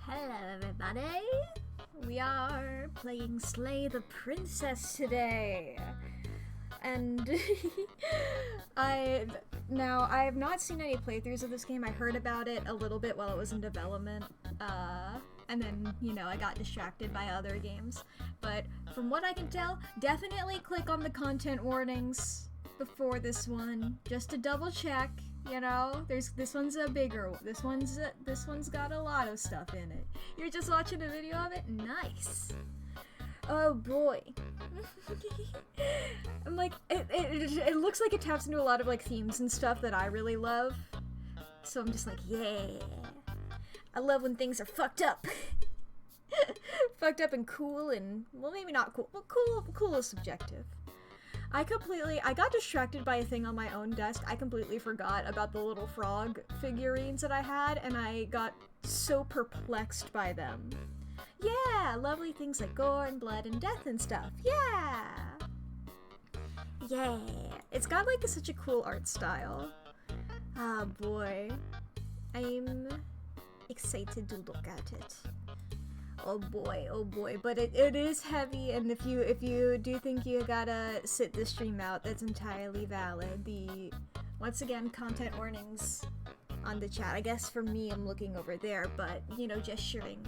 Hello everybody! We are playing Slay the Princess today! And I have not seen any playthroughs of this game. I heard about it a little bit while it was in development, and then, you know, I got distracted by other games. But from what I can tell, definitely click on the content warnings before this one, just to double check. You know, this one's a bigger. This one's got a lot of stuff in it. You're just watching a video of it? Nice. Oh boy. I'm like, it looks like it taps into a lot of like themes and stuff that I really love. So I'm just like, yeah. I love when things are fucked up. Fucked up and cool and, well, maybe not cool. Well, cool is subjective. I got distracted by a thing on my own desk. I completely forgot about the little frog figurines that I had, and I got so perplexed by them. Yeah, lovely things like gore and blood and death and stuff. Yeah! Yeah! It's got like such a cool art style. Ah, boy. I'm excited to look at it. Oh boy, but it is heavy, and if you do think you gotta sit the stream out, that's entirely valid. Once again, content warnings on the chat. I guess for me, I'm looking over there, but, you know, gesturing.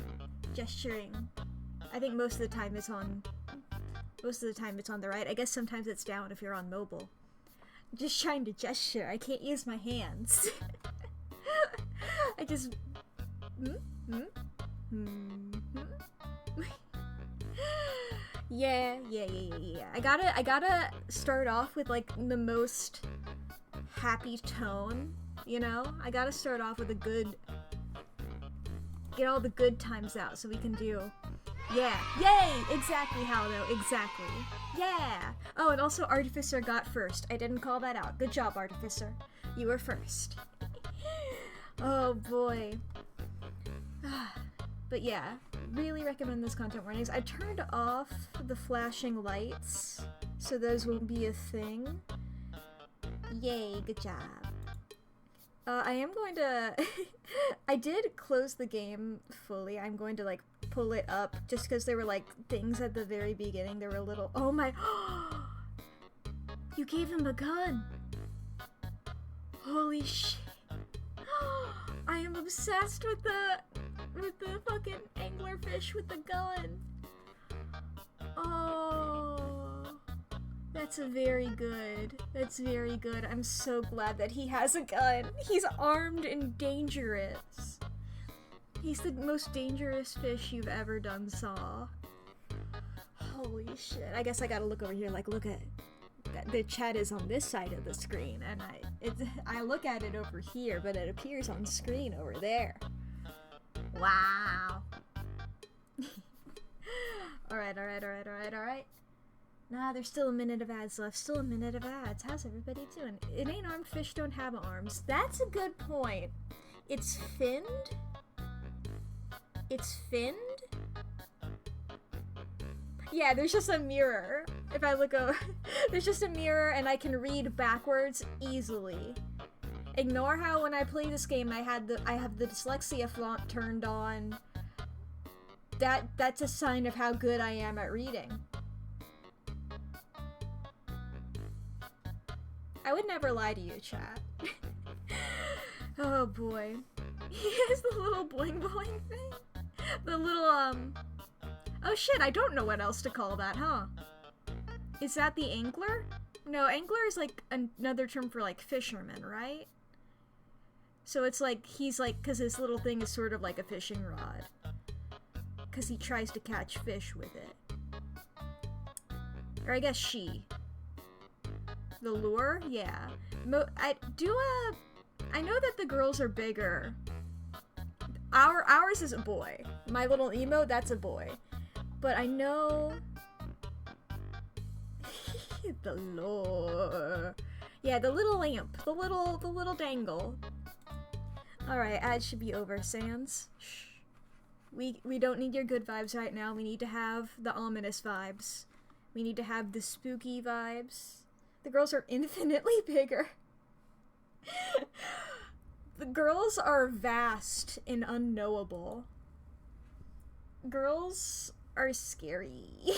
I think most of the time it's on the right. I guess sometimes it's down if you're on mobile. I'm just trying to gesture. I can't use my hands. I just... Yeah. I gotta start off with like the most happy tone, you know? I gotta start off with a good, get all the good times out so we can do, yeah, yay, exactly, Haldo, exactly, yeah. Oh, and also Artificer got first. I didn't call that out. Good job, Artificer. You were first. Oh boy. But yeah, really recommend those content warnings. I turned off the flashing lights, so those won't be a thing. Yay, good job. I am going to... I did close the game fully. I'm going to, like, pull it up, just because there were, like, things at the very beginning. There were little... Oh my... You gave him a gun! Holy shit. I am obsessed with the fucking anglerfish with the gun. Oh, that's very good. That's very good. I'm so glad that he has a gun. He's armed and dangerous. He's the most dangerous fish you've ever done saw. Holy shit. I guess I gotta look over here, like, look at... The chat is on this side of the screen, and I look at it over here, but it appears on screen over there. Wow. Alright. Nah, there's still a minute of ads left. Still a minute of ads. How's everybody doing? It ain't armed fish don't have arms. That's a good point. It's finned? It's finned? Yeah, there's just a mirror. If I look over, there's just a mirror and I can read backwards easily. Ignore how when I play this game I have the dyslexia font turned on. That's a sign of how good I am at reading. I would never lie to you, chat. Oh boy. He has the little bling bling thing. The little oh shit, I don't know what else to call that, huh? Is that the angler? No, angler is like another term for like fisherman, right? So it's like, he's like, cause his little thing is sort of like a fishing rod. Cause he tries to catch fish with it. Or I guess she. The lure? Yeah. I know that the girls are bigger. Ours is a boy. My little emo, that's a boy. But I know... the lure. Yeah, the little lamp. The little dangle. Alright, ads should be over, Sans. Shh. We don't need your good vibes right now. We need to have the ominous vibes. We need to have the spooky vibes. The girls are infinitely bigger. The girls are vast and unknowable. Girls are scary.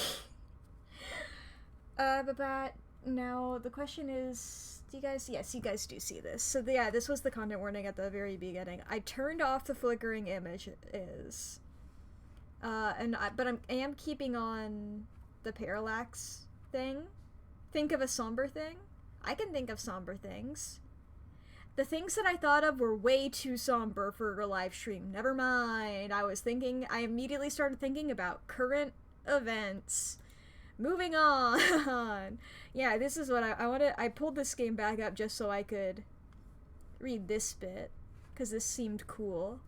But now the question is, do you guys, yes, you guys do see this. So yeah, this was the content warning at the very beginning. I turned off the flickering images. But I am keeping on the parallax thing. Think of a somber thing. I can think of somber things. The things that I thought of were way too somber for a live stream. Never mind. I immediately started thinking about current events. Moving on. Yeah, this is what I wanted. I pulled this game back up just so I could read this bit, because this seemed cool.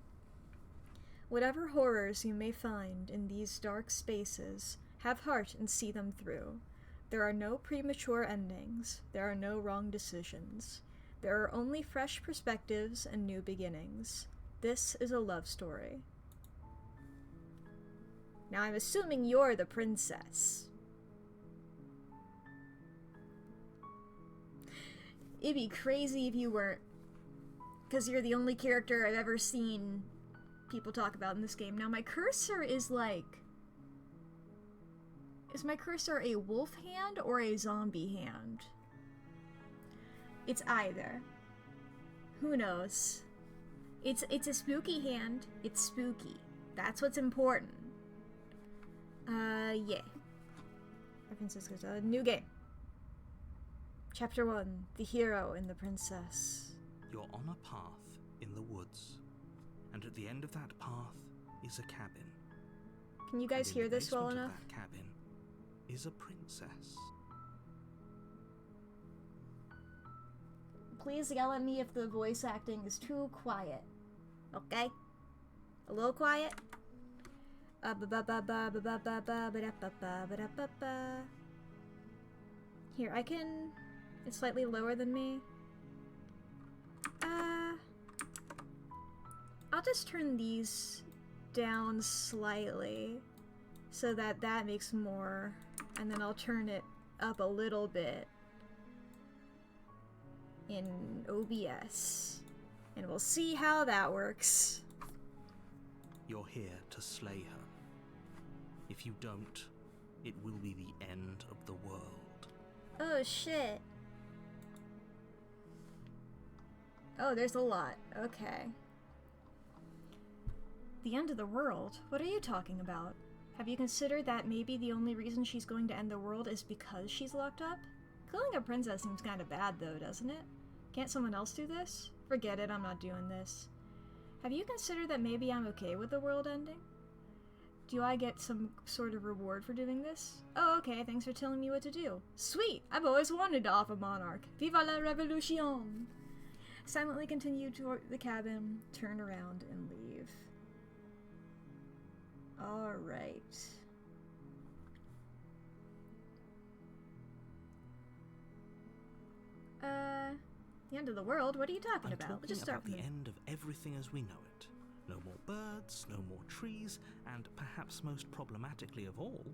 Whatever horrors you may find in these dark spaces, have heart and see them through. There are no premature endings. There are no wrong decisions. There are only fresh perspectives and new beginnings. This is a love story. Now I'm assuming you're the princess. It'd be crazy if you weren't, because you're the only character I've ever seen people talk about in this game. Now my cursor is like... Is my cursor a wolf hand or a zombie hand? It's either. Who knows? It's a spooky hand. It's spooky. That's what's important. Yeah. Princess, new game. Chapter 1. The Hero and the Princess. You're on a path in the woods. And at the end of that path is a cabin. Can you guys hear this well enough? That cabin is a princess. Please yell at me if the voice acting is too quiet. Okay? A little quiet? Here, I can... It's slightly lower than me. I'll just turn these down slightly so that that makes more, and then I'll turn it up a little bit in OBS, and we'll see how that works. You're here to slay her. If you don't, it will be the end of the world. Oh shit. Oh, there's a lot. Okay. The end of the world? What are you talking about? Have you considered that maybe the only reason she's going to end the world is because she's locked up? Killing a princess seems kind of bad though, doesn't it? Can't someone else do this? Forget it, I'm not doing this. Have you considered that maybe I'm okay with the world ending? Do I get some sort of reward for doing this? Oh, okay, thanks for telling me what to do. Sweet! I've always wanted to off a monarch. Viva la revolution! Silently continue toward the cabin, turn around, and leave. Alright. The end of the world? What are you talking about? I'm talking about the end of everything as we know it. No more birds, no more trees, and perhaps most problematically of all,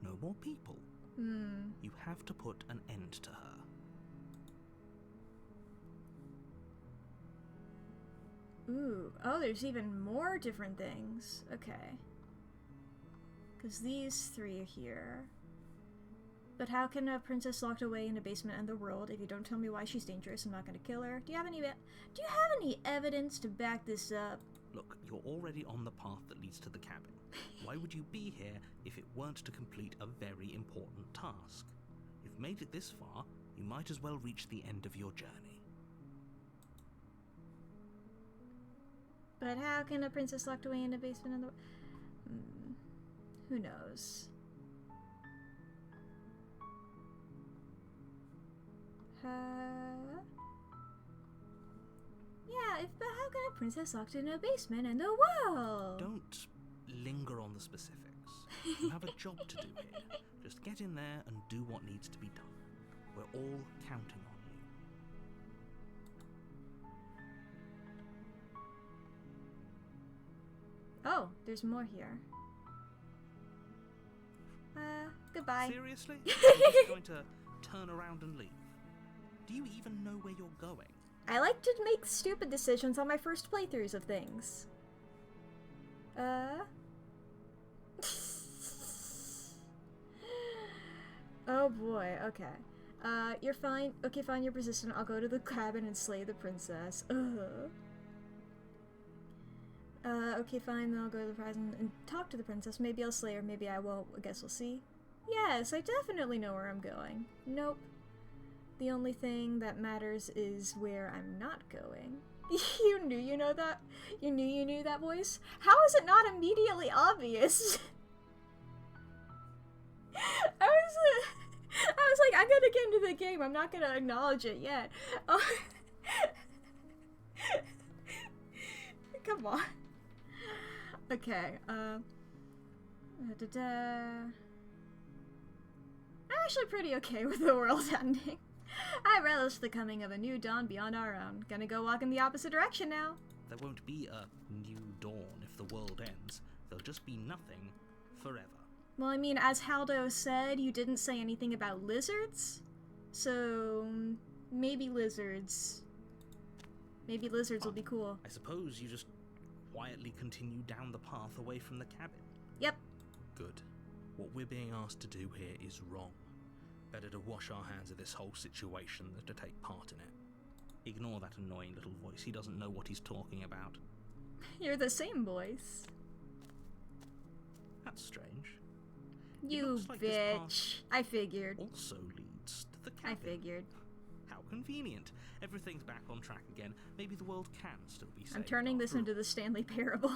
no more people. You have to put an end to her. Ooh, oh, there's even more different things. Okay. Because these three are here. But how can a princess locked away in a basement end the world? If you don't tell me why she's dangerous, I'm not going to kill her. Do you have any evidence to back this up? Look, you're already on the path that leads to the cabin. Why would you be here if it weren't to complete a very important task? You've made it this far, you might as well reach the end of your journey. But how can a princess locked away in a basement in the... Who knows? Yeah, but how can a princess locked in a basement in the world? Don't linger on the specifics. You have a job to do here. Just get in there and do what needs to be done. We're all counting on you. Oh, there's more here. Goodbye. Seriously? You're just going to turn around and leave? Do you even know where you're going? I like to make stupid decisions on my first playthroughs of things. Oh boy, okay. You're fine. Okay, fine, you're persistent. I'll go to the cabin and slay the princess. Okay, fine, then I'll go to the prize and talk to the princess. Maybe I'll slay her, maybe I won't. I guess we'll see. Yes, I definitely know where I'm going. Nope. The only thing that matters is where I'm not going. You know that? You knew that voice? How is it not immediately obvious? I was like, I'm gonna get into the game. I'm not gonna acknowledge it yet. Oh. Come on. Okay, I'm actually pretty okay with the world ending. I relish the coming of a new dawn beyond our own. Gonna go walk in the opposite direction now. There won't be a new dawn if the world ends. There'll just be nothing forever. Well, I mean, as Haldo said, you didn't say anything about lizards. So, maybe lizards. Maybe lizards will be cool. I suppose you just quietly continue down the path away from the cabin. Yep. Good. What we're being asked to do here is wrong. Better to wash our hands of this whole situation than to take part in it. Ignore that annoying little voice. He doesn't know what he's talking about. You're the same voice. That's strange. You bitch. I figured. Also leads to the cabin. I figured. How convenient. Everything's back on track again. Maybe the world can still be saved. I'm turning this into the Stanley Parable.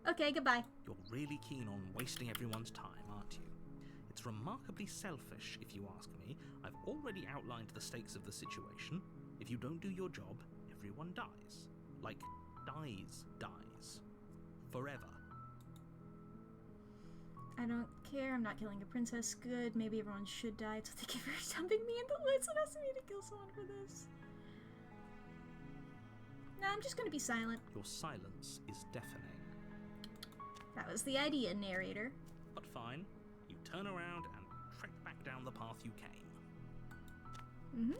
Okay, goodbye. You're really keen on wasting everyone's time, aren't you? It's remarkably selfish, if you ask me. I've already outlined the stakes of the situation. If you don't do your job, everyone dies. Like, dies. Forever. I don't care. I'm not killing a princess. Good. Maybe everyone should die. So thank you for dumping me in the woods and asking me to kill someone for this. No, I'm just gonna be silent. Your silence is deafening. That was the idea, narrator. But fine. You turn around and trek back down the path you came. Mm-hmm.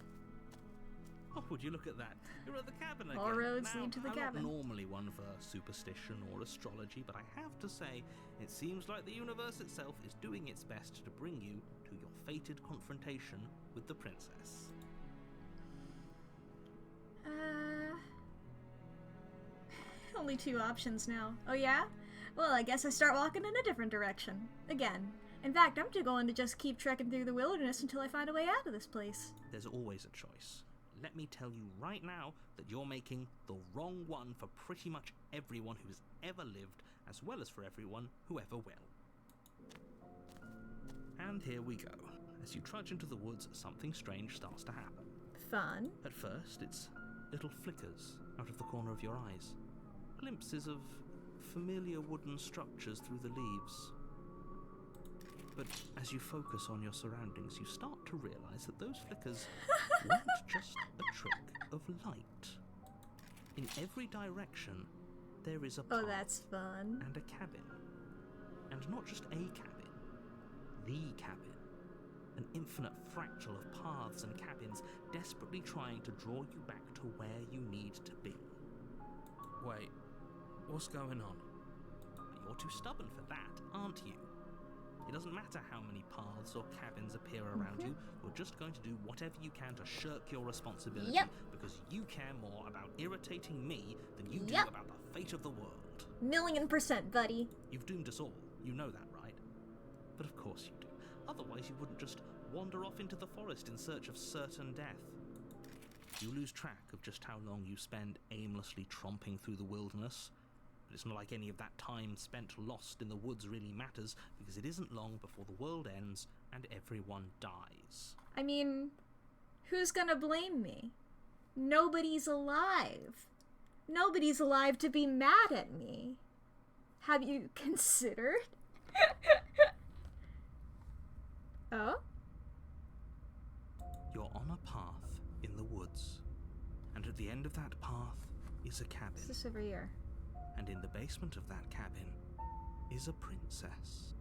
Oh, would you look at that? You're at the cabin again. All roads now, lead to the cabin. I'm not normally one for superstition or astrology, but I have to say, it seems like the universe itself is doing its best to bring you to your fated confrontation with the princess. Only two options now. Oh yeah? Well, I guess I start walking in a different direction. Again. In fact, I'm going to just keep trekking through the wilderness until I find a way out of this place. There's always a choice. Let me tell you right now that you're making the wrong one for pretty much everyone who's ever lived, as well as for everyone who ever will. And here we go. As you trudge into the woods, something strange starts to happen. Fun. At first, it's little flickers out of the corner of your eyes. Glimpses of familiar wooden structures through the leaves. But as you focus on your surroundings, you start to realize that those flickers weren't just a trick of light. In every direction, there is a path. Oh, that's fun. And a cabin. And not just a cabin. The cabin. An infinite fractal of paths and cabins desperately trying to draw you back to where you need to be. Wait, what's going on? You're too stubborn for that, aren't you? It doesn't matter how many paths or cabins appear around you, you're just going to do whatever you can to shirk your responsibility because you care more about irritating me than you do about the fate of the world. 1,000,000%, buddy. You've doomed us all, you know that, right? But of course you do. Otherwise you wouldn't just wander off into the forest in search of certain death. You lose track of just how long you spend aimlessly tromping through the wilderness. But it's not like any of that time spent lost in the woods really matters, because it isn't long before the world ends and everyone dies. I mean, Who's gonna blame me? Nobody's alive. Nobody's alive to be mad at me. Have you considered? Oh? You're on a path in the woods, and at the end of that path is a cabin. What's this over here? And in the basement of that cabin is a princess.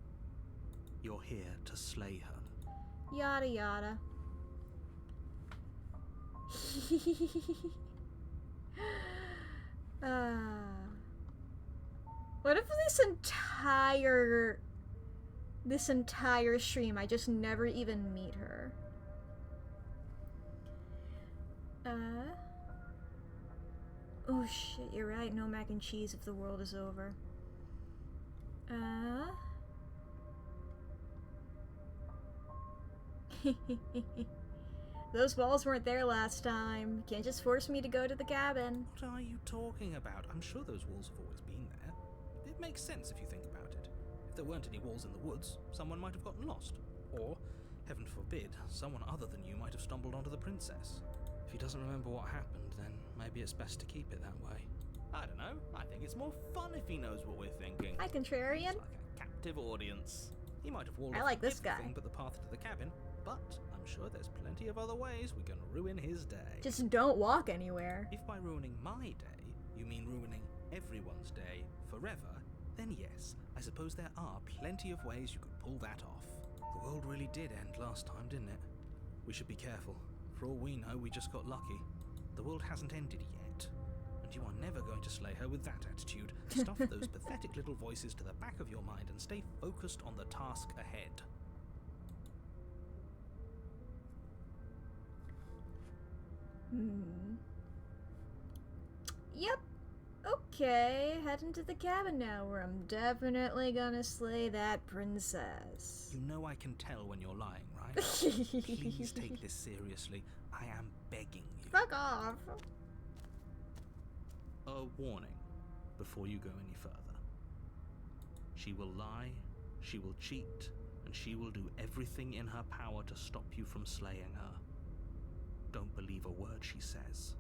You're here to slay her. Yada yada. What if this entire stream I just never even meet her? Oh shit, you're right, no mac and cheese if the world is over. Those balls weren't there last time. Can't just force me to go to the cabin. What are you talking about? I'm sure those walls have always been there. It makes sense if you think about it. If there weren't any walls in the woods, someone might have gotten lost. Or, heaven forbid, someone other than you might have stumbled onto the princess. If he doesn't remember what happened, then maybe it's best to keep it that way. I don't know. I think it's more fun if he knows what we're thinking. Hi, contrarian. It's like a captive audience. He might have walled I off like this everything guy. but the path to the cabin, but I'm sure there's plenty of other ways we can ruin his day. Just don't walk anywhere. If by ruining my day, you mean ruining everyone's day forever, then yes, I suppose there are plenty of ways you could pull that off. The world really did end last time, didn't it? We should be careful. For all we know, we just got lucky. The world hasn't ended yet. And you are never going to slay her with that attitude. Stuff those pathetic little voices to the back of your mind and stay focused on the task ahead. Yep. Okay, heading to the cabin now, where I'm definitely gonna slay that princess. You know I can tell when you're lying, right? Please take this seriously. I am begging you. Fuck off. A warning before you go any further. She will lie, she will cheat, and she will do everything in her power to stop you from slaying her. Don't believe a word she says.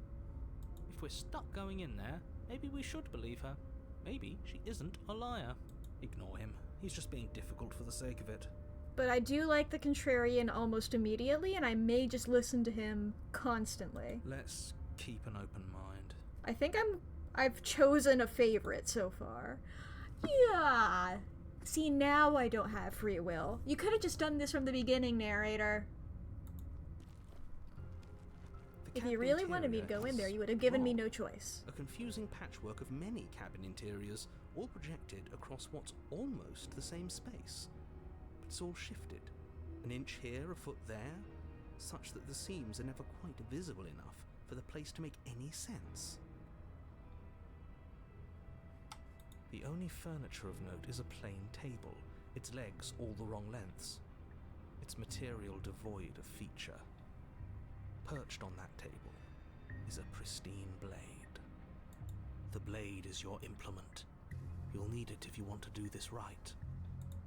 If we're stuck going in there, maybe we should believe her. Maybe she isn't a liar. Ignore him. He's just being difficult for the sake of it. But I do like the contrarian almost immediately, and I may just listen to him constantly. Let's keep an open mind. I think I've chosen a favorite so far. Yeah. See, now I don't have free will. You could have just done this from the beginning, narrator. If you really wanted me to go in there, you would have given me no choice. A confusing patchwork of many cabin interiors, all projected across what's almost the same space. But it's all shifted. An inch here, a foot there, such that the seams are never quite visible enough for the place to make any sense. The only furniture of note is a plain table, its legs all the wrong lengths, its material devoid of feature. Perched on that table is a pristine blade. The blade is your implement. You'll need it if you want to do this right.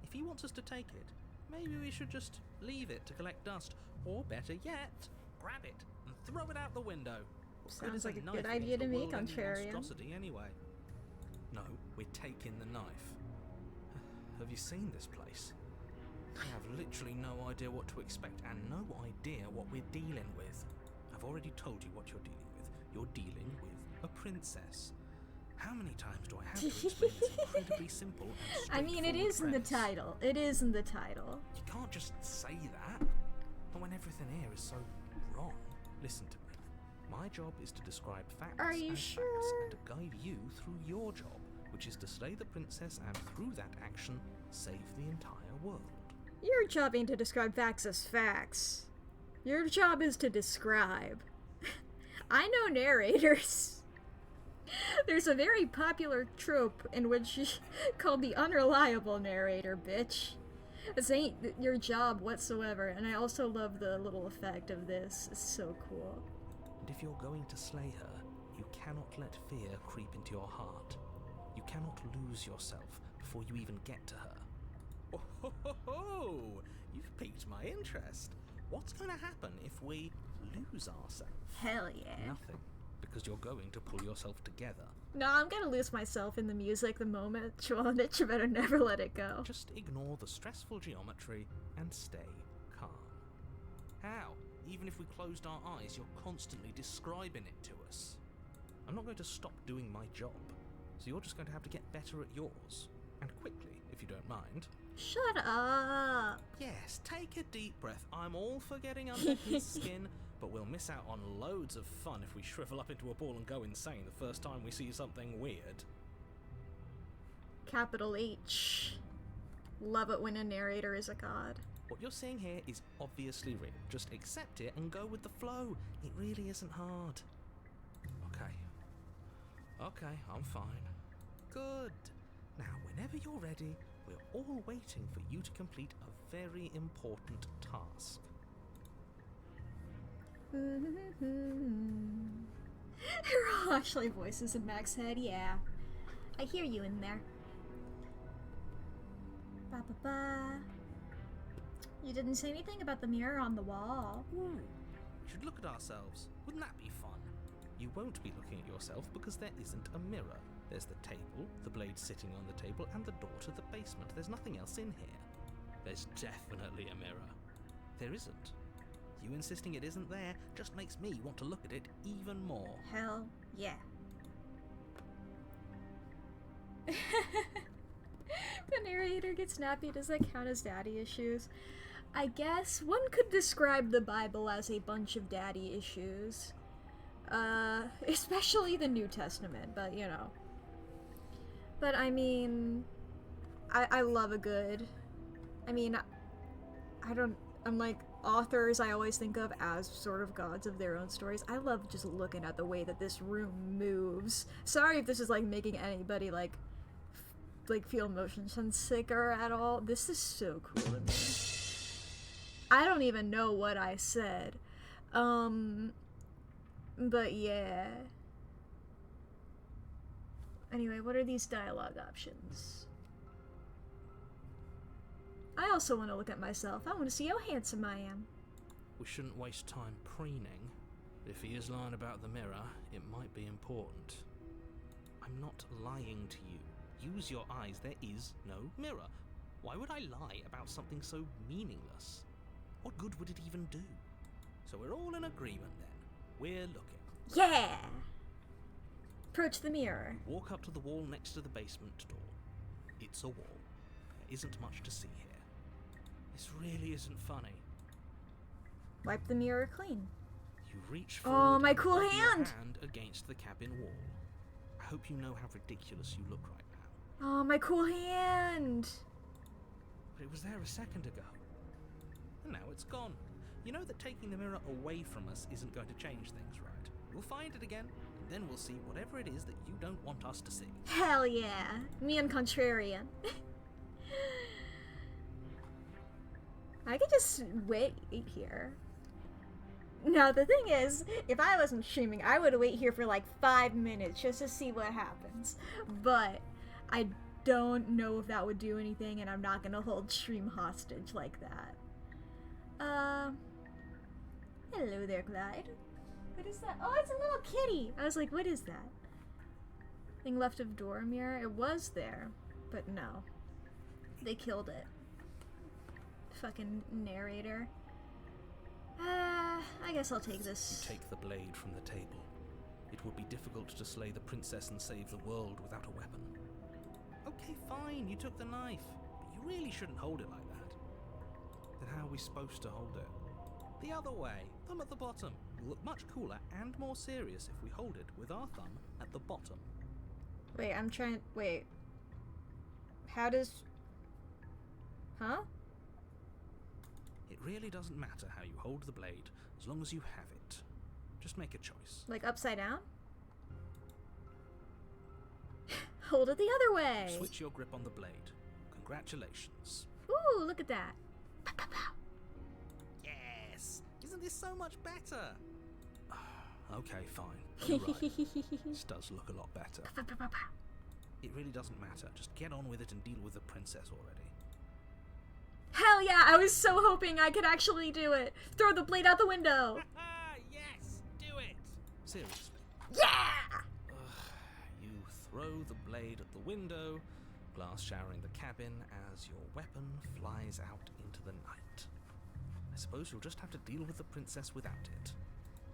If he wants us to take it, maybe we should just leave it to collect dust, or better yet, grab it and throw it out the window. Sounds like a good idea to me, contrarian. Anyway. No, we're taking the knife. Have you seen this place? I have literally no idea what to expect and no idea what we're dealing with. I've already told you what you're dealing with. You're dealing with a princess. How many times do I have to explain this incredibly simple and I mean, it is in the premise? title. It is in the title. You can't just say that. And when everything here is so wrong. Listen to me. My job is to describe facts Are you and sure? facts and to guide you through your job, which is to slay the princess and through that action, save the entire world. Your job ain't to describe facts as facts. Your job is to describe. I know narrators. There's a very popular trope in which called the unreliable narrator, bitch. This ain't your job whatsoever, and I also love the little effect of this. It's so cool. And if you're going to slay her, you cannot let fear creep into your heart. You cannot lose yourself before you even get to her. Oh, ho, ho, ho. You've piqued my interest. What's going to happen if we lose ourselves? Hell yeah. Nothing, because you're going to pull yourself together. No, I'm gonna lose myself in the music the moment. You better never let it go. Just ignore the stressful geometry and stay calm. How? Even if we closed our eyes, you're constantly describing it to us. I'm not going to stop doing my job, so you're just going to have to get better at yours. And quickly, if you don't mind. Shut up. Yes, take a deep breath. I'm all for getting under his skin, but we'll miss out on loads of fun if we shrivel up into a ball and go insane the first time we see something weird. Capital H. Love it when a narrator is a god. What you're seeing here is obviously real. Just accept it and go with the flow. It really isn't hard. Okay, I'm fine. Good. Now, whenever you're ready, we're all waiting for you to complete a very important task. There are actually voices in Mack's head, yeah. I hear you in there. Ba ba ba. You didn't say anything about the mirror on the wall. Ooh, we should look at ourselves. Wouldn't that be fun? You won't be looking at yourself because there isn't a mirror. There's the table, the blade sitting on the table, and the door to the basement. There's nothing else in here. There's definitely a mirror. There isn't. You insisting it isn't there just makes me want to look at it even more. Hell yeah. The narrator gets snappy. Does that count as daddy issues? I guess one could describe the Bible as a bunch of daddy issues. Especially the New Testament, but you know. But I mean, I love a good, I mean, I'm like, authors I always think of as sort of gods of their own stories. I love just looking at the way that this room moves. Sorry if this is like making anybody like feel motion sicker at all. This is so cool to me. I don't even know what I said. But yeah. Anyway, what are these dialogue options? I also want to look at myself. I want to see how handsome I am. We shouldn't waste time preening. If he is lying about the mirror, it might be important. I'm not lying to you. Use your eyes. There is no mirror. Why would I lie about something so meaningless? What good would it even do? So we're all in agreement then. We're looking. Yeah! Approach the mirror. Walk up to the wall next to the basement door. It's a wall. There isn't much to see here. This really isn't funny. Wipe the mirror clean. You reach forward. Oh, my cool and hand! your hand against the cabin wall. I hope you know how ridiculous you look right now. Oh, my cool hand! But it was there a second ago. And now it's gone. You know that taking the mirror away from us isn't going to change things, right? We'll find it again, and then we'll see whatever it is that you don't want us to see. Hell yeah. Me and Contrarian. I could just wait here. Now, the thing is, if I wasn't streaming, I would wait here for like 5 minutes just to see what happens. But I don't know if that would do anything, and I'm not gonna hold stream hostage like that. Hello there, Clyde. What is that? Oh, it's a little kitty! I was like, what is that? Thing left of door mirror? It was there, but no. They killed it. Fucking narrator. I guess I'll take this. You take the blade from the table. It would be difficult to slay the princess and save the world without a weapon. Okay, fine, you took the knife, but you really shouldn't hold it like that. Then how are we supposed to hold it? The other way, thumb at the bottom. Will look much cooler and more serious if we hold it with our thumb at the bottom. Wait, I'm trying. Wait. How does. Huh? It really doesn't matter how you hold the blade, as long as you have it. Just make a choice. Like upside down? Hold it the other way! Switch your grip on the blade. Congratulations. Ooh, look at that. Pow, pow, pow. Yes! Isn't this so much better? Okay, fine. You're right. This does look a lot better. Pow, pow, pow, pow. It really doesn't matter. Just get on with it and deal with the princess already. Hell yeah, I was so hoping I could actually do it. Throw the blade out the window. Seriously. Yeah! You throw the blade at the window, glass showering the cabin as your weapon flies out into the night. I suppose you'll just have to deal with the princess without it.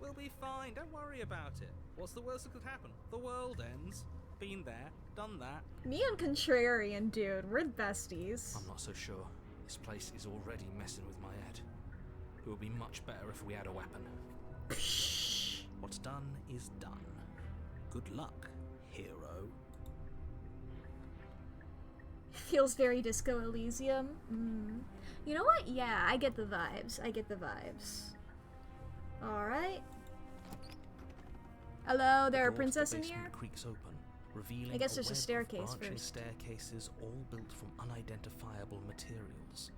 We'll be fine, don't worry about it. What's the worst that could happen? The world ends. Been there, done that. Me and Contrarian, dude, we're besties. I'm not so sure. This place is already messing with my head. It would be much better if we had a weapon. What's done is done. Good luck, hero. Feels very Disco Elysium. You know what? Yeah, I get the vibes. Alright. Hello, there a princess in here? Creaks open, revealing I guess there's a staircase branching first. staircases all built from unidentifiable materials.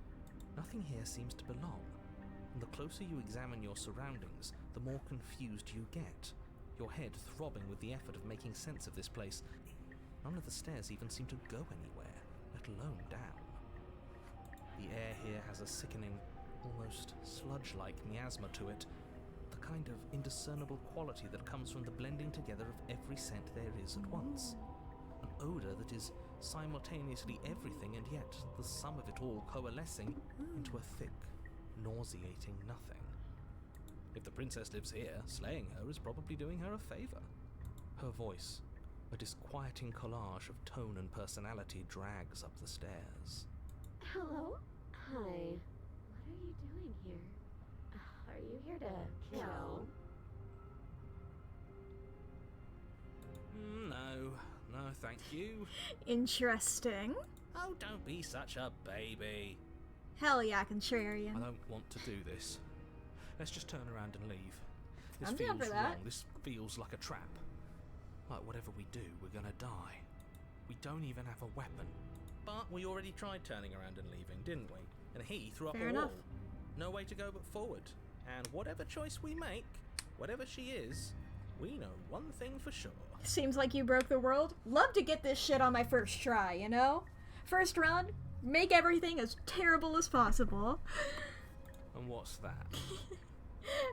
Nothing here seems to belong, and the closer you examine your surroundings, the more confused you get, your head throbbing with the effort of making sense of this place. None of the stairs even seem to go anywhere, let alone down. The air here has a sickening, almost sludge-like miasma to it, the kind of indiscernible quality that comes from the blending together of every scent there is at once. An odour that is simultaneously everything and yet the sum of it all coalescing into a thick, nauseating nothing. If the princess lives here, slaying her is probably doing her a favour. Her voice, a disquieting collage of tone and personality, drags up the stairs. Hello? Hi. What are you doing here? Are you here to kill? No, thank you. Interesting. Oh, don't be such a baby. Hell yeah, I Contrarian. don't want to do this. Let's just turn around and leave. This I'm feels down for that. wrong. This feels like a trap. Like whatever we do, we're gonna die. We don't even have a weapon. But we already tried turning around and leaving, didn't we? And he threw up Fair a enough. wall. No way to go but forward. And whatever choice we make, whatever she is, we know one thing for sure. Seems like you broke the world. Love to get this shit on my first try, you know? First run, make everything as terrible as possible. And what's that?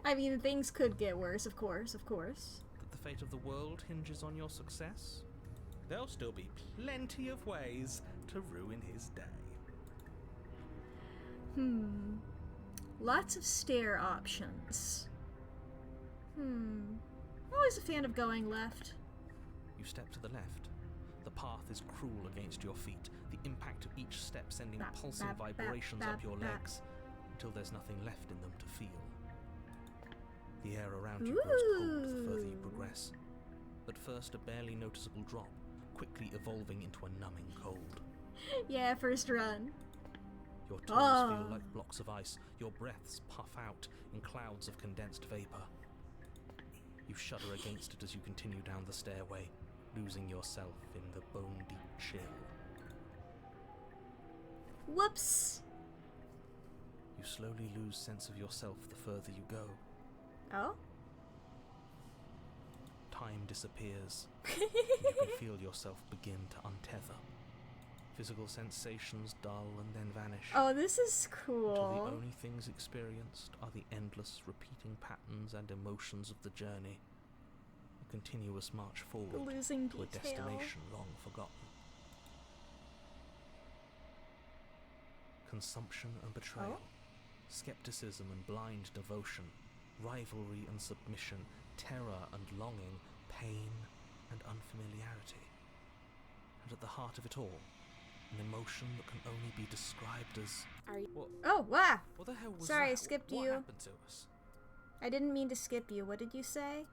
I mean, things could get worse, of course. That the fate of the world hinges on your success? There'll still be plenty of ways to ruin his day. Lots of stair options. Always a fan of going left. You step to the left. The path is cruel against your feet, the impact of each step sending Bap, pulsing bap, vibrations bap, up your bap. legs, until there's nothing left in them to feel. The air around you grows cold the further you progress. At first a barely noticeable drop, quickly evolving into a numbing cold. Yeah, first run. Your toes feel like blocks of ice, your breaths puff out in clouds of condensed vapor. You shudder against it as you continue down the stairway, losing yourself in the bone-deep chill. Whoops. You slowly lose sense of yourself the further you go. Oh? Time disappears. And you can feel yourself begin to untether. Physical sensations dull and then vanish. Oh, this is Till the cool. only things experienced are the endless repeating patterns and emotions of the journey. A continuous march forward Losing to a detail. destination long forgotten. Consumption and betrayal, skepticism and blind devotion, rivalry and submission, terror and longing, pain and unfamiliarity. And at the heart of it all, an emotion that can only be described as... Are you? Oh, wow. What the hell was Sorry, that? I skipped What you. happened to us? I didn't mean to skip you. What did you say?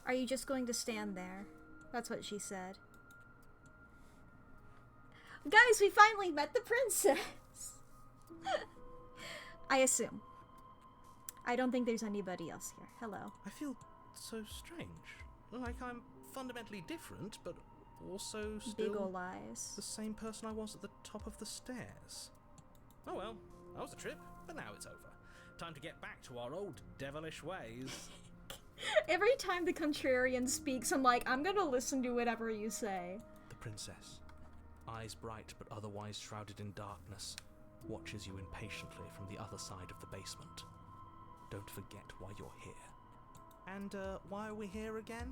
Are you just going to stand there? That's what she said. Guys, we finally met the princess! I assume. I don't think there's anybody else here. Hello. I feel so strange. Like I'm fundamentally different, but also still Big ol' eyes. the same person I was at the top of the stairs. Oh well, that was a trip, but now it's over. Time to get back to our old devilish ways. Every time the contrarian speaks, I'm like, I'm gonna listen to whatever you say. The princess, eyes bright but otherwise shrouded in darkness, watches you impatiently from the other side of the basement. Don't forget why you're here. And why are we here again?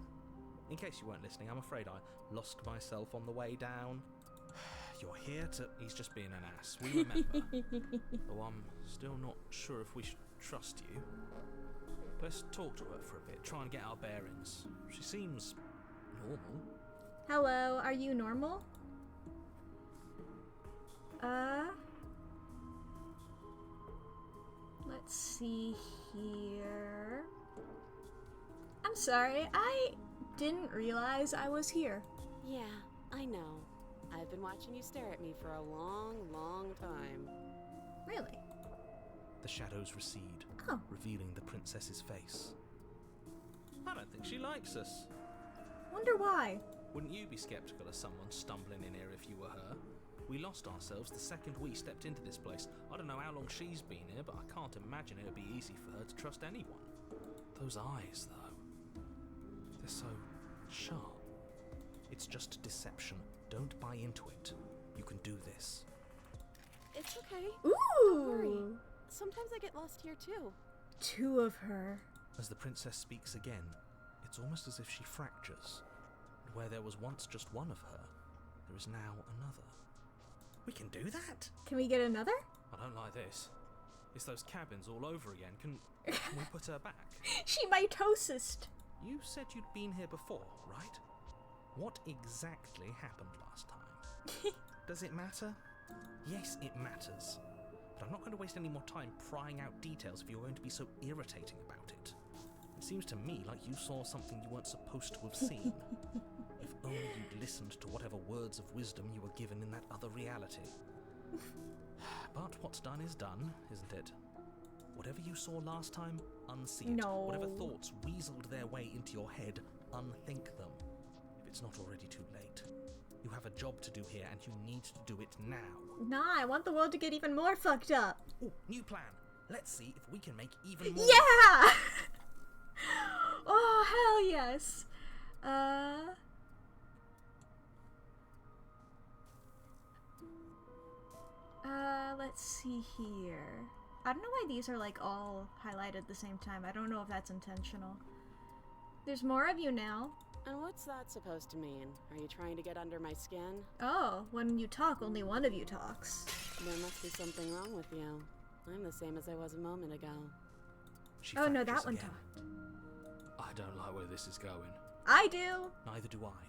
In case you weren't listening, I'm afraid I lost myself on the way down. You're here to... He's just being an ass. We remember. Though I'm still not sure if we should trust you. Let's talk to her for a bit, try and get our bearings. She seems normal. Hello, are you normal? Let's see here. I'm sorry, I didn't realize I was here. Yeah, I know. I've been watching you stare at me for a long, long time. Really? The shadows recede, revealing the princess's face. I don't think she likes us. Wonder why. Wouldn't you be skeptical of someone stumbling in here if you were her? We lost ourselves the second we stepped into this place. I don't know how long she's been here, but I can't imagine it would be easy for her to trust anyone. Those eyes, though. They're so sharp. It's just deception. Don't buy into it. You can do this. It's okay. Ooh! Don't worry. Sometimes I get lost here too. Two of her. As the princess speaks again, it's almost as if she fractures. And where there was once just one of her, there is now another. We can do that? Can we get another? I don't like this. It's those cabins all over again. Can we put her back? She mitosist. You said you'd been here before, right? What exactly happened last time? Does it matter? Yes, it matters. But I'm not going to waste any more time prying out details if you're going to be so irritating about it. It seems to me like you saw something you weren't supposed to have seen. If only you'd listened to whatever words of wisdom you were given in that other reality. But what's done is done, isn't it? Whatever you saw last time, unsee it. No. Whatever thoughts weaseled their way into your head, unthink them. If it's not already too late. You have a job to do here, and you need to do it now. Nah, I want the world to get even more fucked up. Ooh, new plan. Let's see if we can make even more. Yeah! Oh, hell yes. Let's see here. I don't know why these are like all highlighted at the same time. I don't know if that's intentional. There's more of you now. And what's that supposed to mean? Are you trying to get under my skin? Oh, when you talk, only one of you talks. There must be something wrong with you. I'm the same as I was a moment ago. Oh no, that one talked. I don't like where this is going. I do! Neither do I.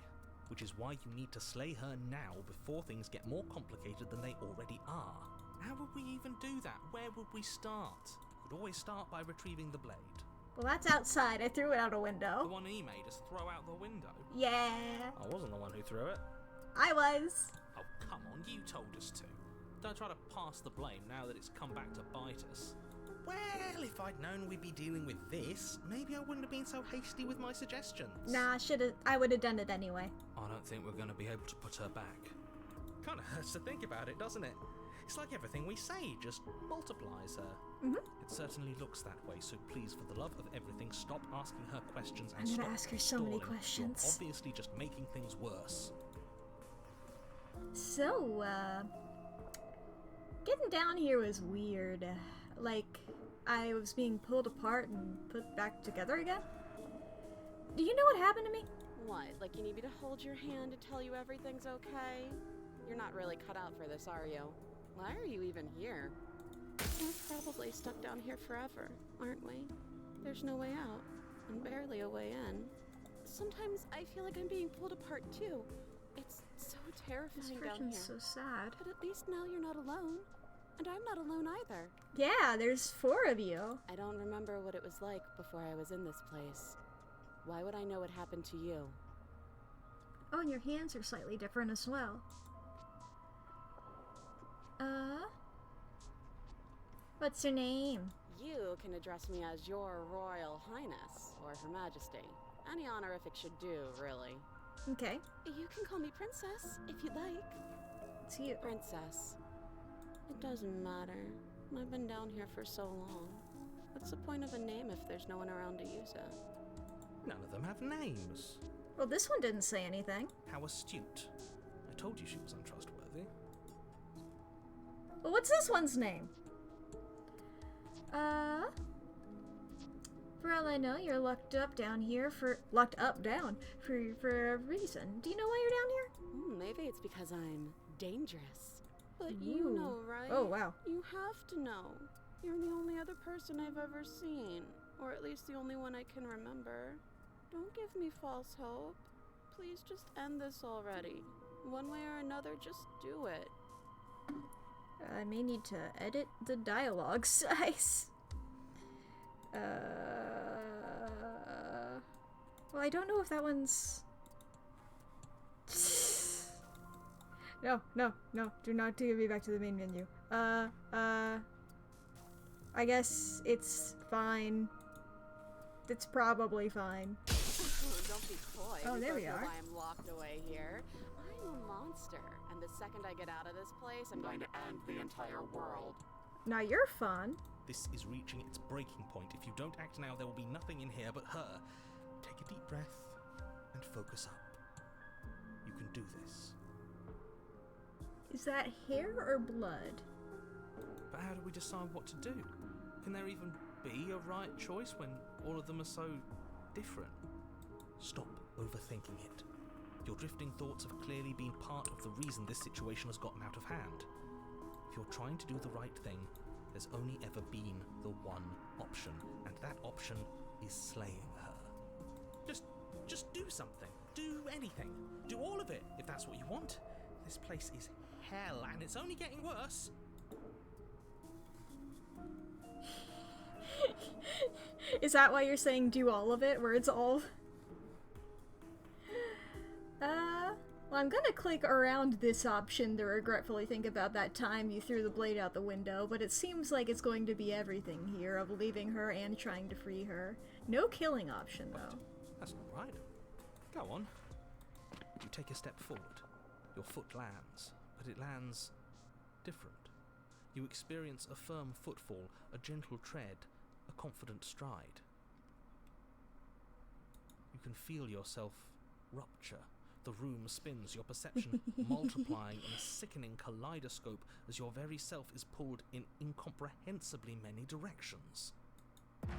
Which is why you need to slay her now before things get more complicated than they already are. How would we even do that? Where would we start? We could always start by retrieving the blade. Well, that's outside. I threw it out a The window. one he made us throw out the window. Yeah. I wasn't the one who threw it. I was. Oh, come on, you told us to. Don't try to pass the blame now that it's come back to bite us. Well, if I'd known we'd be dealing with this, maybe I wouldn't have been so hasty with my suggestions. Nah, I would have done it anyway. I don't think we're going to be able to put her back. Kind of hurts to think about it, doesn't it? It's like everything we say just multiplies her. Mm-hmm. It certainly looks that way, so please, for the love of everything, stop asking her questions and I'm stop gonna ask her so many stalling. questions. You're obviously just making things worse. So, getting down here was weird. Like, I was being pulled apart and put back together again. Do you know what happened to me? What, like you need me to hold your hand to tell you everything's okay? You're not really cut out for this, are you? Why are you even here? We're probably stuck down here forever, aren't we? There's no way out, and barely a way in. Sometimes I feel like I'm being pulled apart too. It's so terrifying This down person's here. so sad. But at least now you're not alone. And I'm not alone either. Yeah, there's 4 of you. I don't remember what it was like before I was in this place. Why would I know what happened to you? Oh, and your hands are slightly different as well. What's your name? You can address me as Your Royal Highness, or Her Majesty. Any honorific should do, really. Okay, You can call me Princess, if you'd like. it's you. Princess. It doesn't matter. I've been down here for so long. What's the point of a name if there's no one around to use it? None of them have names. Well, this one didn't say anything. How astute. I told you she was untrustworthy. Well, what's this one's name? For all I know, you're locked up down for a reason. Do you know why you're down here? Maybe it's because I'm dangerous. But you know, right? Oh, wow. You have to know. You're the only other person I've ever seen. Or at least the only one I can remember. Don't give me false hope. Please just end this already. One way or another, just do it. I may need to edit the dialogue size. Well, I don't know if that one's... No, do not take me back to the main menu. I guess it's fine. It's probably fine. Don't be coy. Oh, there we know are. Why I'm locked away here. I'm a monster, and the second I get out of this place, I'm going to end the entire world. Now you're fun. This is reaching its breaking point. If you don't act now, there will be nothing in here but her. Take a deep breath and focus up. You can do this. Is that hair or blood? But how do we decide what to do? Can there even be a right choice when all of them are so different? Stop overthinking it. Your drifting thoughts have clearly been part of the reason this situation has gotten out of hand. If you're trying to do the right thing, there's only ever been the one option, and that option is slaying her. Just do something. Do anything. Do all of it, if that's what you want. This place is hell, and it's only getting worse. Is that why you're saying do all of it, where it's all... Well, I'm gonna click around this option to regretfully think about that time you threw the blade out the window, but it seems like it's going to be everything here, of leaving her and trying to free her. No killing option, though. That's not right. Go on. You take a step forward. Your foot lands, but it lands different. You experience a firm footfall, a gentle tread, a confident stride. You can feel yourself rupture. The room spins, your perception multiplying in a sickening kaleidoscope as your very self is pulled in incomprehensibly many directions. You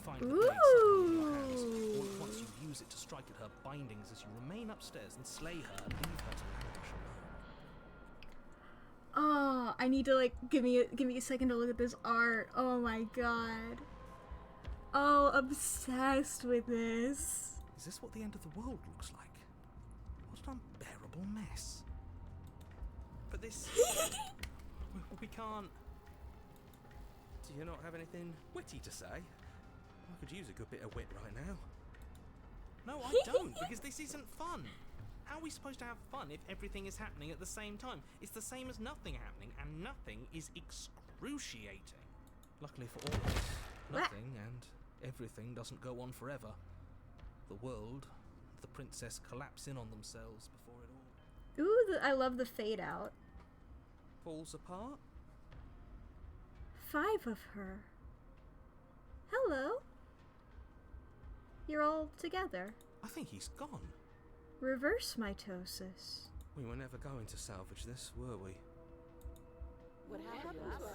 find the blade suddenly in your hands. All at once you use it to strike at her bindings as you remain upstairs and slay her and leave her to languish alone. Oh, I need to, like, give me a second to look at this art. Oh my god. Oh, obsessed with this. Is this what the end of the world looks like? What an unbearable mess. But this... we can't... Do you not have anything witty to say? I could use a good bit of wit right now. No, I don't, because this isn't fun. How are we supposed to have fun if everything is happening at the same time? It's the same as nothing happening, and nothing is excruciating. Luckily for all of us, nothing and everything doesn't go on forever. The world, the princess collapse in on themselves before it all... Ooh, I love the fade out. falls apart? 5 of her. Hello. You're all together. I think he's gone. Reverse mitosis. We were never going to salvage this, were we? What happened to us?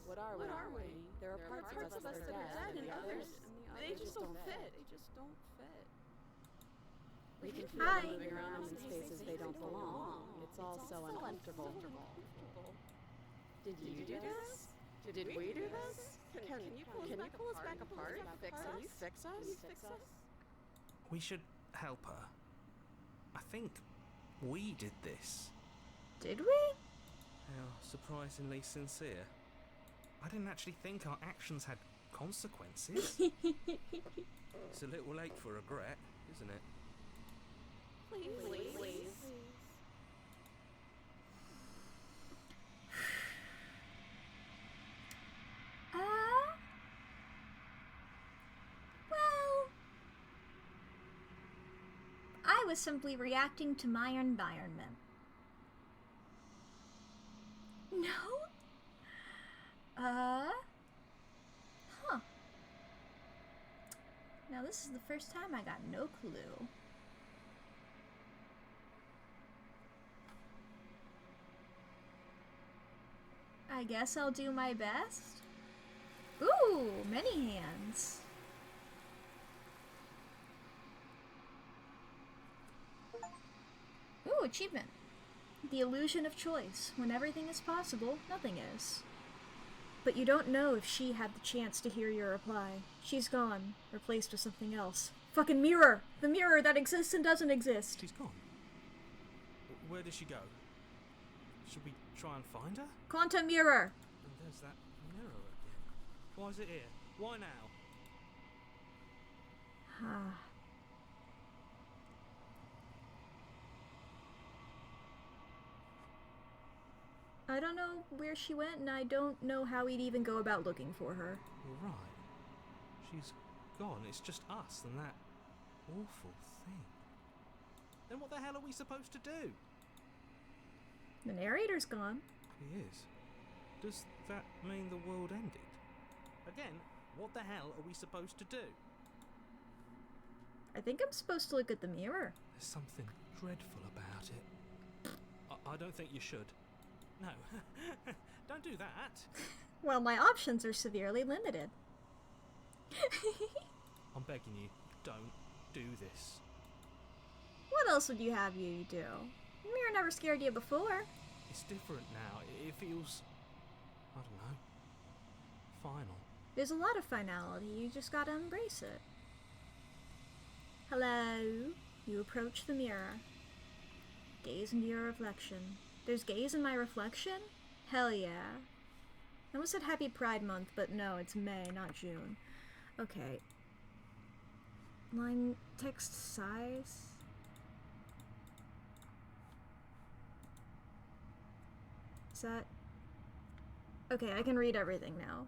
What are we? There are parts of us that are dead, and others, they just don't fit. We can feel Hi. them moving around in spaces they don't belong. It's all so uncomfortable. Did you do this? Did we do this? Can you pull us back apart? Can you fix us? We should help her. I think we did this. Did we? How surprisingly sincere. I didn't actually think our actions had consequences. It's a little late for regret, isn't it? Please. Well, I was simply reacting to my environment. No? Huh. Now this is the first time I got no clue. I guess I'll do my best. Ooh, many hands. Ooh, achievement. The illusion of choice. When everything is possible, nothing is. But you don't know if she had the chance to hear your reply. She's gone, replaced with something else. Fucking mirror! The mirror that exists and doesn't exist! She's gone. Where did she go? Should we try and find her? Quantum mirror! And there's that mirror again. Why is it here? Why now? I don't know where she went, and I don't know how we'd even go about looking for her. You're right. She's gone. It's just us and that awful thing. Then what the hell are we supposed to do? The narrator's gone. He is. Does that mean the world ended? Again, what the hell are we supposed to do? I think I'm supposed to look at the mirror. There's something dreadful about it. I don't think you should. No. Don't do that. Well, my options are severely limited. I'm begging you, don't do this. What else would you have you do? The mirror never scared you before. It's different now. It feels, I don't know, final. There's a lot of finality. You just gotta embrace it. Hello. You approach the mirror. Gaze into your reflection. There's gaze in my reflection? Hell yeah. I almost said Happy Pride Month, but no, it's May, not June. Okay. Line text size? Is that... Okay, I can read everything now.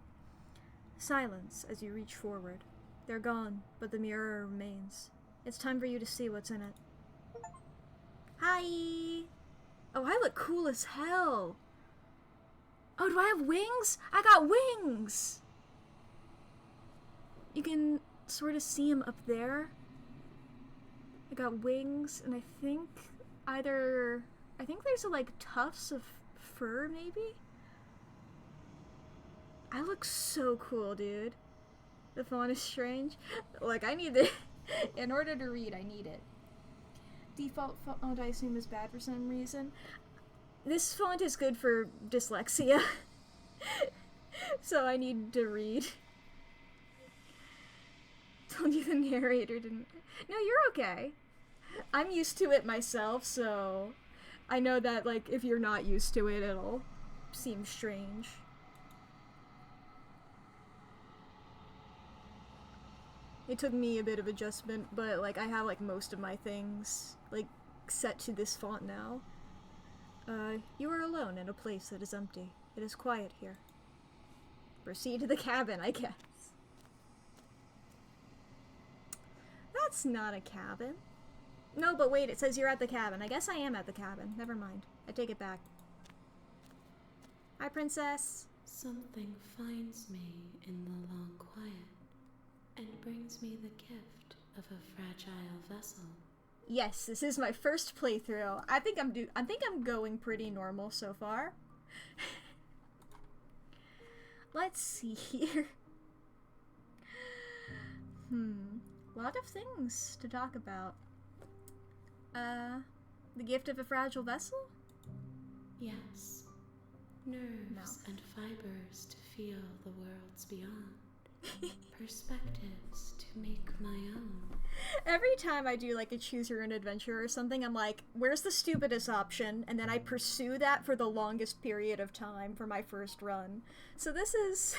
Silence as you reach forward. They're gone, but the mirror remains. It's time for you to see what's in it. Hi! Oh, I look cool as hell! Oh, do I have wings? I got wings! You can sort of see them up there. I got wings, and I think there's like tufts of fur, maybe? I look so cool, dude. The font is strange. Like, I need it. In order to read, I need it. Default font I assume is bad for some reason. This font is good for dyslexia. So I need to read. Told you the narrator didn't... No, you're okay. I'm used to it myself, so... I know that, like, if you're not used to it, it'll seem strange. It took me a bit of adjustment, but, like, I have, like, most of my things, like, set to this font now. You are alone in a place that is empty. It is quiet here. Proceed to the cabin, I guess. That's not a cabin. No, but wait, it says you're at the cabin. I guess I am at the cabin. Never mind. I take it back. Hi, princess. Something finds me in the long quiet and brings me the gift of a fragile vessel. Yes, this is my first playthrough. I think I'm going pretty normal so far. Let's see here. Lot of things to talk about. The gift of a fragile vessel? Yes. Nerves and fibers to feel the worlds beyond. Perspectives to make my own. Every time I do like a choose your own adventure or something, I'm like, where's the stupidest option? And then I pursue that for the longest period of time for my first run. So this is...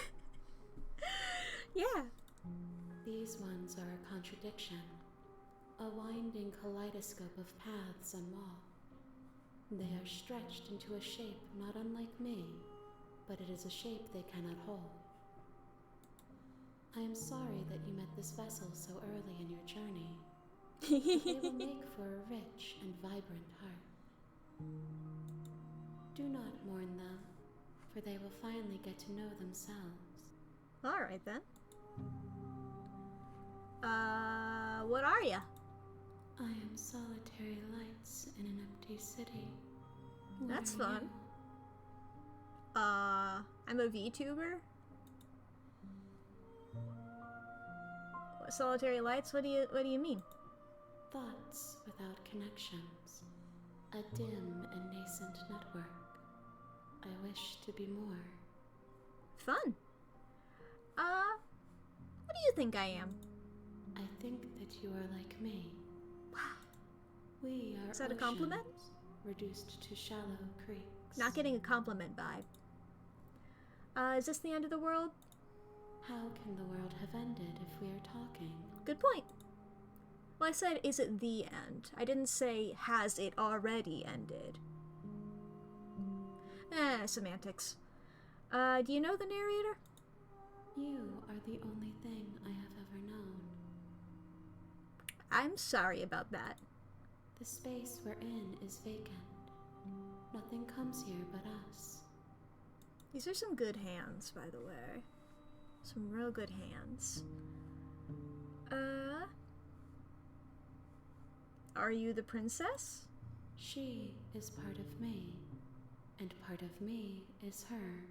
yeah. These ones are a contradiction. A winding kaleidoscope of paths and wall. They are stretched into a shape not unlike me, but it is a shape they cannot hold. I am sorry that you met this vessel so early in your journey. They will make for a rich and vibrant heart. Do not mourn them, for they will finally get to know themselves. Alright then. What are ya? I am solitary lights in an empty city. What That's are fun. you? I'm a VTuber? Solitary lights? What do you mean? Thoughts without connections. A dim and nascent network. I wish to be more. Fun. What do you think I am? I think that you are like me. We are Is that a compliment? oceans, reduced to shallow creeks. Not getting a compliment vibe. Is this the end of the world? How can the world have ended if we are talking? Good point. Well, I said, is it the end? I didn't say, has it already ended? Semantics. Do you know the narrator? You are the only thing I have ever known. I'm sorry about that. The space we're in is vacant. Nothing comes here but us. These are some good hands, by the way. Some real good hands. Are you the princess? She is part of me, and part of me is her.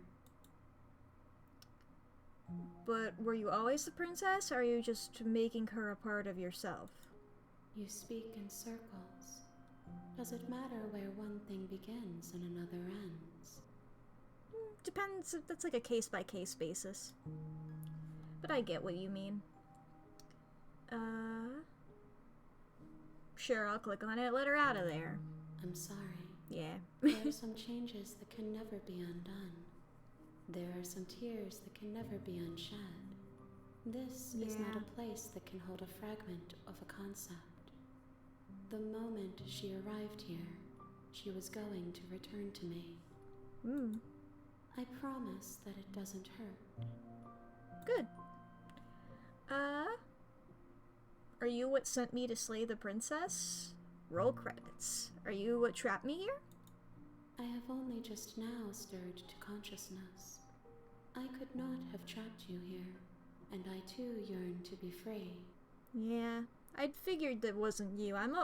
But were you always the princess, or are you just making her a part of yourself? You speak in circles. Does it matter where one thing begins and another ends? Depends, that's like a case-by-case basis. But I get what you mean. Sure, I'll click on it, let her out of there. I'm sorry. Yeah. There are some changes that can never be undone. There are some tears that can never be unshed. This is not a place that can hold a fragment of a concept. The moment she arrived here, she was going to return to me. I promise that it doesn't hurt. Good. Are you what sent me to slay the princess? Roll credits. Are you what trapped me here? I have only just now stirred to consciousness. I could not have trapped you here, and I too yearn to be free. Yeah, I'd figured that wasn't you. I'm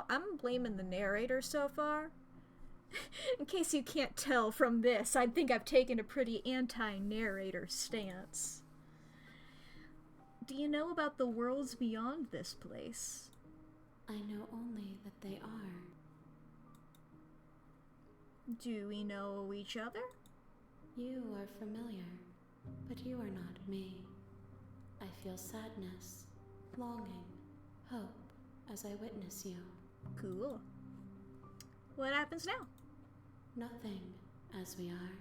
blaming the narrator so far. In case you can't tell from this, I think I've taken a pretty anti-narrator stance. Do you know about the worlds beyond this place? I know only that they are. Do we know each other? You are familiar, but you are not me. I feel sadness, longing, hope as I witness you. Cool. What happens now? Nothing, as we are.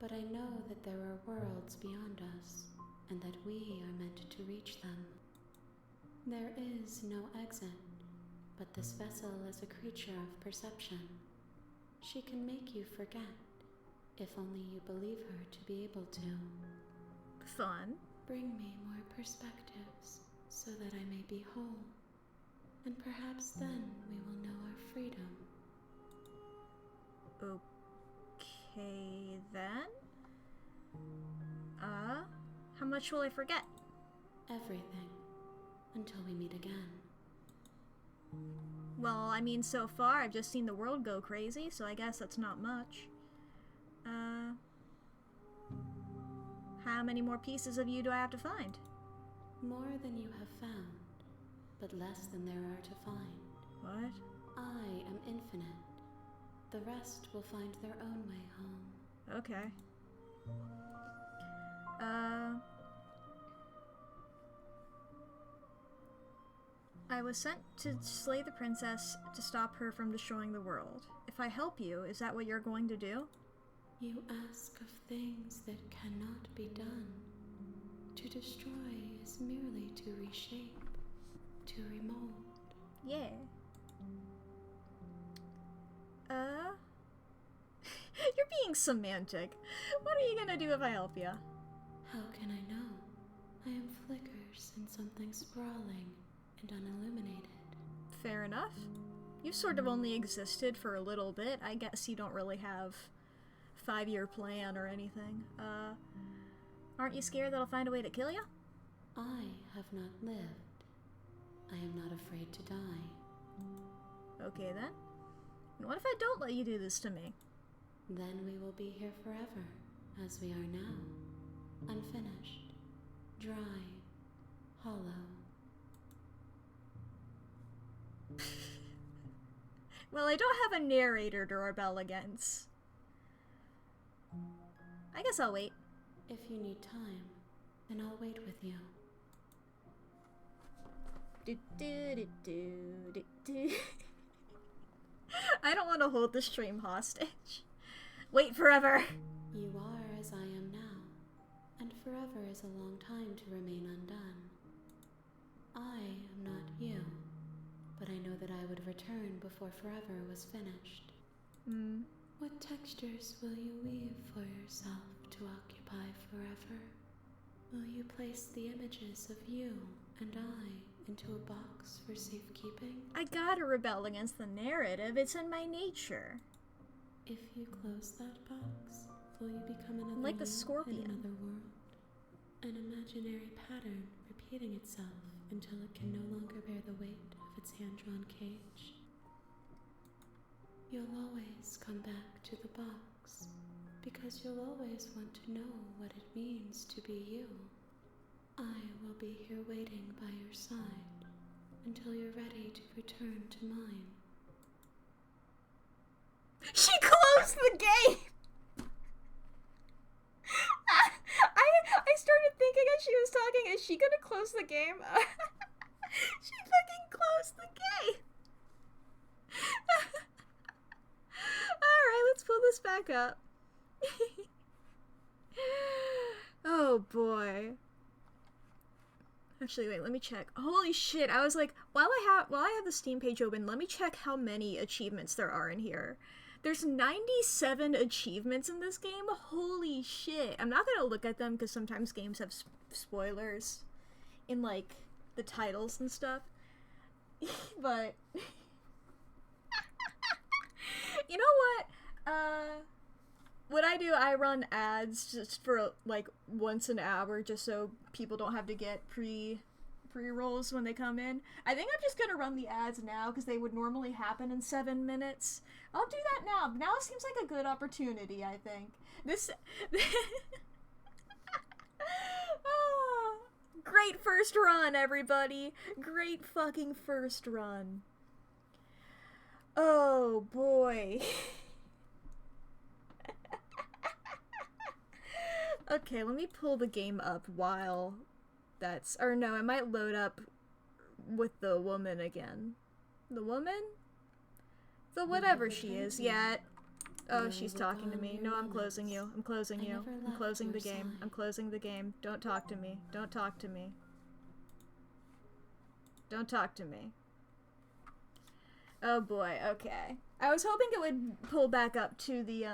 But I know that there are worlds beyond us, and that we are meant to reach them. There is no exit, but this vessel is a creature of perception. She can make you forget, if only you believe her to be able to. Fun. Bring me more perspectives, so that I may be whole. And perhaps then we will know our freedom. Okay, then. How much will I forget? Everything. Until we meet again. Well, I mean, so far I've just seen the world go crazy, so I guess that's not much. How many more pieces of you do I have to find? More than you have found, but less than there are to find. What? I am infinite. The rest will find their own way home. Okay. I was sent to slay the princess to stop her from destroying the world. If I help you, is that what you're going to do? You ask of things that cannot be done. To destroy is merely to reshape, to remold. Yeah. You're being semantic. What are you gonna do if I help you? How can I know? I am flickers in something sprawling and unilluminated. Fair enough. You sort of only existed for a little bit. I guess you don't really have a 5-year plan or anything. Aren't you scared that I'll find a way to kill you? I have not lived. I am not afraid to die. Okay then. And what if I don't let you do this to me? Then we will be here forever, as we are now. Unfinished, dry, hollow. Well, I don't have a narrator to rebel against. I guess I'll wait. If you need time, then I'll wait with you. I don't want to hold the stream hostage. Wait forever. You are as I am now, and forever is a long time to remain undone. I am not you, but I know that I would return before forever was finished. What textures will you weave for yourself to occupy forever? Will you place the images of you and I into a box for safekeeping? I gotta rebel against the narrative. It's in my nature. If you close that box, will you become another Like the you scorpion. in another world? An imaginary pattern repeating itself until it can no longer bear the weight of its hand-drawn cage. You'll always come back to the box, because you'll always want to know what it means to be you. I will be here waiting by your side until you're ready to return to mine. She closed the game! I started thinking as she was talking, is she gonna close the game? She fucking closed the game! Alright, let's pull this back up. Oh boy. Actually, wait, let me check. Holy shit, I was like, while I have the Steam page open, let me check how many achievements there are in here. There's 97 achievements in this game. Holy shit. I'm not gonna look at them because sometimes games have spoilers in, like, the titles and stuff. But you know what I do, I run ads just for, like, once an hour just so people don't have to get pre-rolls when they come in. I think I'm just gonna run the ads now because they would normally happen in 7 minutes. I'll do that now. Now it seems like a good opportunity, I think. This oh, great first run, everybody. Great fucking first run. Oh boy. Okay, let me pull the game up while that's... Or no, it might load up with the woman again. The woman? The whatever she is, yeah. Oh, she's talking to me. No, I'm closing you. I'm closing you. I'm closing the game. I'm closing the game. Don't talk to me. Don't talk to me. Don't talk to me. Oh boy, okay. I was hoping it would pull back up to the,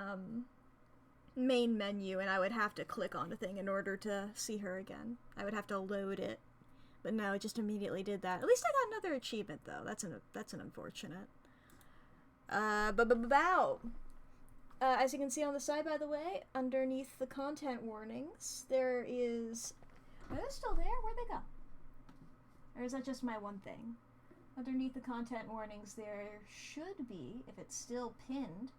main menu and I would have to click on a thing in order to see her again. I would have to load it. But no, it just immediately did that. At least I got another achievement though. That's an unfortunate. As you can see on the side, by the way, underneath the content warnings, there is... Are they still there? Where'd they go? Or is that just my one thing? Underneath the content warnings, there should be, if it's still pinned...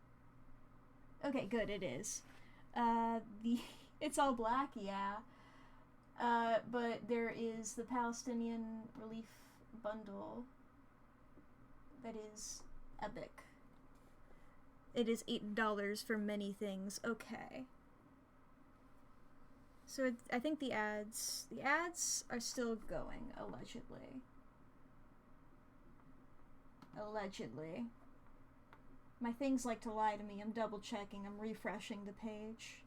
Okay, good, it is. It's all black, yeah. But there is the Palestinian Relief Bundle that is epic. It is $8 for many things. Okay. So I think the ads are still going, allegedly. Allegedly. My things like to lie to me. I'm double checking. I'm refreshing the page.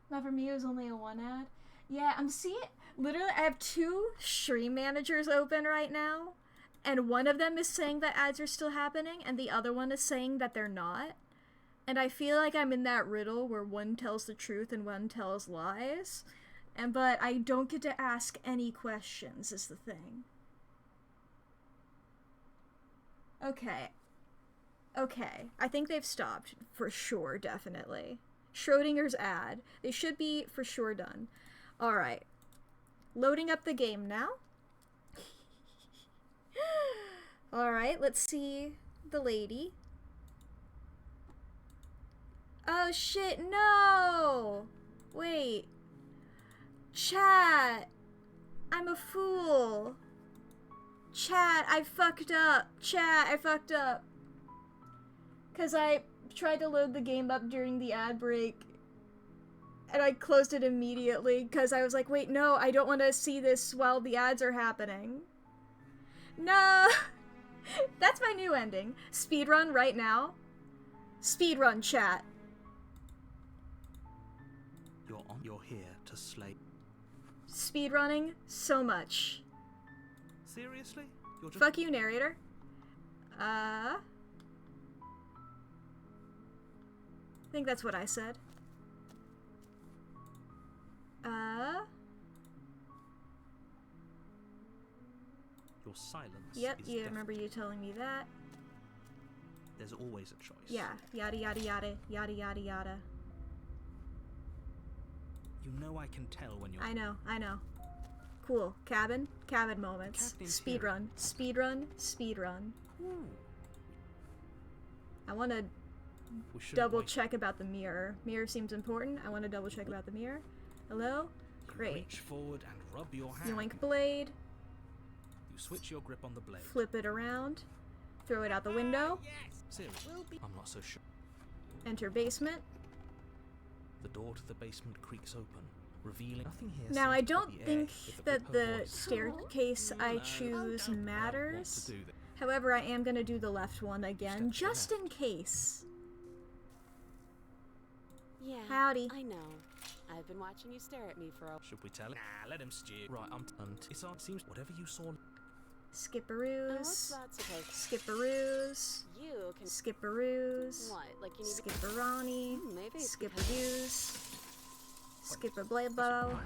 Not for me, it was only a one ad. Yeah, I'm seeing... Literally, I have 2 stream managers open right now. And one of them is saying that ads are still happening, and the other one is saying that they're not. And I feel like I'm in that riddle where one tells the truth and one tells lies. But I don't get to ask any questions, is the thing. Okay. Okay. I think they've stopped. For sure, definitely. Schrodinger's ad. They should be for sure done. Alright. Loading up the game now. Alright, let's see the lady. Oh shit, no! Wait. Chat! I'm a fool. Chat, I fucked up. Chat, I fucked up. Because I tried to load the game up during the ad break. And I closed it immediately because I was like, wait, no, I don't want to see this while the ads are happening. No! That's my new ending. Speedrun right now. Speedrun, chat. You're here to slay. Speedrunning so much. Seriously? You're just... Fuck you, narrator. I think that's what I said. Your silence. Yep, is you remember you telling me that. There's always a choice. Yeah, yada yada yada, yada yada yada. You know I can tell when you're... I know. Cool. Cabin moments. Speedrun, speedrun, speedrun. I want to double check about the mirror. Mirror seems important. I want to double check about the mirror. Hello? Great. Reach forward and rub your hand. Yoink blade. You switch your grip on the blade. Flip it around. Throw it out the window. Yes. Seriously, I'm not so sure. Enter basement. The door to the basement creaks open, revealing nothing here. Now, I seems to don't be think air, that the voice. staircase I choose matters. However, I am going to do the left one again, just in case. Yeah, Howdy. I know. I've been watching you stare at me for a... Should we tell him? Nah, let him stew. Right, it's on. Seems whatever you saw. Skipperoos. what's that supposed to... Skipperoos. You can... Skipperoos. What? Like you need to... Skipperoni. Maybe it's Skipperdoos. Skipperblabo.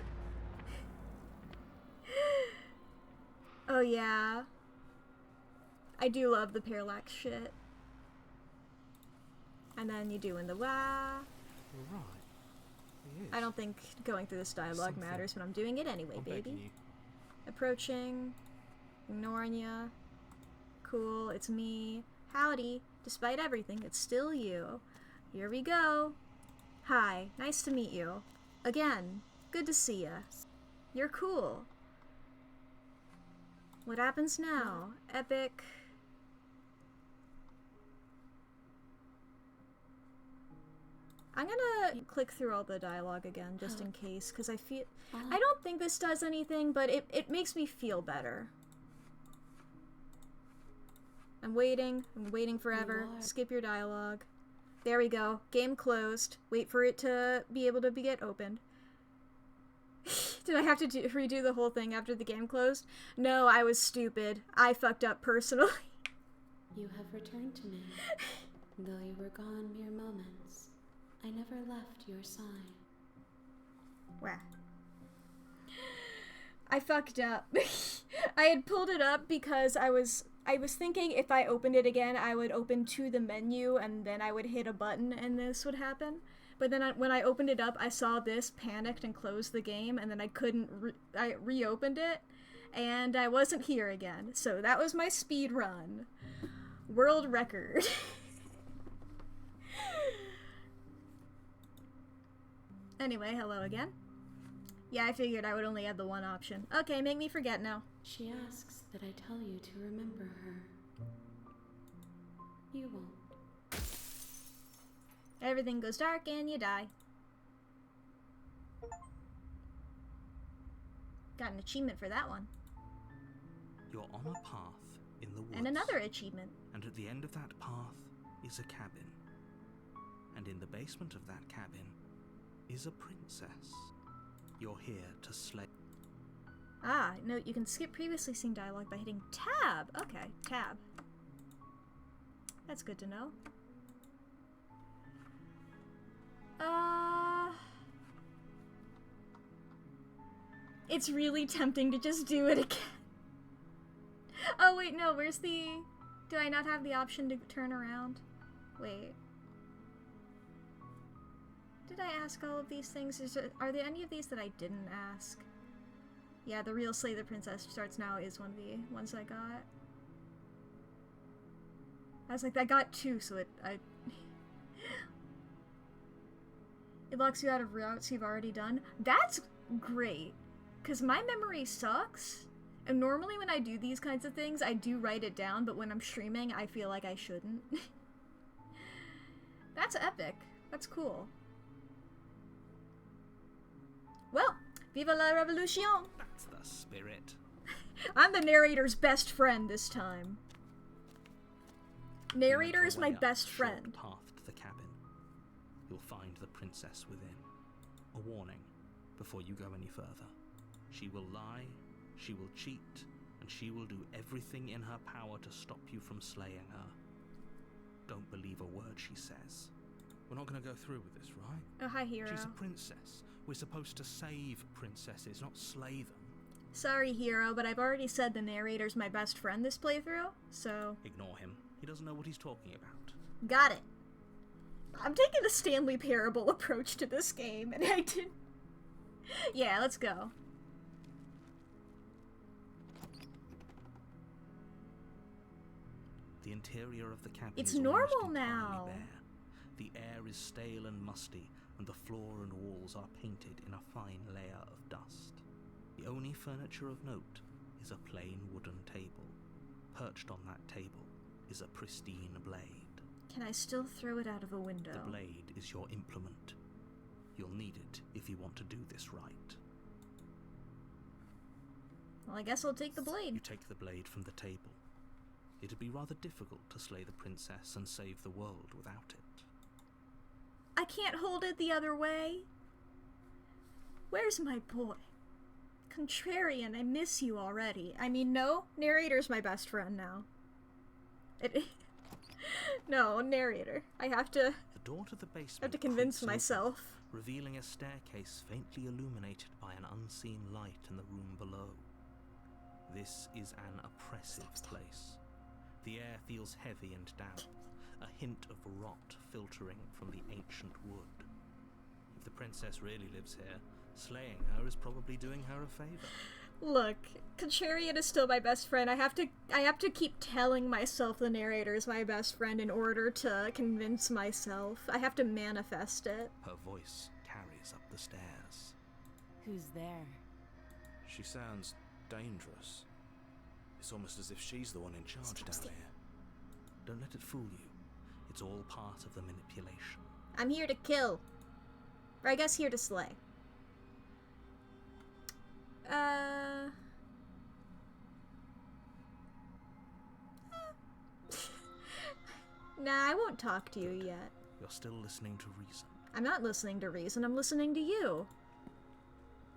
Oh yeah. I do love the parallax shit. And then you doing the wah. Right. I don't think going through this dialogue matters, but I'm doing it anyway, baby. Approaching. Ignoring ya. Cool, it's me. Howdy. Despite everything, it's still you. Here we go. Hi, nice to meet you. Again, good to see ya. You're cool. What happens now? Epic. I'm gonna click through all the dialogue again, just in case, because I feel... I don't think this does anything, but it makes me feel better. I'm waiting forever. Skip your dialogue. There we go. Game closed. Wait for it to be able to get opened. Did I have to redo the whole thing after the game closed? No, I was stupid. I fucked up personally. You have returned to me. Though you were gone mere moments, I never left your side. Wow. I fucked up. I had pulled it up because I was thinking if I opened it again, I would open to the menu and then I would hit a button and this would happen. But then when I opened it up, I saw this, panicked, and closed the game, and then I couldn't, I reopened it, and I wasn't here again. So that was my speed run. World record. Anyway, hello again. Yeah, I figured I would only have the one option. Okay, make me forget now. She asks that I tell you to remember her. You won't. Everything goes dark and you die. Got an achievement for that one. You're on a path in the woods. And another achievement. And at the end of that path is a cabin. And in the basement of that cabin is a princess. You're here to slay... Ah, note you can skip previously seen dialogue by hitting tab. Okay, tab. That's good to know. It's really tempting to just do it again. Oh wait, no, where's the... Do I not have the option to turn around? Wait. Did I ask all of these things? Are there any of these that I didn't ask? Yeah, the real Slay the Princess starts now is one of the ones I got. I was like, I got two, so it locks you out of routes you've already done. That's great, because my memory sucks, And normally when I do these kinds of things, I do write it down, but when I'm streaming, I feel like I shouldn't. That's epic. That's cool. Well, viva la revolution! That's the spirit. I'm the narrator's best friend this time. Narrator is my best friend. Path to the cabin. You'll find the princess within. A warning before you go any further. She will lie, she will cheat, and she will do everything in her power to stop you from slaying her. Don't believe a word she says. We're not going to go through with this, right? Oh, hi, Hero. She's a princess. We're supposed to save princesses, not slay them. Sorry, Hero, but I've already said the narrator's my best friend this playthrough, so... Ignore him. He doesn't know what he's talking about. Got it. I'm taking the Stanley Parable approach to this game, and I didn't... Yeah, let's go. The interior of the cabin It's is normal almost entirely now. bare. The air is stale and musty, and the floor and walls are painted in a fine layer of dust. The only furniture of note is a plain wooden table. Perched on that table is a pristine blade. Can I still throw it out of a window? The blade is your implement. You'll need it if you want to do this right. Well, I guess I'll take the You blade. take the blade from the table. It'd be rather difficult to slay the princess and save the world without it. I can't hold it the other way. Where's my boy? Contrarian, I miss you already. I mean, no, narrator's my best friend now. No, narrator. I have to The door to the basement convince creaks open, myself. revealing a staircase faintly illuminated by an unseen light in the room below. This is an oppressive place. The air feels heavy and damp, a hint of rot filtering from the ancient wood. If the princess really lives here, slaying her is probably doing her a favor. Look, Contrarian is still my best friend. I have to keep telling myself the narrator is my best friend in order to convince myself. I have to manifest it. Her voice carries up the stairs. Who's there? She sounds dangerous. It's almost as if she's the one in charge down here. Don't let it fool you. It's all part of the manipulation. I'm here to kill. Or I guess here to slay. Nah, I won't talk to you yet. You're still listening to reason. I'm not listening to reason, I'm listening to you.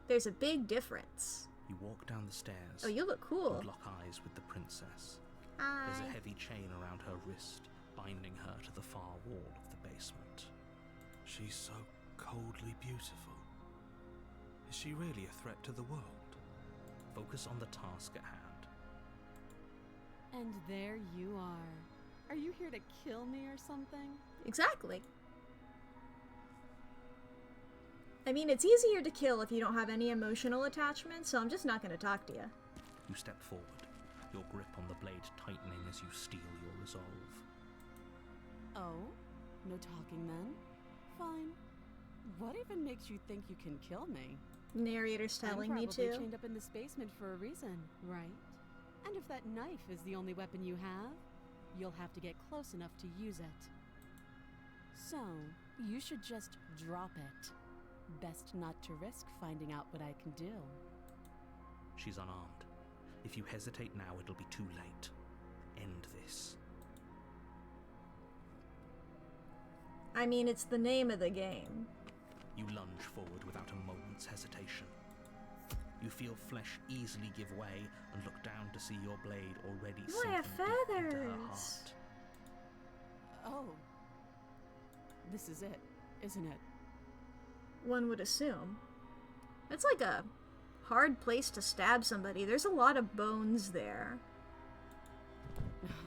There's a big difference. You walk down the stairs. Oh, you look cool. And lock eyes with the princess. Hi. There's a heavy chain around her wrist, binding her to the far wall of the basement. She's so coldly beautiful. Is she really a threat to the world? Focus on the task at hand. And there you are. Are you here to kill me or something? Exactly. I mean, it's easier to kill if you don't have any emotional attachment, so I'm just not going to talk to you. You step forward, your grip on the blade tightening as you steel your resolve. Oh? No talking then? Fine. What even makes you think you can kill me? Narrator's telling me I'm probably to. chained up in this basement for a reason, right? And if that knife is the only weapon you have, you'll have to get close enough to use it. So, you should just drop it. Best not to risk finding out what I can do. She's unarmed. If you hesitate now, it'll be too late. End this. I mean, it's the name of the game. You lunge forward without a moment's hesitation. You feel flesh easily give way and look down to see your blade already Oh, I have sinking deep into her feathers. heart. Oh. This is it, isn't it? One would assume. It's like a hard place to stab somebody. There's a lot of bones there.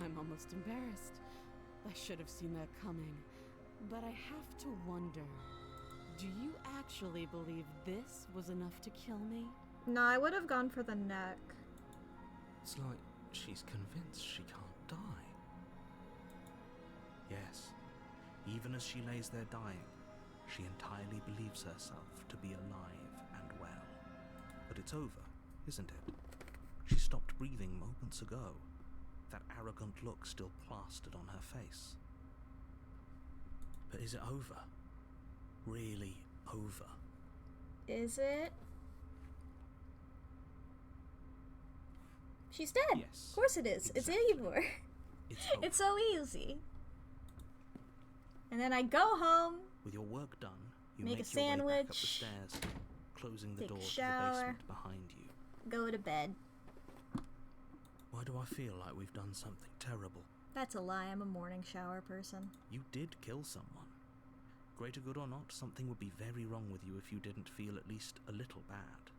I'm almost embarrassed. I should have seen that coming. But I have to wonder, do you actually believe this was enough to kill me? No, I would have gone for the neck. It's like she's convinced she can't die. Yes, even as she lays there dying, she entirely believes herself to be alive and well. But it's over, isn't it? She stopped breathing moments ago, that arrogant look still plastered on her face. But is it over? Really over? Is it? She's dead. Yes. Of course it is. Exactly. It's Eivor. It's over. It's so easy. And then I go home, With your work done, you Make a make your way back up the sandwich, stairs, closing the take a door to the shower. basement behind you. go to bed. Why do I feel like we've done something terrible? That's a lie. I'm a morning shower person. You did kill someone. Greater good or not, something would be very wrong with you if you didn't feel at least a little bad.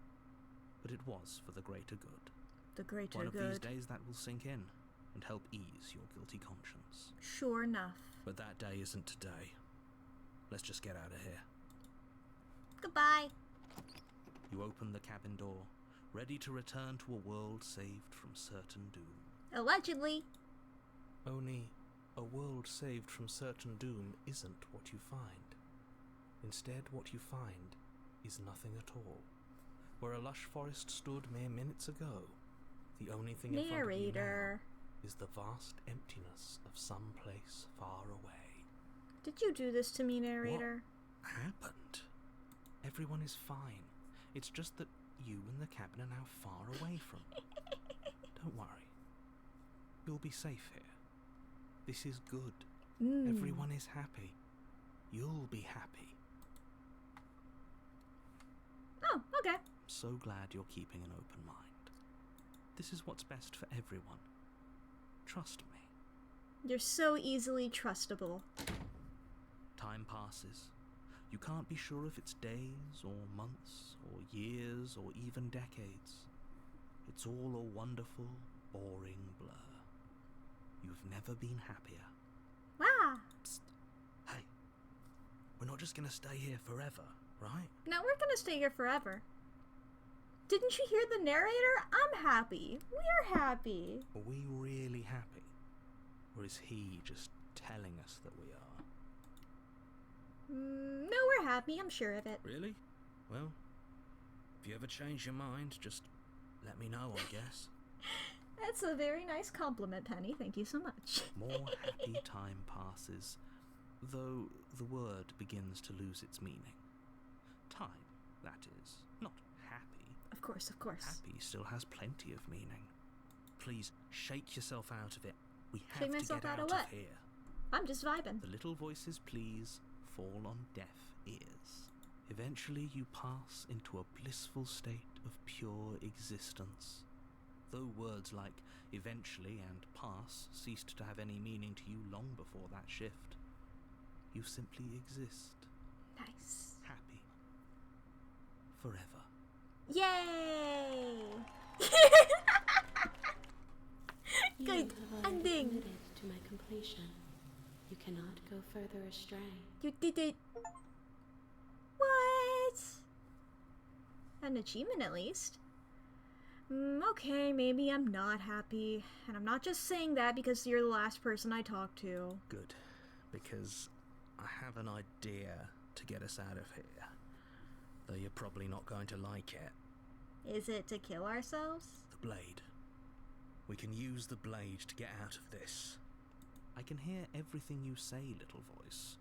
But it was for the greater good. The greater One of good. these days that will sink in and help ease your guilty conscience. Sure enough. But that day isn't today. Let's just get out of here. Goodbye. You open the cabin door, ready to return to a world saved from certain doom. Allegedly. Only a world saved from certain doom isn't what you find. Instead, what you find is nothing at all. Where a lush forest stood mere minutes ago, the only thing in front of you Narrator. now is the vast emptiness of some place far away. Did you do this to me, narrator? What happened? Everyone is fine. It's just that you and the cabin are now far away from me. Don't worry. You'll be safe here. This is good. Everyone is happy. You'll be happy. Oh, okay. I'm so glad you're keeping an open mind. This is what's best for everyone. Trust me. You're so easily trustable. Time passes. You can't be sure if it's days or months or years or even decades. It's all a wonderful, boring blur. You've never been happier. Ah. Psst. Hey, we're not just gonna stay here forever, right? No, we're gonna stay here forever. Didn't you hear the narrator? I'm happy. We're happy. Are we really happy? Or is he just telling us that we are? No, we're happy. I'm sure of it. Really? Well, if you ever change your mind, just let me know, I guess. That's a very nice compliment, Penny. Thank you so much. More happy time passes, though the word begins to lose its meaning. Time, that is, not happy. Of course, of course. Happy still has plenty of meaning. Please shake yourself out of it. We have Shake to myself get out out of of what? here. I'm just vibing. The little voices, please, fall on deaf ears. Eventually you pass into a blissful state of pure existence. Though words like eventually and pass ceased to have any meaning to you long before that shift, you simply exist. Nice. Happy. Forever. Yay! You Good have already ending. committed to my completion. You cannot go further astray. You did it. What? An achievement, at least. Okay, maybe I'm not happy. And I'm not just saying that because you're the last person I talked to. Good, because I have an idea to get us out of here. Though you're probably not going to like it. Is it to kill ourselves? The blade. We can use the blade to get out of this. I can hear everything you say, little voice.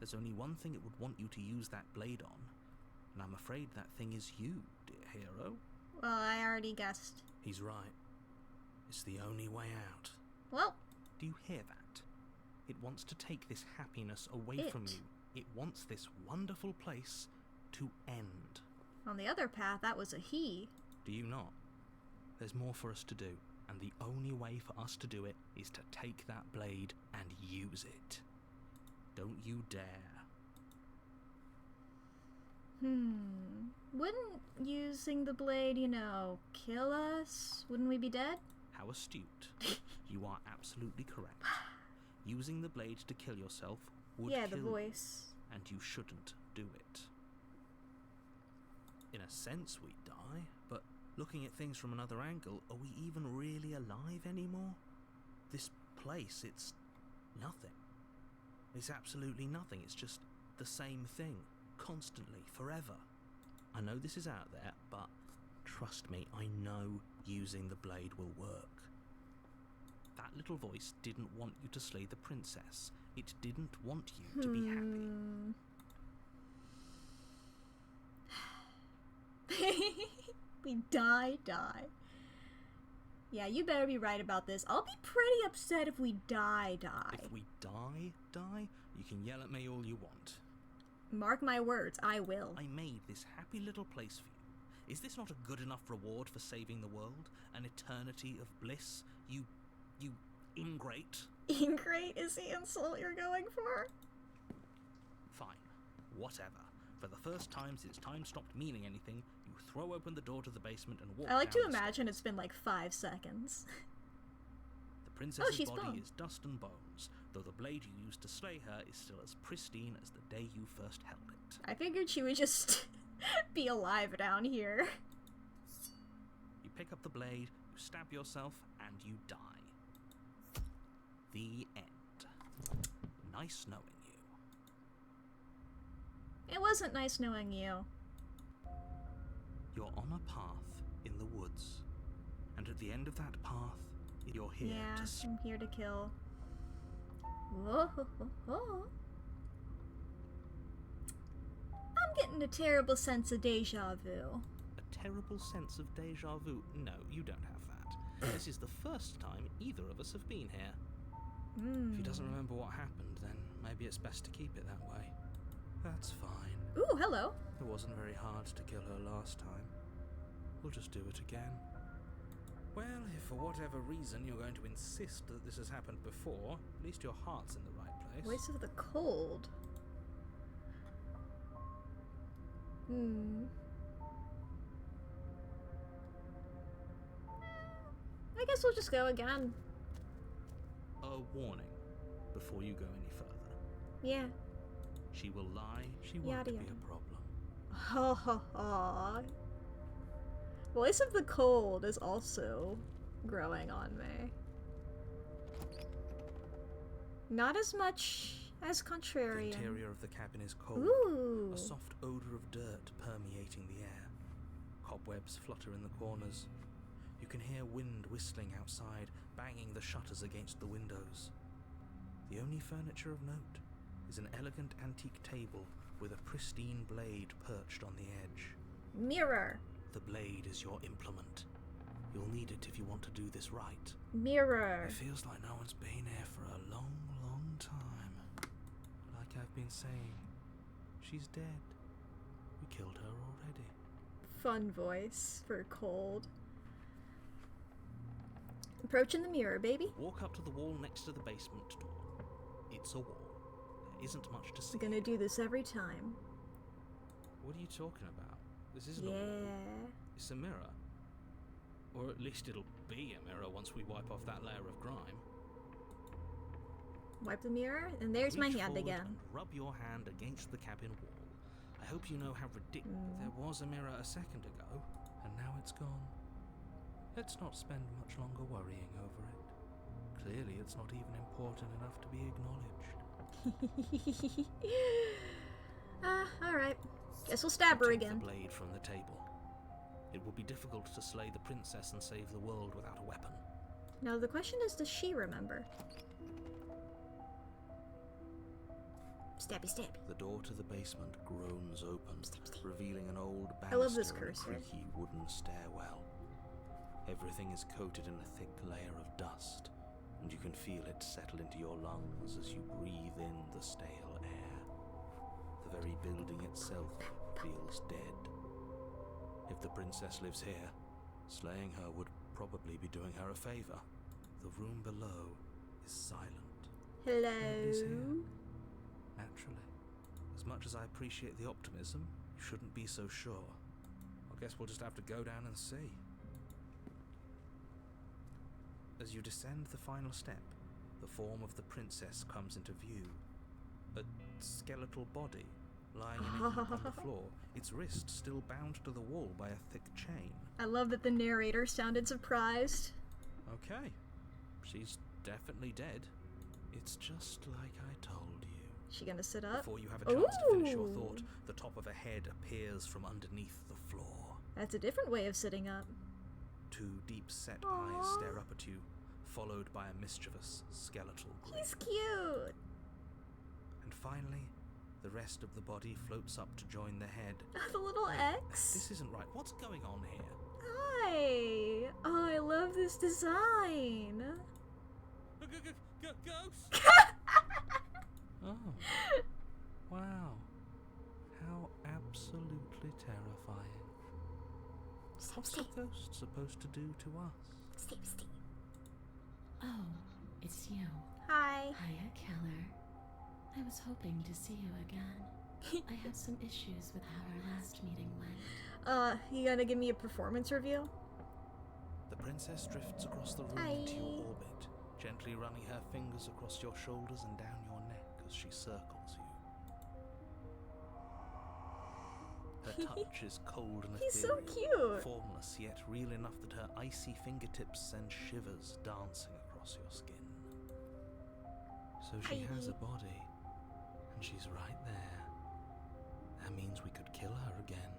There's only one thing it would want you to use that blade on, and I'm afraid that thing is you, dear hero. Well, I already guessed. He's right. It's the only way out. Well, Do you hear that? It wants to take this happiness away from It. you. It wants this wonderful place to end. on the other path, that was a he. Do you not? There's more for us to do, and the only way for us to do it is to take that blade and use it. Don't you dare. Wouldn't using the blade, kill us? Wouldn't we be dead? How astute. You are absolutely correct. Using the blade to kill yourself would Yeah, kill the you, voice. and you shouldn't do it. In a sense, we die, but looking at things from another angle, are we even really alive anymore? This place, it's nothing. It's absolutely nothing. It's just the same thing, constantly, forever. I know this is out there, but trust me, I know Using the blade will work. That little voice didn't want you to slay the princess. It didn't want you to be happy. We die. Yeah, you better be right about this. I'll be pretty upset if we die. If we die, you can yell at me all you want. Mark my words, I will. I made this happy little place for you. Is this not a good enough reward for saving the world? An eternity of bliss? You ingrate? Ingrate is the insult you're going for? Fine. Whatever. For the first time since time stopped meaning anything, you throw open the door to the basement and walk I like down to the imagine it's been like 5 seconds. The princess's she's body gone. is dust and bones, though the blade you used to slay her is still as pristine as the day you first held it. I figured she would just be alive down here. You pick up the blade, you stab yourself, and you die. The end. Nice knowing you. It wasn't nice knowing you. You're on a path in the woods, and at the end of that path, you're here Yeah, to I'm here to kill. Whoa. I'm getting a terrible sense of deja vu. a terrible sense of deja vu. No, you don't have that. This is the first time either of us have been here. If he doesn't remember what happened, then maybe it's best to keep it that way. That's fine. Ooh, hello. It wasn't very hard to kill her last time. We'll just do it again. Well, if for whatever reason you're going to insist that this has happened before, at least your heart's in the right place. Voice of the Cold. I guess we'll just go again. A warning before you go any further. Yeah. She will lie. She won't Yada be yada. a problem. Ha ha ha. Voice of the Cold is also growing on me. Not as much as The Contrarian. interior of the cabin is cold. Ooh. A soft odor of dirt permeating the air. Cobwebs flutter in the corners. You can hear wind whistling outside, banging the shutters against the windows. The only furniture of note is an elegant antique table with a pristine blade perched on the edge. Mirror. The blade is your implement. You'll need it if you want to do this right. Mirror. It feels like no one's been here for a long, long time. Like I've been saying, she's dead. We killed her already. Fun voice for Cold. Approaching the mirror, baby. Walk up to the wall next to the basement door. It's a wall. There isn't much to see. I'm gonna do this every time. What are you talking about? This isn't a Yeah. wall. It's a mirror. Or at least it'll be a mirror once we wipe off that layer of grime. Wipe the mirror, and there's my Reach hand forward again. and rub your hand against the cabin wall. I hope you know how ridiculous. There was a mirror a second ago, and now it's gone. Let's not spend much longer worrying over it. Clearly, it's not even important enough to be acknowledged. Alright. Guess we'll stab her Take again. the blade from the table. It will be difficult to slay the princess and save the world without a weapon. Now the question is, does she remember? Stabby stabby. The door to the basement groans open, revealing an old I love this banister and a cursor. creaky wooden stairwell. Everything is coated in a thick layer of dust, and you can feel it settle into your lungs as you breathe in the stale air. The very building itself feels dead. If the princess lives here, slaying her would probably be doing her a favor. The room below is silent. Nobody's here. Hello? Naturally. As much as I appreciate the optimism, you shouldn't be so sure. I guess we'll just have to go down and see. As you descend the final step, the form of the princess comes into view. A skeletal body, lying in a heap on the floor, its wrist still bound to the wall by a thick chain. I love that the narrator sounded surprised. Okay, she's definitely dead. It's just like I told you. She gonna sit up? Before you have a chance to finish your Ooh. thought, the top of a head appears from underneath the floor. That's a different way of sitting up. Two deep-set Aww. eyes stare up at you, followed by a mischievous skeletal grin. He's cute. And finally, the rest of the body floats up to join the head. The little X. This isn't right. What's going on here? Hi. Oh, I love this design. Ghost! Oh. Wow. How absolutely terrifying. What's the ghost supposed to do to us? Steve. Oh, it's you. Hi. Hiya, Keller. I was hoping to see you again. I had some issues with how our last meeting went. You gonna give me a performance review? The princess drifts across the room into your orbit, gently running her fingers across your shoulders and down your neck as she circles you. Her touch is cold and He's so ethereal, cute. formless yet real enough that her icy fingertips send shivers dancing across your skin. So she has a body, and she's right there. That means we could kill her again,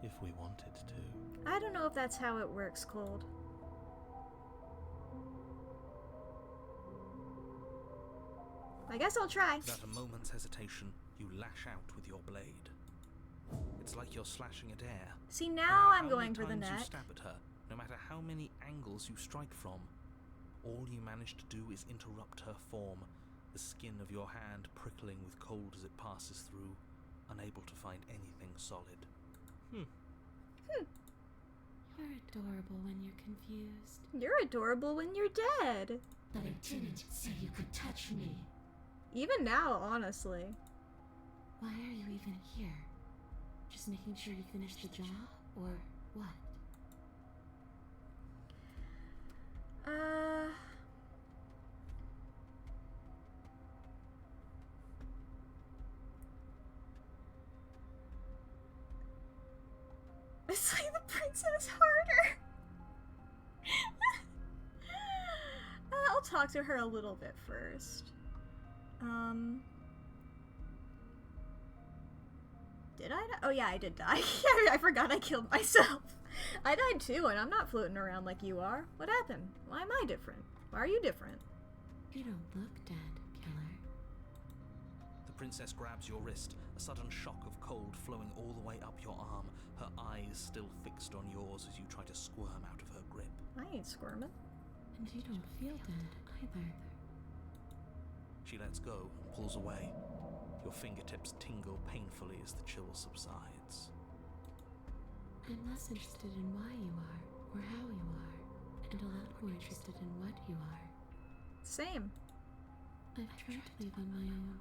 if we wanted to. I don't know if that's how it works, Cold. I guess I'll try. Without a moment's hesitation, you lash out with your blade. It's like you're slashing at air. See, No now matter I'm how going many for the times you neck. stab at her, no matter how many angles you strike from, all you manage to do is interrupt her form, the skin of your hand prickling with cold as it passes through, unable to find anything solid. You're adorable when you're confused. You're adorable when you're dead. But I didn't say you could touch me. Even now, honestly. Why are you even here? Just making sure you finish the job, or what? It's like the princess harder. I'll talk to her a little bit first. Did I die? Oh yeah, I did die. I forgot I killed myself. I died too, and I'm not floating around like you are. What happened? Why am I different? Why are you different? You don't look dead, Killer. The princess grabs your wrist, a sudden shock of cold flowing all the way up your arm, her eyes still fixed on yours as you try to squirm out of her grip. I ain't squirming. And you don't feel dead either. She lets go and pulls away. Your fingertips tingle painfully as the chill subsides. I'm less interested in why you are, or how you are, and a lot more interested in what you are. Same. I've tried to leave on my own.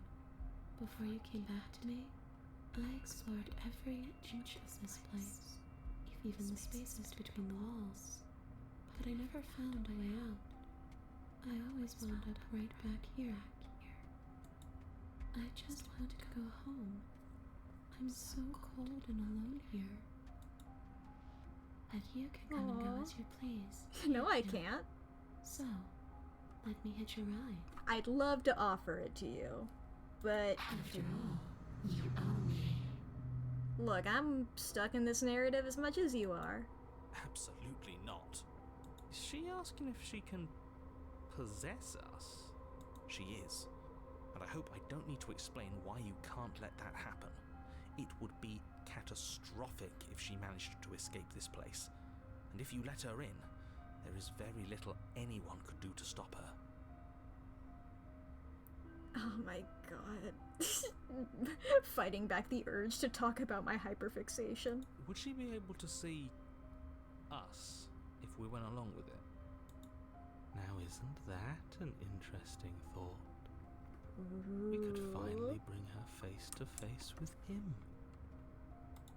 Before you came back to me, I explored every inch of this place, even the spaces between the walls. But I never found a way out. I always wound up right back here. I just want to go home. I'm so cold and alone here. But you can come and go as you please. No, I can't. So, let me hitch a ride. I'd love to offer it to you, but After all, you owe me. look, I'm stuck in this narrative as much as you are. Absolutely not. Is she asking if she can possess us? She is. And I hope I don't need to explain why you can't let that happen. It would be catastrophic if she managed to escape this place. And if you let her in, there is very little anyone could do to stop her. Oh my god. Fighting back the urge to talk about my hyperfixation. Would she be able to see us if we went along with it? Now, isn't that an interesting thought? We could finally bring her face to face with him.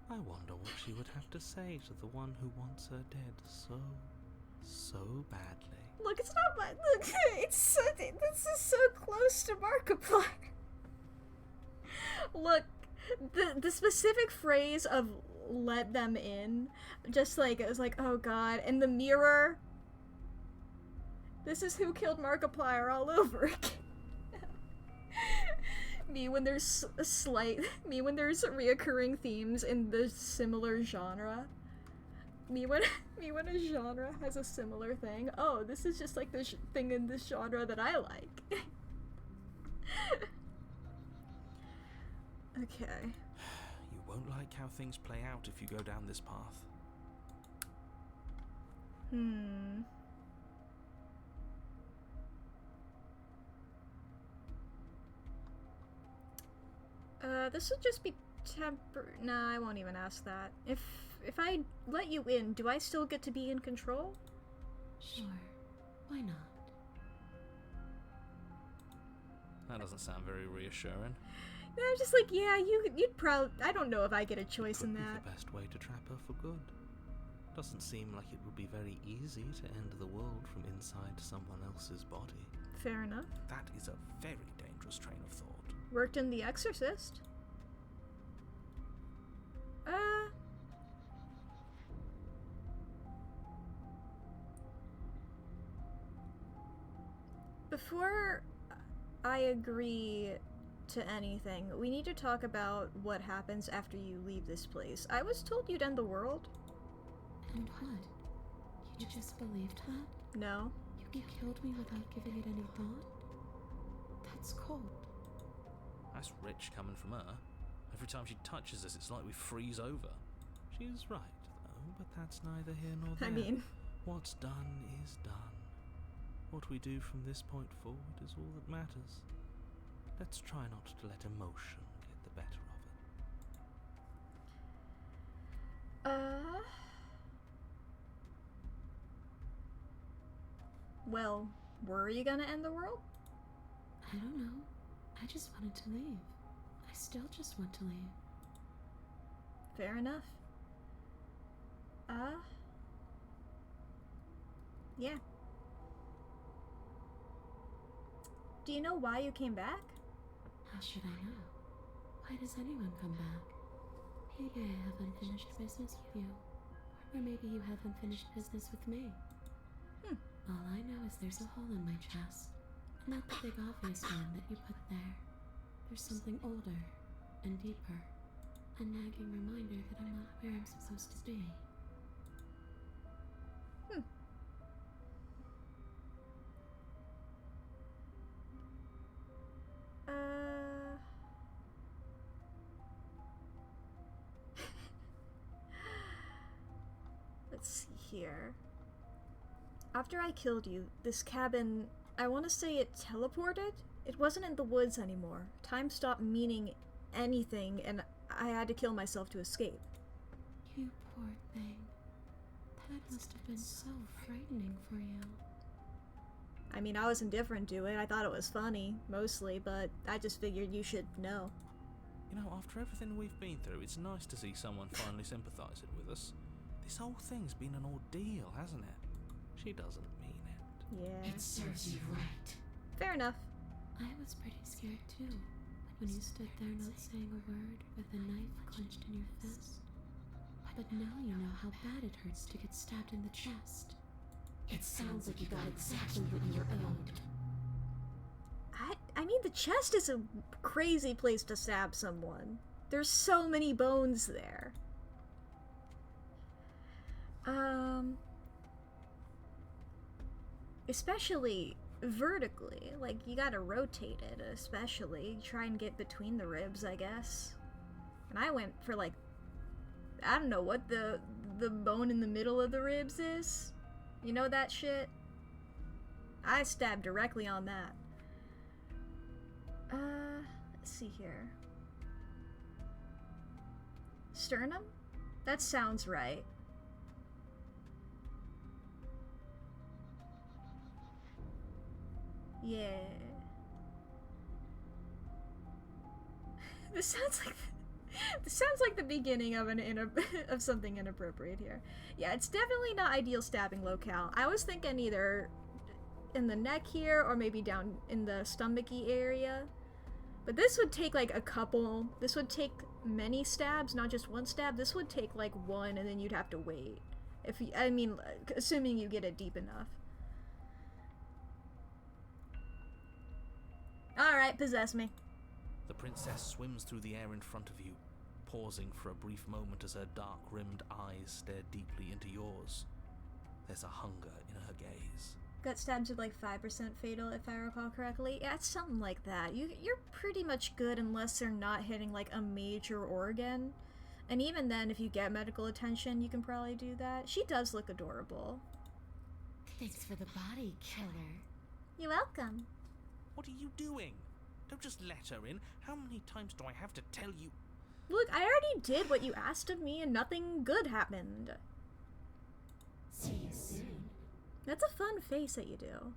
I wonder what she would have to say to the one who wants her dead so badly. Look, it's not my. Look, this is so close to Markiplier. Look, the specific phrase of "let them in," just like it was like, oh god, and the mirror. This is who killed Markiplier all over again. Me when there's reoccurring themes in the similar genre. me when a genre has a similar thing. Oh, this is just like the thing in this genre that I like. Okay. You won't like how things play out if you go down this path. This would just be Nah, I won't even ask that. If I let you in, do I still get to be in control? Sure. Why not? That doesn't sound very reassuring. I'm just like, yeah, you'd probably... I don't know if I get a choice in Could be that. the best way to trap her for good. Doesn't seem like it would be very easy to end the world from inside someone else's body. Fair enough. That is a very dangerous train of thought. Worked in The Exorcist. Before I agree to anything, we need to talk about what happens after you leave this place. I was told you'd end the world. And what? You just believed that? No. You killed me without giving it any thought? That's cold. That's rich coming from her. Every time she touches us, it's like we freeze over. She's right, though, but that's neither here nor there. I mean... What's done is done. What we do from this point forward is all that matters. Let's try not to let emotion get the better of it. Well, were you gonna end the world? I don't know. I just wanted to leave. I still just want to leave. Fair enough. Yeah. Do you know why you came back? How should I know? Why does anyone come back? Maybe I have unfinished business with you. Or maybe you have unfinished business with me. All I know is there's a hole in my chest. Not the big obvious one that you put there. There's something older and deeper. A nagging reminder that I'm not where I'm supposed to be. Let's see here. After I killed you, this cabin, I want to say it teleported? It wasn't in the woods anymore. Time stopped meaning anything, and I had to kill myself to escape. You poor thing. That must have been so frightening for you. I mean, I was indifferent to it. I thought it was funny, mostly, but I just figured you should know. You know, after everything we've been through, it's nice to see someone finally sympathising with us. This whole thing's been an ordeal, hasn't it? She doesn't mean it. Yeah. It serves you right. Fair enough. I was pretty scared too, when you stood there not saying a word with a knife clenched in your fist. But now you know how bad it hurts to get stabbed in the chest. It sounds like you got exactly what you were owed. I mean, the chest is a crazy place to stab someone. There's so many bones there. Especially vertically. Like, you gotta rotate it, especially. Try and get between the ribs, I guess. And I went for, like, I don't know what the bone in the middle of the ribs is. You know that shit? I stabbed directly on that. Let's see here. Sternum? That sounds right. Yeah. This sounds like the beginning of of something inappropriate here. Yeah, it's definitely not ideal stabbing locale. I was thinking either in the neck here or maybe down in the stomachy area. But this would take like a couple. This would take many stabs, not just one stab. This would take like one, and then you'd have to wait. I mean, assuming you get it deep enough. Alright, possess me. The princess swims through the air in front of you, pausing for a brief moment as her dark-rimmed eyes stare deeply into yours. There's a hunger in her gaze. Gut stabs are like 5% fatal, if I recall correctly. Yeah, it's something like that. You're pretty much good unless they're not hitting like a major organ. And even then, if you get medical attention, you can probably do that. She does look adorable. Thanks for the body, killer. You're welcome. What are you doing? Don't just let her in. How many times do I have to tell you? Look, I already did what you asked of me and nothing good happened. See you soon. That's a fun face that you do.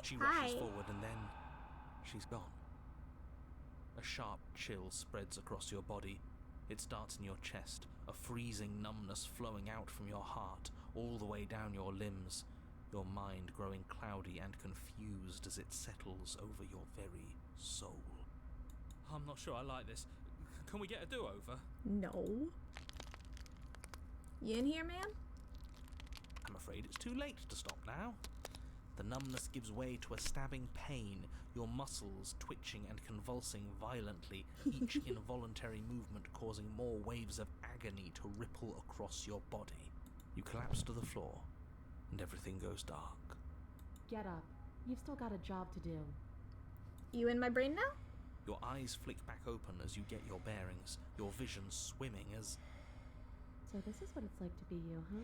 She Hi. rushes forward and then she's gone. A sharp chill spreads across your body. It starts in your chest, a freezing numbness flowing out from your heart, all the way down your limbs, your mind growing cloudy and confused as it settles over your very soul. I'm not sure I like this. Can we get a do-over? No. You in here, man? I'm afraid it's too late to stop now. The numbness gives way to a stabbing pain, your muscles twitching and convulsing violently, each involuntary movement causing more waves of agony to ripple across your body. You collapse to the floor, and everything goes dark. Get up. You've still got a job to do. You in my brain now? Your eyes flick back open as you get your bearings, your vision swimming as... So this is what it's like to be you, huh?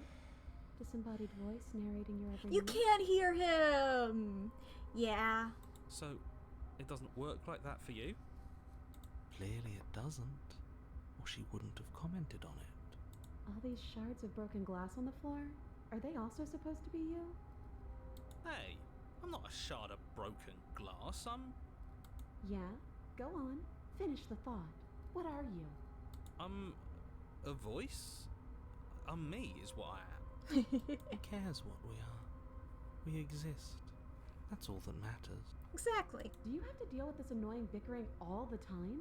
Disembodied voice narrating your every You move? can't hear him! Yeah. So, it doesn't work like that for you? Clearly it doesn't, or she wouldn't have commented on it. All these shards of broken glass on the floor? Are they also supposed to be you? Hey, I'm not a shard of broken glass, I'm... Yeah? Go on. Finish the thought. What are you? I'm... a voice? I'm me is what I am. Who cares what we are? We exist. That's all that matters. Exactly. Do you have to deal with this annoying bickering all the time?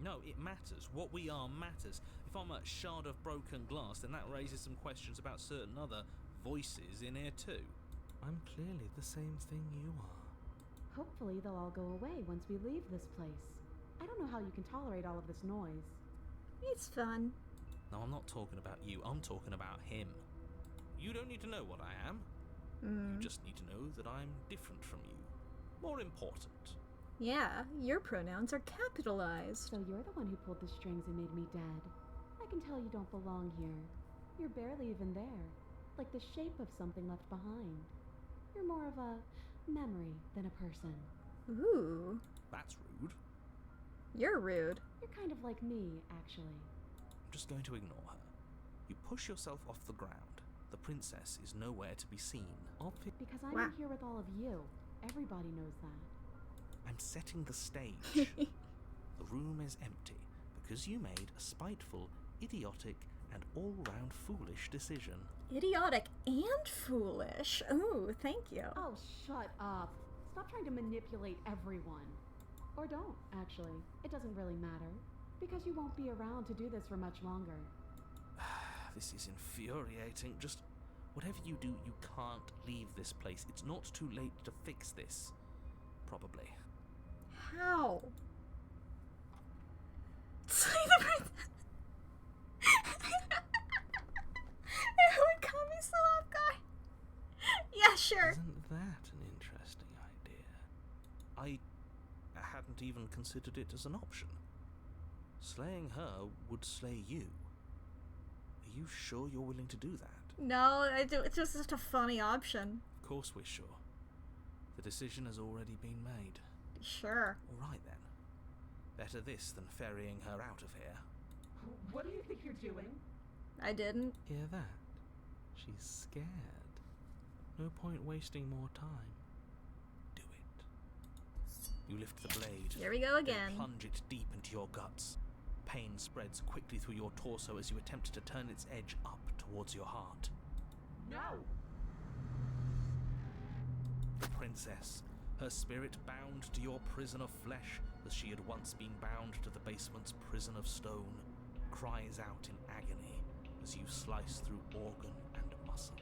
No, it matters. What we are matters. If I'm a shard of broken glass, then that raises some questions about certain other voices in here too. I'm clearly the same thing you are. Hopefully they'll all go away once we leave this place. I don't know how you can tolerate all of this noise. It's fun. No, I'm not talking about you. I'm talking about him. You don't need to know what I am. You just need to know that I'm different from you. More important. Yeah, your pronouns are capitalized. So you're the one who pulled the strings and made me dead. I can tell you don't belong here. You're barely even there. Like the shape of something left behind. You're more of a memory than a person. Ooh, That's rude. you're rude. You're kind of like me, actually. I'm just going to ignore her. You push yourself off the ground. The princess is nowhere to be seen. Because I'm Wow. in here with all of you. Everybody knows that. I'm setting the stage. The room is empty because you made a spiteful, idiotic, and all-round foolish decision. Idiotic and foolish. Ooh, thank you. Oh, shut up. Stop trying to manipulate everyone. Or don't, actually. It doesn't really matter. Because you won't be around to do this for much longer. This is infuriating. Just whatever you do, you can't leave this place. It's not too late to fix this. Probably. How? Slay the princess. It would caught me so off guard. Yeah, sure. Isn't that an interesting idea? I hadn't even considered it as an option. Slaying her would slay you. Are you sure you're willing to do that? No, it's just such a funny option. Of course we're sure. The decision has already been made. Sure. All right then. Better this than ferrying her out of here. What do you think you're doing? I didn't. Hear that? She's scared. No point wasting more time. Do it. You lift the blade. Here we go then again. plunge it deep into your guts. Pain spreads quickly through your torso as you attempt to turn its edge up towards your heart. No! The princess, her spirit bound to your prison of flesh as she had once been bound to the basement's prison of stone, cries out in agony as you slice through organ and muscle.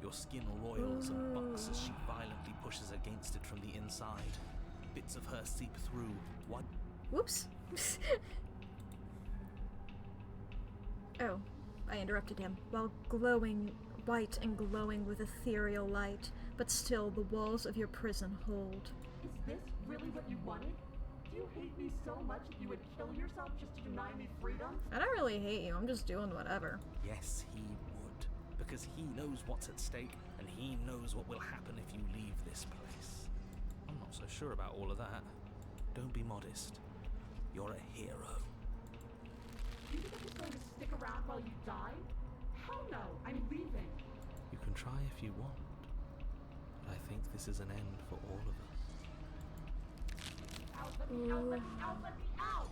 Your skin roils and bucks as she violently pushes against it from the inside. Bits of her seep through. What? Whoops. Oh, I interrupted him, while glowing white and glowing with ethereal light, but still the walls of your prison hold. Is this really what you wanted? Do you hate me so much that you would kill yourself just to deny me freedom? I don't really hate you, I'm just doing whatever. Yes, he would. Because he knows what's at stake, and he knows what will happen if you leave this place. I'm not so sure about all of that. Don't be modest. You're a hero. Do you think I'm just going to stick around while you die? Hell no, I'm leaving. You can try if you want. But I think this is an end for all of us. Out, let me out, let me out, let me out!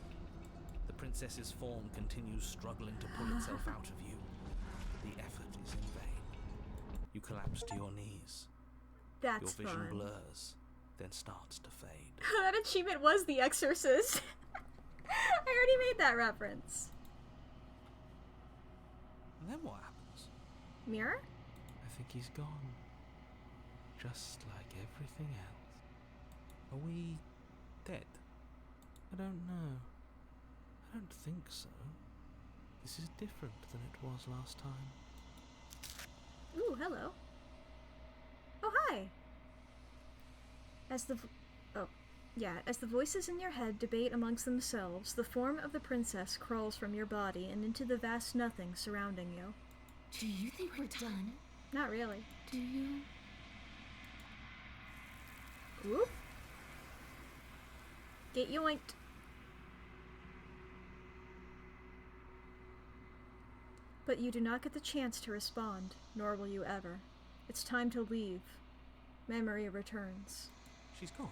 The princess's form continues struggling to pull itself out of you. The effort is in vain. You collapse to your knees. That's your vision fun. blurs, then starts to fade. That achievement was The Exorcist. I already made that reference. And then what happens? Mirror? I think he's gone. Just like everything else. Are we dead? I don't know. I don't think so. This is different than it was last time. Ooh, hello. Oh, hi. As the voices in your head debate amongst themselves, the form of the princess crawls from your body and into the vast nothing surrounding you. Do you think we're done? Not really. Do you? Whoop. Get yoinked. But you do not get the chance to respond, nor will you ever. It's time to leave. Memory returns. She's gone.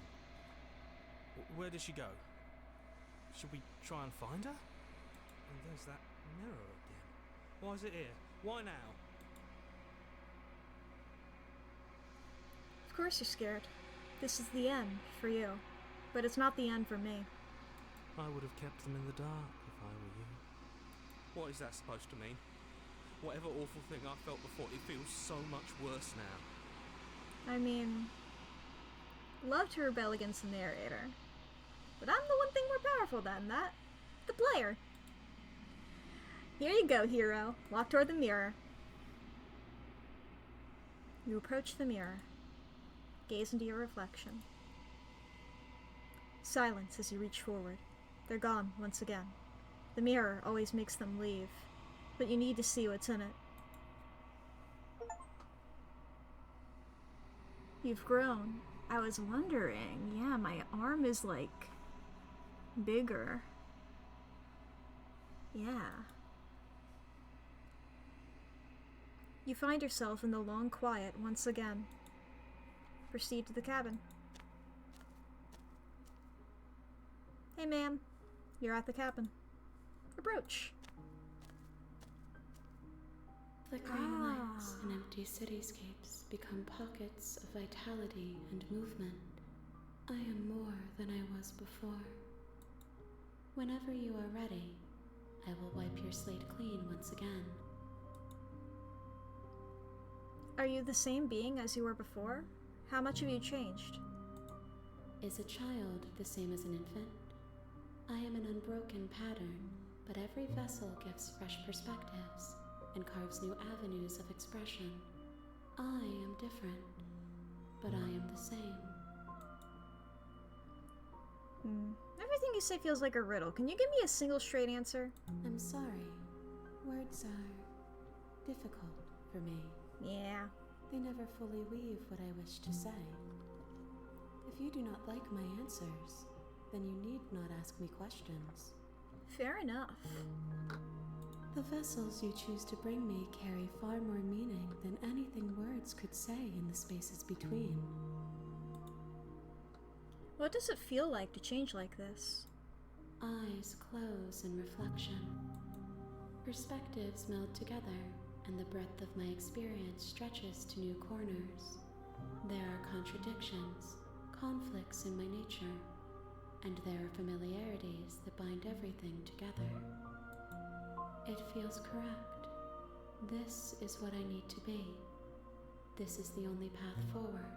Where did she go? Should we try and find her? And there's that mirror again. Why is it here? Why now? Of course you're scared. This is the end for you. But it's not the end for me. I would have kept them in the dark if I were you. What is that supposed to mean? Whatever awful thing I felt before, it feels so much worse now. I mean, love to rebel against the narrator. But I'm the one thing more powerful than that. The player. Here you go, hero. Walk toward the mirror. You approach the mirror. Gaze into your reflection. Silence as you reach forward. They're gone once again. The mirror always makes them leave, but you need to see what's in it. You've grown. I was wondering. Yeah, my arm is like bigger. Yeah. You find yourself in the long quiet once again. Proceed to the cabin. Hey, ma'am. You're at the cabin. Approach. Flickering lights and empty cityscapes become pockets of vitality and movement. I am more than I was before. Whenever you are ready, I will wipe your slate clean once again. Are you the same being as you were before? How much have you changed? Is a child the same as an infant? I am an unbroken pattern, but every vessel gives fresh perspectives and carves new avenues of expression. I am different, but I am the same. Everything you say feels like a riddle. Can you give me a single straight answer? I'm sorry. Words are difficult for me. Yeah. They never fully weave what I wish to say. If you do not like my answers, then you need not ask me questions. Fair enough. The vessels you choose to bring me carry far more meaning than anything words could say in the spaces between. What does it feel like to change like this? Eyes close in reflection. Perspectives meld together, and the breadth of my experience stretches to new corners. There are contradictions, conflicts in my nature, and there are familiarities that bind everything together. It feels correct. This is what I need to be. This is the only path forward.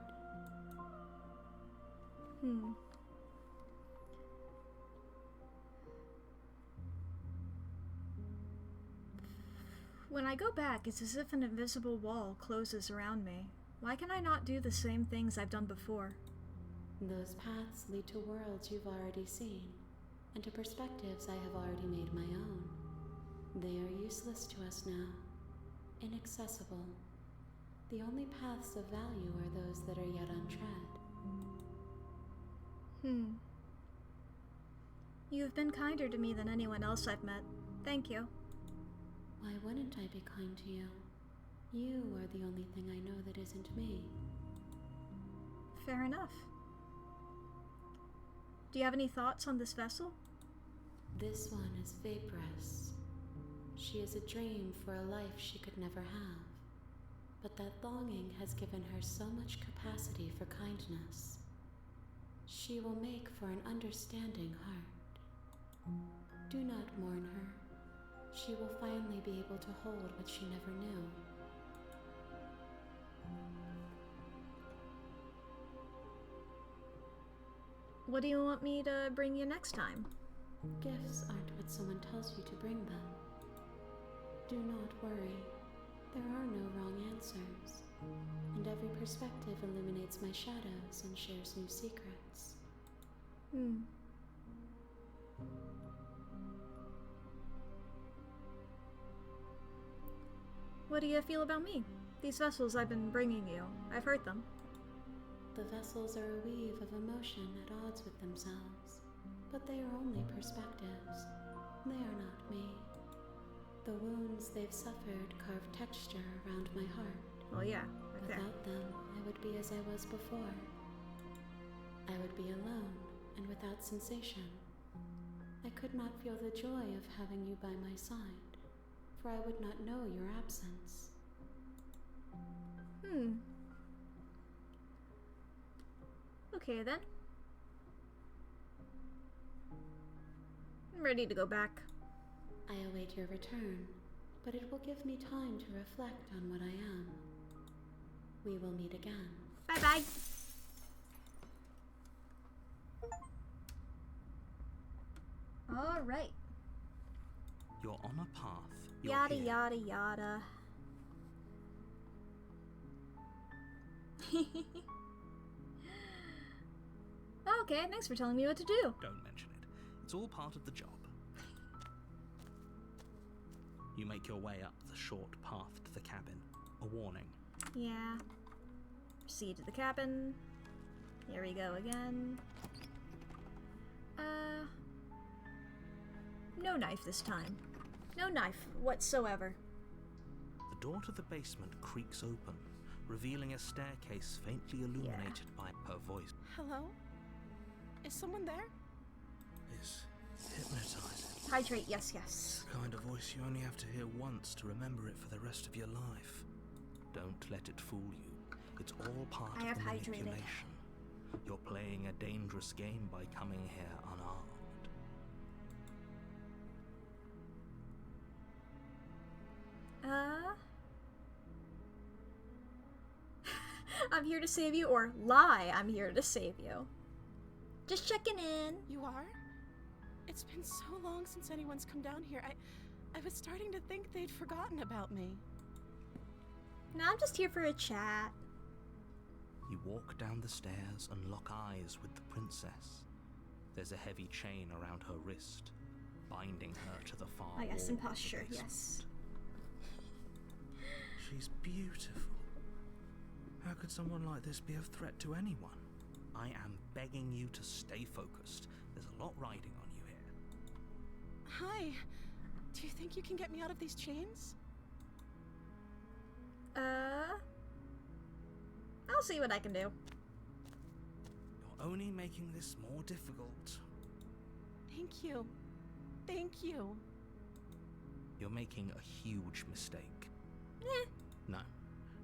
When I go back, it's as if an invisible wall closes around me. Why can I not do the same things I've done before? Those paths lead to worlds you've already seen, and to perspectives I have already made my own. They are useless to us now, inaccessible. The only paths of value are those that are yet untread. You've been kinder to me than anyone else I've met. Thank you. Why wouldn't I be kind to you? You are the only thing I know that isn't me. Fair enough. Do you have any thoughts on this vessel? This one is vaporous. She is a dream for a life she could never have. But that longing has given her so much capacity for kindness. She will make for an understanding heart. Do not mourn her. She will finally be able to hold what she never knew. What do you want me to bring you next time? Gifts aren't what someone tells you to bring them. Do not worry. There are no wrong answers, and every perspective illuminates my shadows and shares new secrets. What do you feel about me? These vessels I've been bringing you, I've heard them. The vessels are a weave of emotion at odds with themselves, but they are only perspectives. They are not me. The wounds they've suffered carve texture around my heart. Well, yeah, right there. Without them, I would be as I was before. I would be alone and without sensation. I could not feel the joy of having you by my side, for I would not know your absence. Okay then. I'm ready to go back. I await your return, but it will give me time to reflect on what I am. We will meet again. Bye-bye. All right. You're on a path. You're Yada, here. yada, yada. Okay, thanks for telling me what to do. Don't mention it. It's all part of the job. You make your way up the short path to the cabin. A warning. Yeah. Proceed to the cabin. Here we go again. No knife this time. No knife whatsoever. The door to the basement creaks open, revealing a staircase faintly illuminated by her voice. Hello? Is someone there? It's hypnotizing. Hydrate, yes, yes. The kind of voice you only have to hear once to remember it for the rest of your life. Don't let it fool you. It's all part I of have the hydrated. manipulation. You're playing a dangerous game by coming here unarmed. I'm here to save you, or lie, I'm here to save you. Just checking in. You are? It's been so long since anyone's come down here. I was starting to think they'd forgotten about me. No, I'm just here for a chat. You walk down the stairs and lock eyes with the princess. There's a heavy chain around her wrist, binding her to the far Oh yes, wall and of the posture, basement. yes. She's beautiful. How could someone like this be a threat to anyone? I am begging you to stay focused. There's a lot riding on you here. Hi. Do you think you can get me out of these chains? I'll see what I can do. You're only making this more difficult. Thank you. Thank you. You're making a huge mistake. No,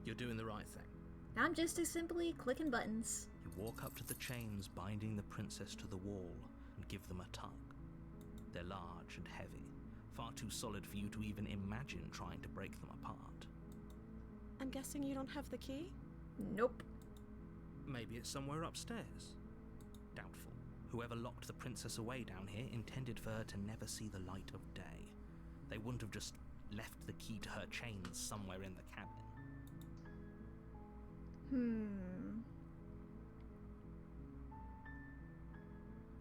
you're doing the right thing. I'm just as simply clicking buttons. You walk up to the chains binding the princess to the wall and give them a tug. They're large and heavy, far too solid for you to even imagine trying to break them apart. I'm guessing you don't have the key? Nope. Maybe it's somewhere upstairs. Doubtful. Whoever locked the princess away down here intended for her to never see the light of day. They wouldn't have just left the key to her chains somewhere in the cabin.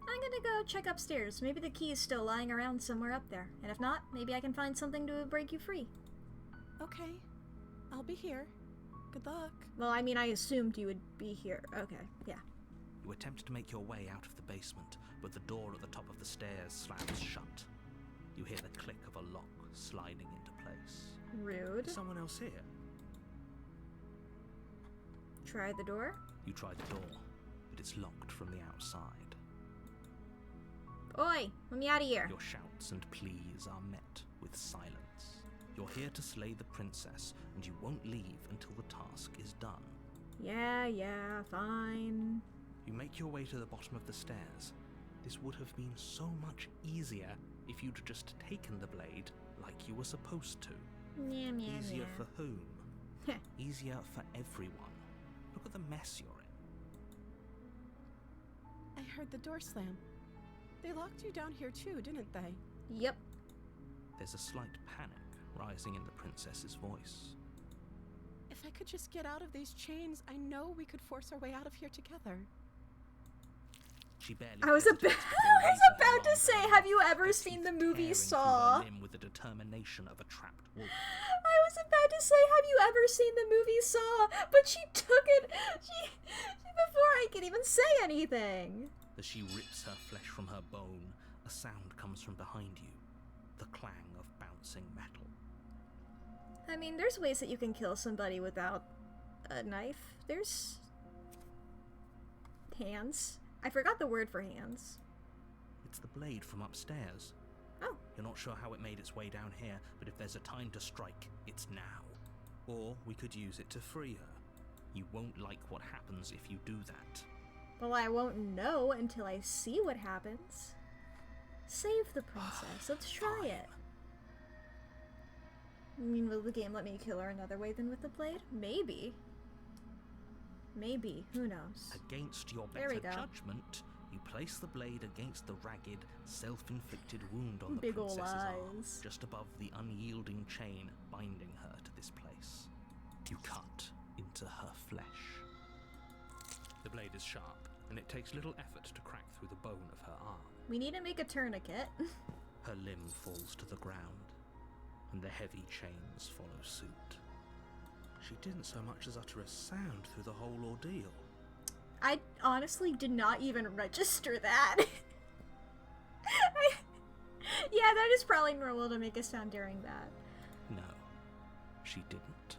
I'm gonna go check upstairs. Maybe the key is still lying around somewhere up there. And if not, maybe I can find something to break you free. Okay. I'll be here. Good luck. Well, I mean, I assumed you would be here. Okay, yeah. You attempt to make your way out of the basement, but the door at the top of the stairs slams shut. You hear the click of a lock sliding into place. Rude. Is someone else here? Try the door. You try the door, but it's locked from the outside. Oi, let me out of here. Your shouts and pleas are met with silence. You're here to slay the princess, and you won't leave until the task is done. Yeah, fine. You make your way to the bottom of the stairs. This would have been so much easier if you'd just taken the blade like you were supposed to. Easier for whom? Easier for everyone. Look at the mess you're in. I heard the door slam. They locked you down here too, didn't they? Yep. There's a slight panic rising in the princess's voice. If I could just get out of these chains, I know we could force our way out of here together. She barely I was about to say, have you ever seen the movie Saw? With the determination of a trapped wolf. I was about to say, have you ever seen the movie Saw? But she took it, she before I could even say anything. As she rips her flesh from her bone, a sound comes from behind you. The clang of bouncing metal. I mean, there's ways that you can kill somebody without a knife. There's hands. I forgot the word for hands. It's the blade from upstairs. Oh. You're not sure how it made its way down here, but if there's a time to strike, it's now. Or we could use it to free her. You won't like what happens if you do that. Well, I won't know until I see what happens. Save the princess. Let's try it. I mean, will the game let me kill her another way than with the blade? Maybe. Maybe. Who knows? Against your better judgment, you place the blade against the ragged, self-inflicted wound on the Big ol' princess's arm, eyes. just above the unyielding chain binding her to this place. You cut into her flesh. The blade is sharp, and it takes little effort to crack through the bone of her arm. We need to make a tourniquet. Her limb falls to the ground, and the heavy chains follow suit. She didn't so much as utter a sound through the whole ordeal. I honestly did not even register that. Yeah, that is probably normal to make a sound during that. No, she didn't.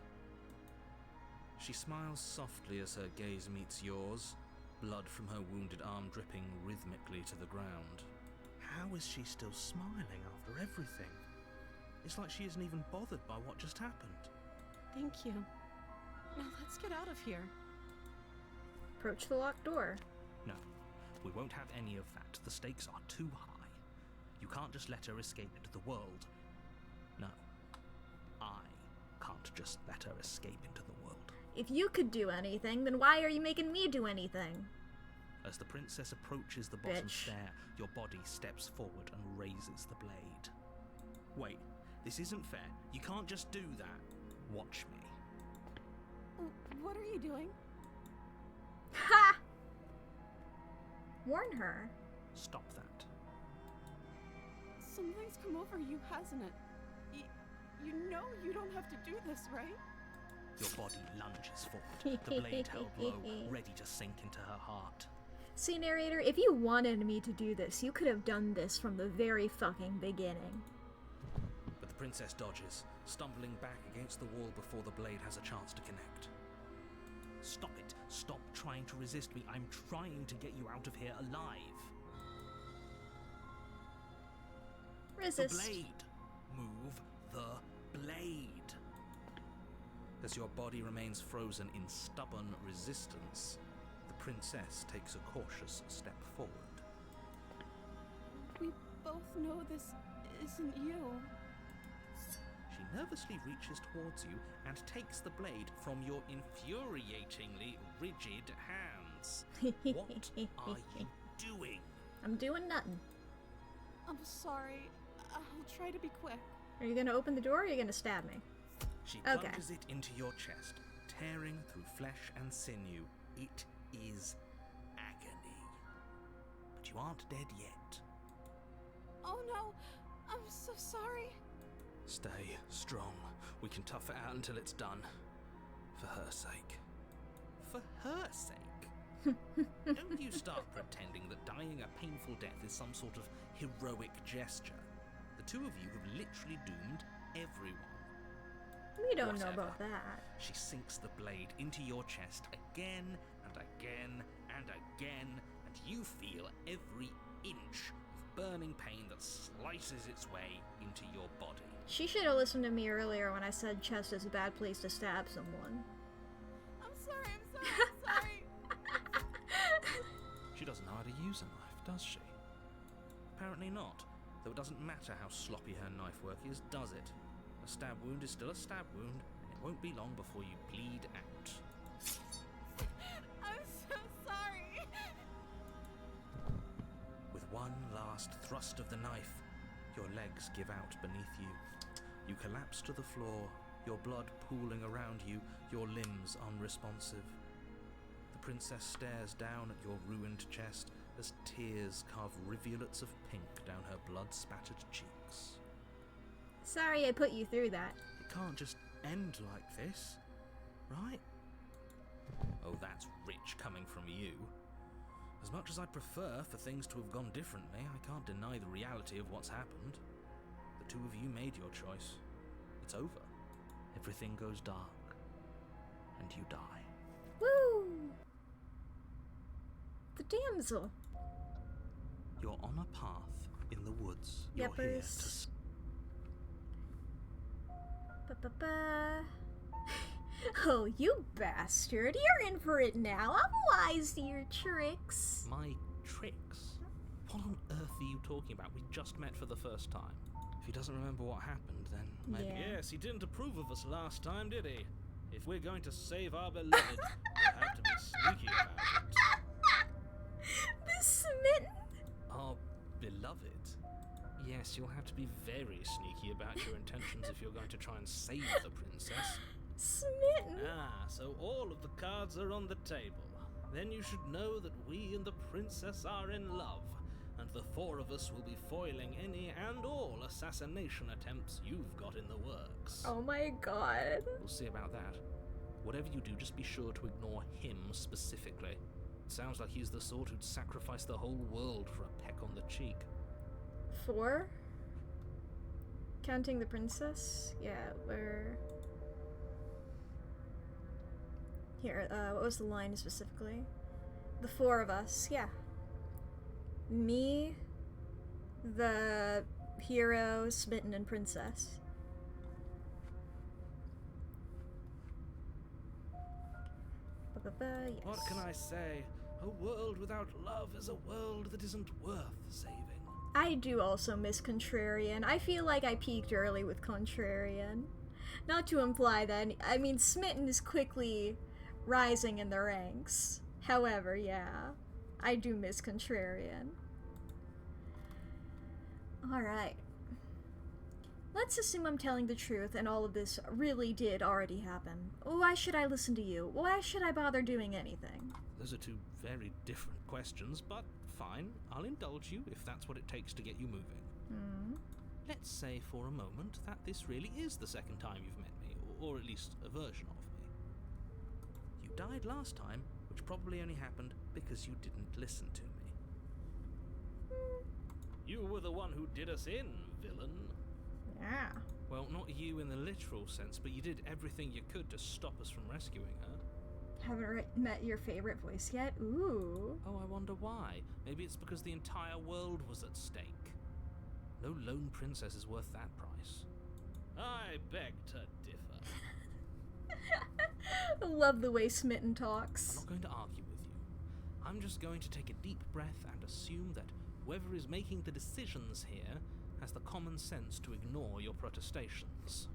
She smiles softly as her gaze meets yours, blood from her wounded arm dripping rhythmically to the ground. How is she still smiling after everything? It's like she isn't even bothered by what just happened. Thank you. Now let's get out of here. Approach the locked door. No, we won't have any of that. The stakes are too high. You can't just let her escape into the world. No, I can't just let her escape into the world. If you could do anything, then why are you making me do anything? As the princess approaches the bottom stair, your body steps forward and raises the blade. Wait, this isn't fair. You can't just do that. Watch me. What are you doing? Ha! Warn her. Stop that. Something's come over you, hasn't it? You know you don't have to do this, right? Your body lunges forward, the blade held low, ready to sink into her heart. See, narrator, if you wanted me to do this, you could have done this from the very fucking beginning. But the princess dodges, stumbling back against the wall before the blade has a chance to connect. Stop it. Stop trying to resist me. I'm trying to get you out of here alive. Resist. The blade. Move the blade. As your body remains frozen in stubborn resistance, the princess takes a cautious step forward. We both know this isn't you. She nervously reaches towards you and takes the blade from your infuriatingly rigid hands. What are you doing? I'm doing nothing. I'm sorry. I'll try to be quick. Are you gonna open the door or are you gonna stab me? She Okay. plunges it into your chest, tearing through flesh and sinew. It is agony. But you aren't dead yet. Oh no, I'm so sorry. Stay strong. We can tough it out until it's done. For her sake. For her sake? Don't you start pretending that dying a painful death is some sort of heroic gesture. The two of you have literally doomed everyone. We don't know Whatever. about that. She sinks the blade into your chest again and again and again, and you feel every inch of burning pain that slices its way into your body. She should have listened to me earlier when I said chest is a bad place to stab someone. I'm sorry. She doesn't know how to use a knife, does she? Apparently not, though it doesn't matter how sloppy her knife work is, does it? A stab wound is still a stab wound, and it won't be long before you bleed out. I'm so sorry. With one last thrust of the knife, your legs give out beneath you. You collapse to the floor, your blood pooling around you, your limbs unresponsive. The princess stares down at your ruined chest as tears carve rivulets of pink down her blood-spattered cheeks. Sorry I put you through that. It can't just end like this, right? Oh, that's rich coming from you. As much as I'd prefer for things to have gone differently, I can't deny the reality of what's happened. The two of you made your choice. It's over. Everything goes dark. And you die. Woo! The damsel. You're on a path in the woods. You're here Yeppers. to... Ba-ba-ba. Oh, you bastard. You're in for it now. I'm wise to your tricks. My tricks? What on earth are you talking about? We just met for the first time. If he doesn't remember what happened, then maybe... Yeah. Yes, he didn't approve of us last time, did he? If we're going to save our beloved, we'll have to be sneaky about it. This smitten. Our beloved? Yes, you'll have to be very sneaky about your intentions if you're going to try and save the princess. Smitten. Ah, so all of the cards are on the table. Then you should know that we and the princess are in love, and the four of us will be foiling any and all assassination attempts you've got in the works. Oh my god. We'll see about that. Whatever you do, just be sure to ignore him specifically. It sounds like he's the sort who'd sacrifice the whole world for a peck on the cheek. 4? Counting the princess? Yeah, we're... Here, what was the line specifically? The 4 of us, yeah. Me, the hero, smitten, and princess. Yes. What can I say? A world without love is a world that isn't worth saving. I do also miss Contrarian. I feel like I peaked early with Contrarian. Not to imply that, I mean, Smitten is quickly rising in the ranks. However, yeah, I do miss Contrarian. Alright. Let's assume I'm telling the truth and all of this really did already happen. Why should I listen to you? Why should I bother doing anything? Those are two very different questions, but fine, I'll indulge you if that's what it takes to get you moving. Let's say for a moment that this really is the second time you've met me, or at least a version of me. You died last time, which probably only happened because you didn't listen to me. You were the one who did us in, villain. Yeah. Well, not you in the literal sense, but you did everything you could to stop us from rescuing her. Haven't met your favorite voice yet? Ooh. Oh, I wonder why. Maybe it's because the entire world was at stake. No lone princess is worth that price. I beg to differ. Love the way Smitten I'm talks. not going to argue with you. I'm just going to take a deep breath and assume that whoever is making the decisions here has the common sense to ignore your protestations.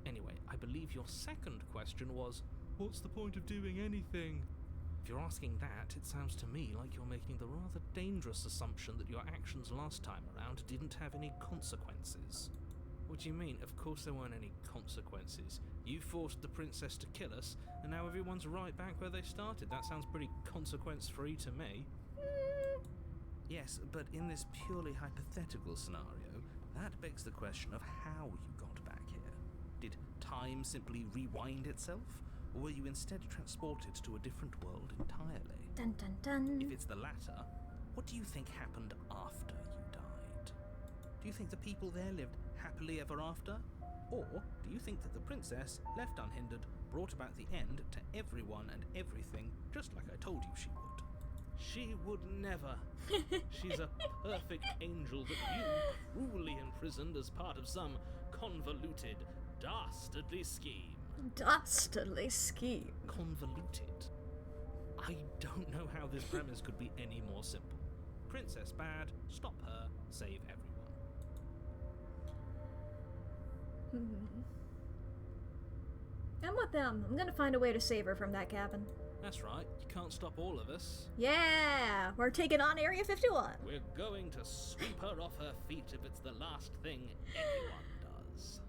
Anyway, I believe your second question was, what's the point of doing anything? If you're asking that, it sounds to me like you're making the rather dangerous assumption that your actions last time around didn't have any consequences. Or What do you mean? Of course there weren't any consequences. You forced the princess to kill us, and now everyone's right back where they started. That sounds pretty consequence-free to me. Yes, but in this purely hypothetical scenario, that begs the question of how you got back here. Did time simply rewind itself? Or were you instead transported to a different world entirely? Dun dun dun. If it's the latter, what do you think happened after you died? Do you think the people there lived happily ever after? Or do you think that the princess, left unhindered, brought about the end to everyone and everything, just like I told you she would? She would never. She's a perfect angel that you cruelly imprisoned as part of some convoluted, dastardly scheme. Dastardly scheme. Convoluted? I don't know how this premise could be any more simple. Princess bad, stop her, save everyone. I'm with them. I'm gonna find a way to save her from that cabin. That's right, you can't stop all of us. Yeah! We're taking on Area 51. We're going to sweep her off her feet if it's the last thing anyone does.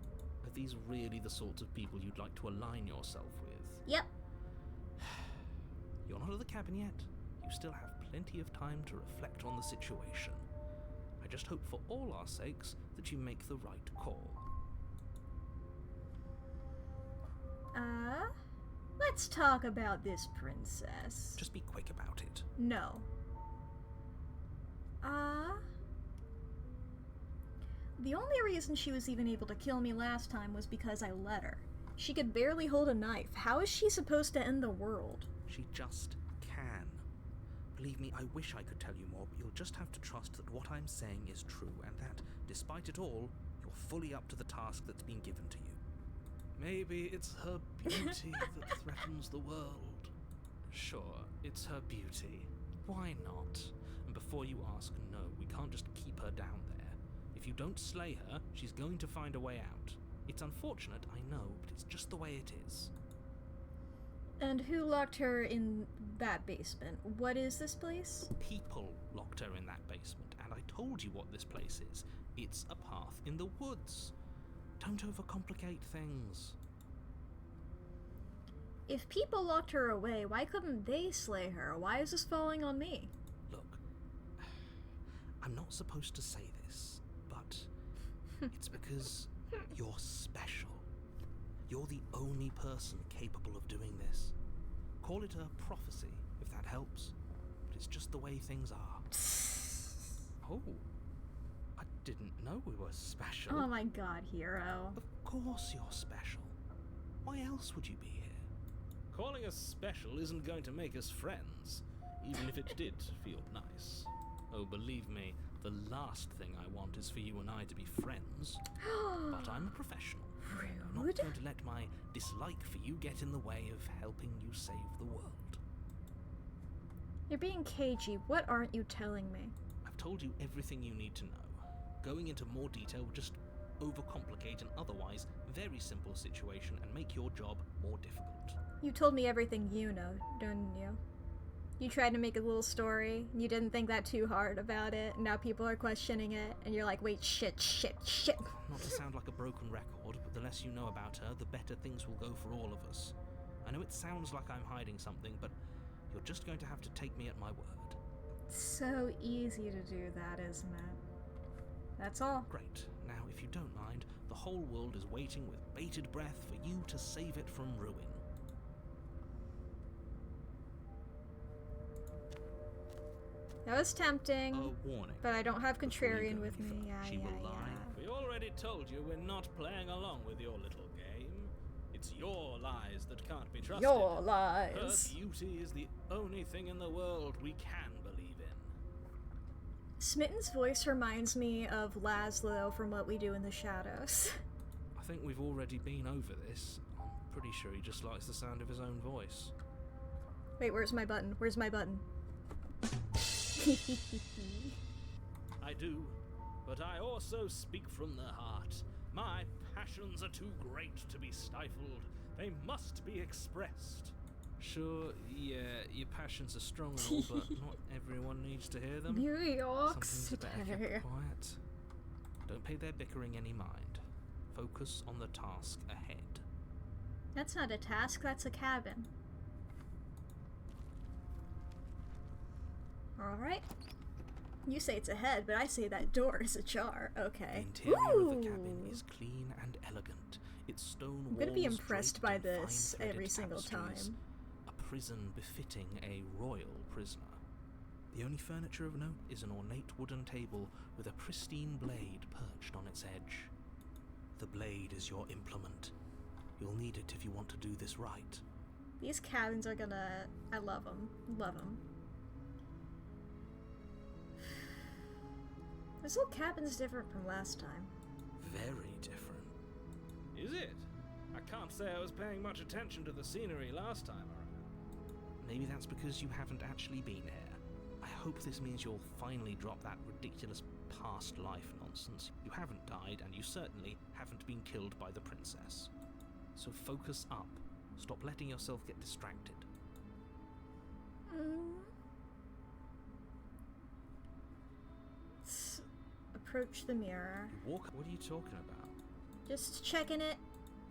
Are these really the sorts of people you'd like to align yourself with? Yep. You're not at the cabin yet. You still have plenty of time to reflect on the situation. I just hope for all our sakes that you make the right call. Let's talk about this princess. Just be quick about it. No. The only reason she was even able to kill me last time was because I let her. She could barely hold a knife. How is she supposed to end the world? She just can. Believe me, I wish I could tell you more, but you'll just have to trust that what I'm saying is true, and that, despite it all, you're fully up to the task that's been given to you. Maybe it's her beauty that threatens the world. Sure, it's her beauty. Why not? And before you ask, no, we can't just keep her down there. If you don't slay her, she's going to find a way out. It's unfortunate, I know, but it's just the way it is. And who locked her in that basement? What is this place? People locked her in that basement, and I told you what this place is. It's a path in the woods. Don't overcomplicate things. If people locked her away, why couldn't they slay her? Why is this falling on me? Look, I'm not supposed to say this, but it's because you're special. You're the only person capable of doing this. Call it a prophecy, if that helps. But it's just the way things are. Oh, I didn't know we were special. Oh my god, hero. Of course you're special. Why else would you be here? Calling us special isn't going to make us friends, even if it did feel nice. Oh, believe me, the last thing I want is for you and I to be friends. But I'm a professional. I'm not going to let my dislike for you get in the way of helping you save the world. You're being cagey. What aren't you telling me? I've told you everything you need to know. Going into more detail would just overcomplicate an otherwise very simple situation and make your job more difficult. You told me everything you know, don't you? You tried to make a little story, and you didn't think that too hard about it, and now people are questioning it, and you're like, wait, shit. Not to sound like a broken record, but the less you know about her, the better things will go for all of us. I know it sounds like I'm hiding something, but you're just going to have to take me at my word. So easy to do that, isn't it? That's all. Great. Now, if you don't mind, the whole world is waiting with bated breath for you to save it from ruin. That was tempting. A warning. But I don't have Before you Contrarian go with any me. further, she will lie. We already told you we're not playing along with your little game. It's your lies that can't be trusted. Your lies. Her beauty is the only thing in the world we can believe in. Smitten's voice reminds me of Laszlo from What We Do in the Shadows. I think we've already been over this. I'm pretty sure he just likes the sound of his own voice. Wait, where's my button? Where's my button? I do, but I also speak from the heart. My passions are too great to be stifled. They must be expressed. Sure, yeah, your passions are strong and all, but not everyone needs to hear them. New York Something's better City. kept quiet. Don't pay their bickering any mind. focus on the task ahead. That's not a task, that's a cabin. Alright. You say it's ahead, but I say that door is ajar. Okay. The interior of the Ooh. cabin is clean and elegant. Its stone I'm gonna be walls impressed draped by in this fine-threaded every single tapestries. time. A prison befitting a royal prisoner. The only furniture of note is an ornate wooden table with a pristine blade perched on its edge. The blade is your implement. You'll need it if you want to do this right. These cabins are gonna... I love them. Love them. This whole cabin's different from last time. Very different. Is it? I can't say I was paying much attention to the scenery last time around. Maybe that's because you haven't actually been here. I hope this means you'll finally drop that ridiculous past life nonsense. You haven't died, and you certainly haven't been killed by the princess. So focus up. Stop letting yourself get distracted. Let's approach the mirror. You walk. What are you talking about? Just checking it.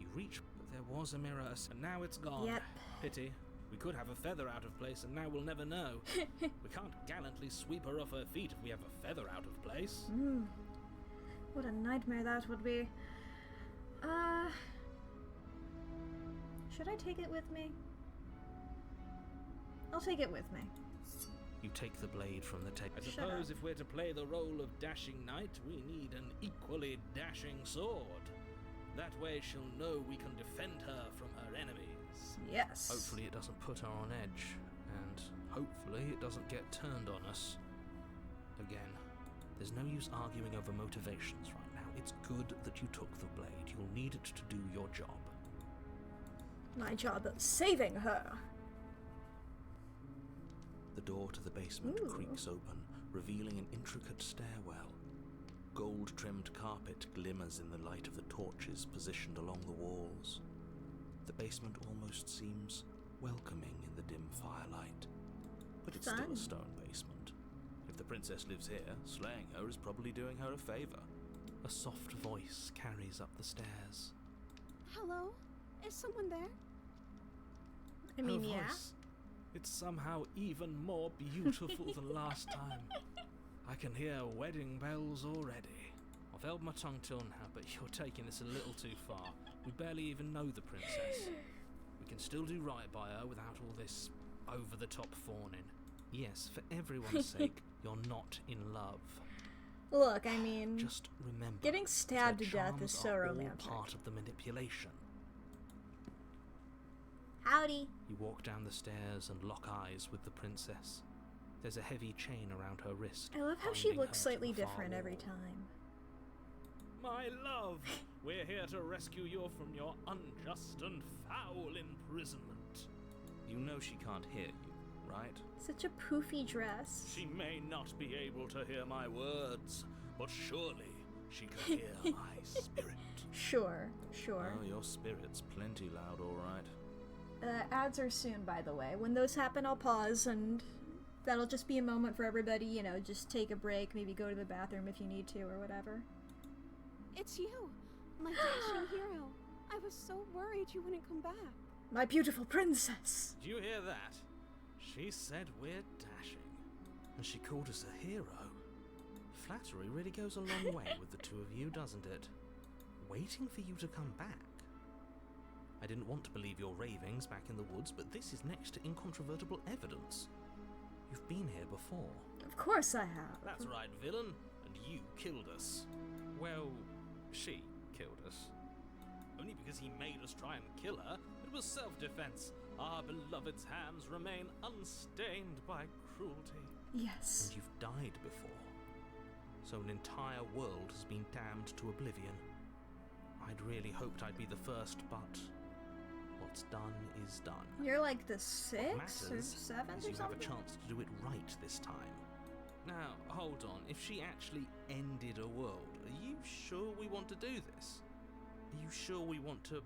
You reach, but there was a mirror, and now it's gone. Yep. Pity. We could have a feather out of place, and now we'll never know. We can't gallantly sweep her off her feet if we have a feather out of place. What a nightmare that would be. Should I take it with me? I'll take it with me. You take the blade from the table. I Shut suppose up. if we're to play the role of dashing knight, we need an equally dashing sword. That way she'll know we can defend her from her enemies. Yes. Hopefully it doesn't put her on edge, and hopefully it doesn't get turned on us. Again, there's no use arguing over motivations right now. It's good that you took the blade. You'll need it to do your job. My job is saving her. The door to the basement Ooh. creaks open, revealing an intricate stairwell. Gold-trimmed carpet glimmers in the light of the torches positioned along the walls. The basement almost seems welcoming in the dim firelight. But it's still Fun. a stone basement. If the princess lives here, slaying her is probably doing her a favor. A soft voice carries up the stairs. Hello? Is someone there? I mean, her yeah. voice, it's somehow even more beautiful than last time. I can hear wedding bells already. I've held my tongue till now, but you're taking this a little too far. We barely even know the princess. We can still do right by her without all this over-the-top fawning. Yes, for everyone's sake, you're not in love. Look, I mean, Just remember, getting stabbed her to death charms is so are all romantic. part of the manipulation. Howdy. You walk down the stairs and lock eyes with the princess. There's a heavy chain around her wrist. I love how she binding looks her to slightly the far different every wall. time. My love, we're here to rescue you from your unjust and foul imprisonment. You know she can't hear you, right? Such a poofy dress. She may not be able to hear my words, but surely she can hear my spirit. Sure. Oh, your spirit's plenty loud, all right. Ads are soon, by the way. When those happen, I'll pause, and that'll just be a moment for everybody, you know, just take a break, maybe go to the bathroom if you need to, or whatever. It's you, my dashing hero. I was so worried you wouldn't come back. My beautiful princess! Did you hear that? She said we're dashing. And she called us a hero. Flattery really goes a long way with the two of you, doesn't it? Waiting for you to come back. I didn't want to believe your ravings back in the woods, but this is next to incontrovertible evidence. You've been here before. Of course I have. That's right, villain. And you killed us. Well, she killed us. Only because he made us try and kill her. It was self-defense. Our beloved's hands remain unstained by cruelty. Yes. And you've died before. So an entire world has been damned to oblivion. I'd really hoped I'd be the first, but what's done is done. You're like the What 6th or matters 7th is or you have a something? chance to do it right this time. Now, hold on. If she actually ended a world, are you sure we want to do this? Are you sure we want to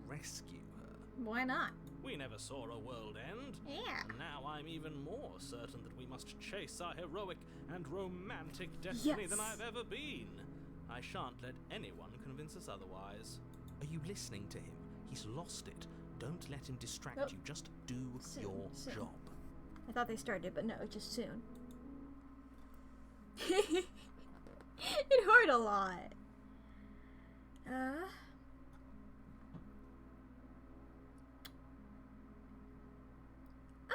rescue her? Why not? We never saw a world end. Yeah. And now I'm even more certain that we must chase our heroic and romantic destiny than Yes. I've ever been. I shan't let anyone convince us otherwise. Are you listening to him? He's lost it. Don't let him distract Nope. you. Just do your Soon. job. I thought they started, but no, just soon. It hurt a lot. I'm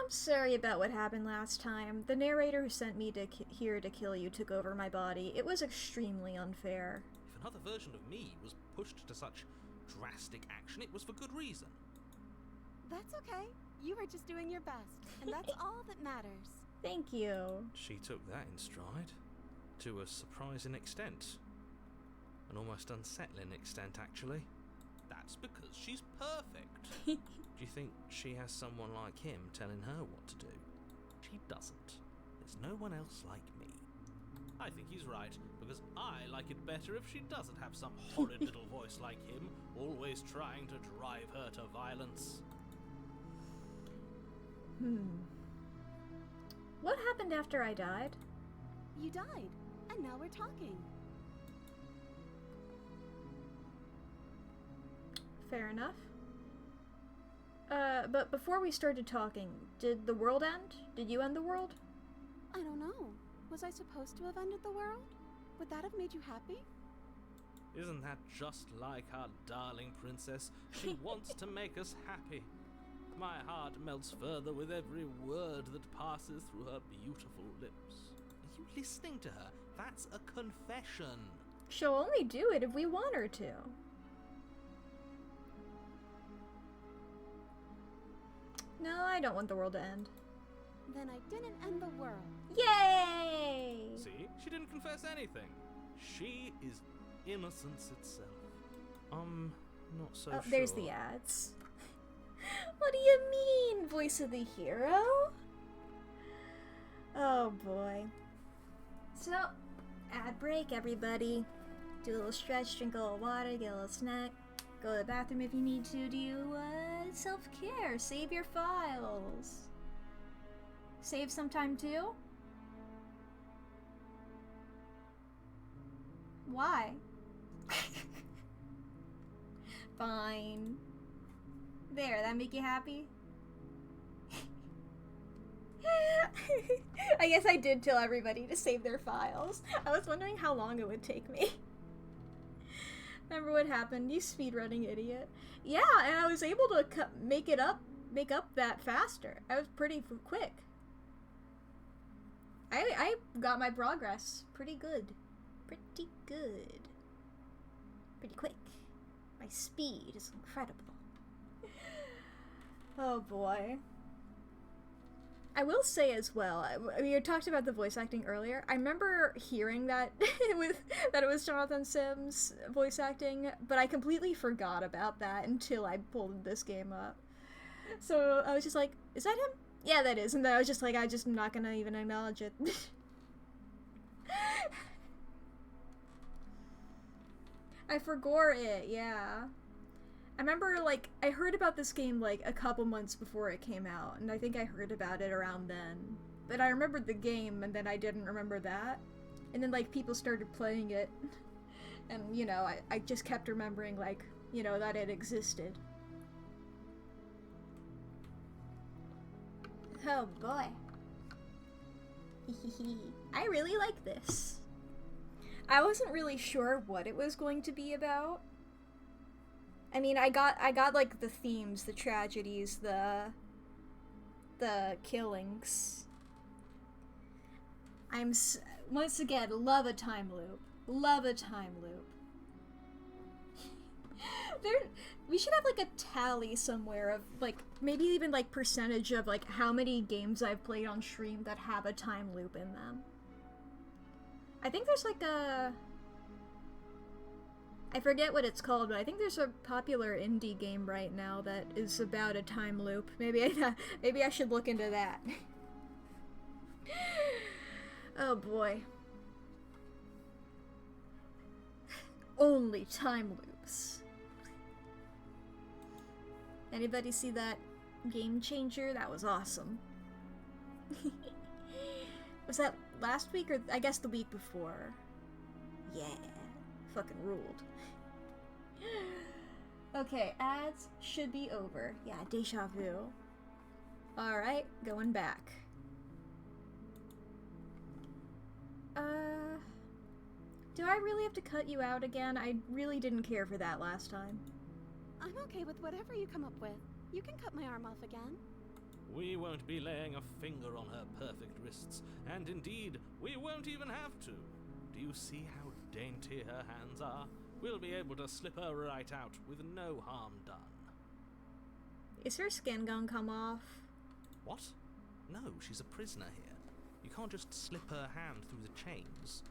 sorry about what happened last time. The narrator who sent me here to kill you took over my body. It was extremely unfair. If another version of me was pushed to such drastic action, it was for good reason. That's okay. You were just doing your best, and that's all that matters. Thank you. She took that in stride. To a surprising extent. An almost unsettling extent, actually. That's because she's perfect. Do you think she has someone like him telling her what to do? She doesn't. There's no one else like me. I think he's right, because I like it better if she doesn't have some horrid little voice like him, always trying to drive her to violence. What happened after I died? You died, and now we're talking. Fair enough. But before we started talking, did the world end? Did you end the world? I don't know. Was I supposed to have ended the world? Would that have made you happy? Isn't that just like our darling princess? She wants to make us happy. My heart melts further with every word that passes through her beautiful lips. Are you listening to her? That's a confession. She'll only do it if we want her to. No, I don't want the world to end. Then I didn't end the world. Yay! See? She didn't confess anything. She is innocence itself. Not so sure. There's the ads. What do you mean, voice of the hero? Oh boy. So, ad break, everybody. Do a little stretch, drink a little water, get a little snack. Go to the bathroom if you need to. Do self-care. Save your files. Save some time too? Why? Fine. There, that make you happy? I guess I did tell everybody to save their files. I was wondering how long it would take me. Remember what happened? You speedrunning idiot. Yeah, and I was able to make up that faster. I was pretty quick. I got my progress pretty good. Pretty good. Pretty quick. My speed is incredible. Oh boy. I will say as well, we had talked about the voice acting earlier. I remember hearing that it was Jonathan Sims voice acting, but I completely forgot about that until I pulled this game up. So I was just like, is that him? Yeah, that is. And then I was just like, I'm not gonna even acknowledge it. I forgot it, yeah. I remember, like, I heard about this game, like, a couple months before it came out, and I think I heard about it around then. But I remembered the game, and then I didn't remember that. And then, like, people started playing it, and, you know, I just kept remembering, like, you know, that it existed. Oh, boy. I really like this. I wasn't really sure what it was going to be about. I mean, I got like the themes, the tragedies, the killings. Once again, love a time loop. Love a time loop. We should have like a tally somewhere of like maybe even like percentage of like how many games I've played on stream that have a time loop in them. I think there's like I forget what it's called, but I think there's a popular indie game right now that is about a time loop. Maybe I should look into that. Oh boy. Only time loops. Anybody see that Game Changer? That was awesome. Was that last week or I guess the week before? Yeah. Fucking ruled. Okay, ads should be over. Yeah, deja vu. Alright, going back. Do I really have to cut you out again? I really didn't care for that last time. I'm okay with whatever you come up with. You can cut my arm off again. We won't be laying a finger on her perfect wrists, and indeed, we won't even have to. Do you see how dainty her hands are? We'll be able to slip her right out with no harm done. Is her skin gonna come off? What? No, she's a prisoner here. You can't just slip her hand through the chains.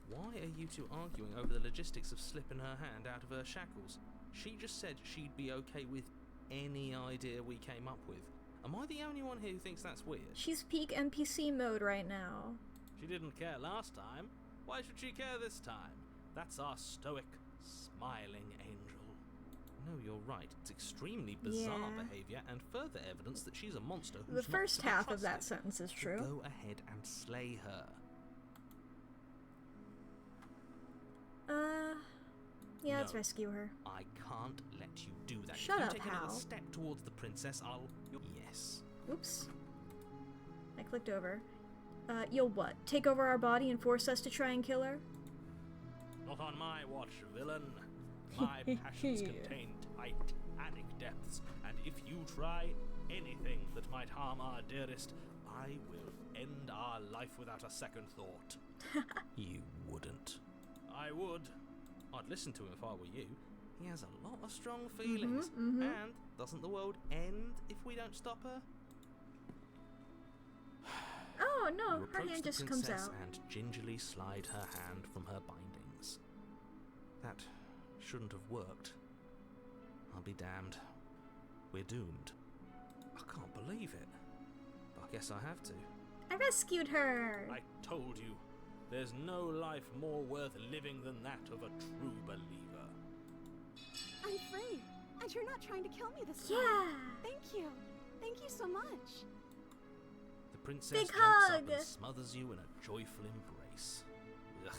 Why are you two arguing over the logistics of slipping her hand out of her shackles? She just said she'd be okay with any idea we came up with. Am I the only one here who thinks that's weird? She's peak NPC mode right now. She didn't care last time. Why should she care this time? That's our stoic, smiling angel. No, you're right. It's extremely bizarre Yeah. behavior and further evidence that she's a monster who's The not first to be half of that trusted. sentence is So true. go ahead and slay her. Yeah, let's No. rescue her. I can't let you do that. Shut if up, you take Hal. another step towards the princess, Yes. Oops. I clicked over. You'll what? Take over our body and force us to try and kill her? Not on my watch, villain. My passions contain titanic depths, and if you try anything that might harm our dearest, I will end our life without a second thought. You wouldn't. I would. I'd listen to him if I were you. He has a lot of strong feelings. mhm. And doesn't the world end if we don't stop her? Oh no, You her approach hand the just comes princess out. and gingerly slide her hand from her bindings. That shouldn't have worked. I'll be damned. We're doomed. I can't believe it. But I guess I have to. I rescued her! I told you, there's no life more worth living than that of a true believer. I'm free, and you're not trying to kill me this time. Yeah! Thank you. Thank you so much. The princess Big jumps hug! up and smothers you in a joyful embrace. Ugh.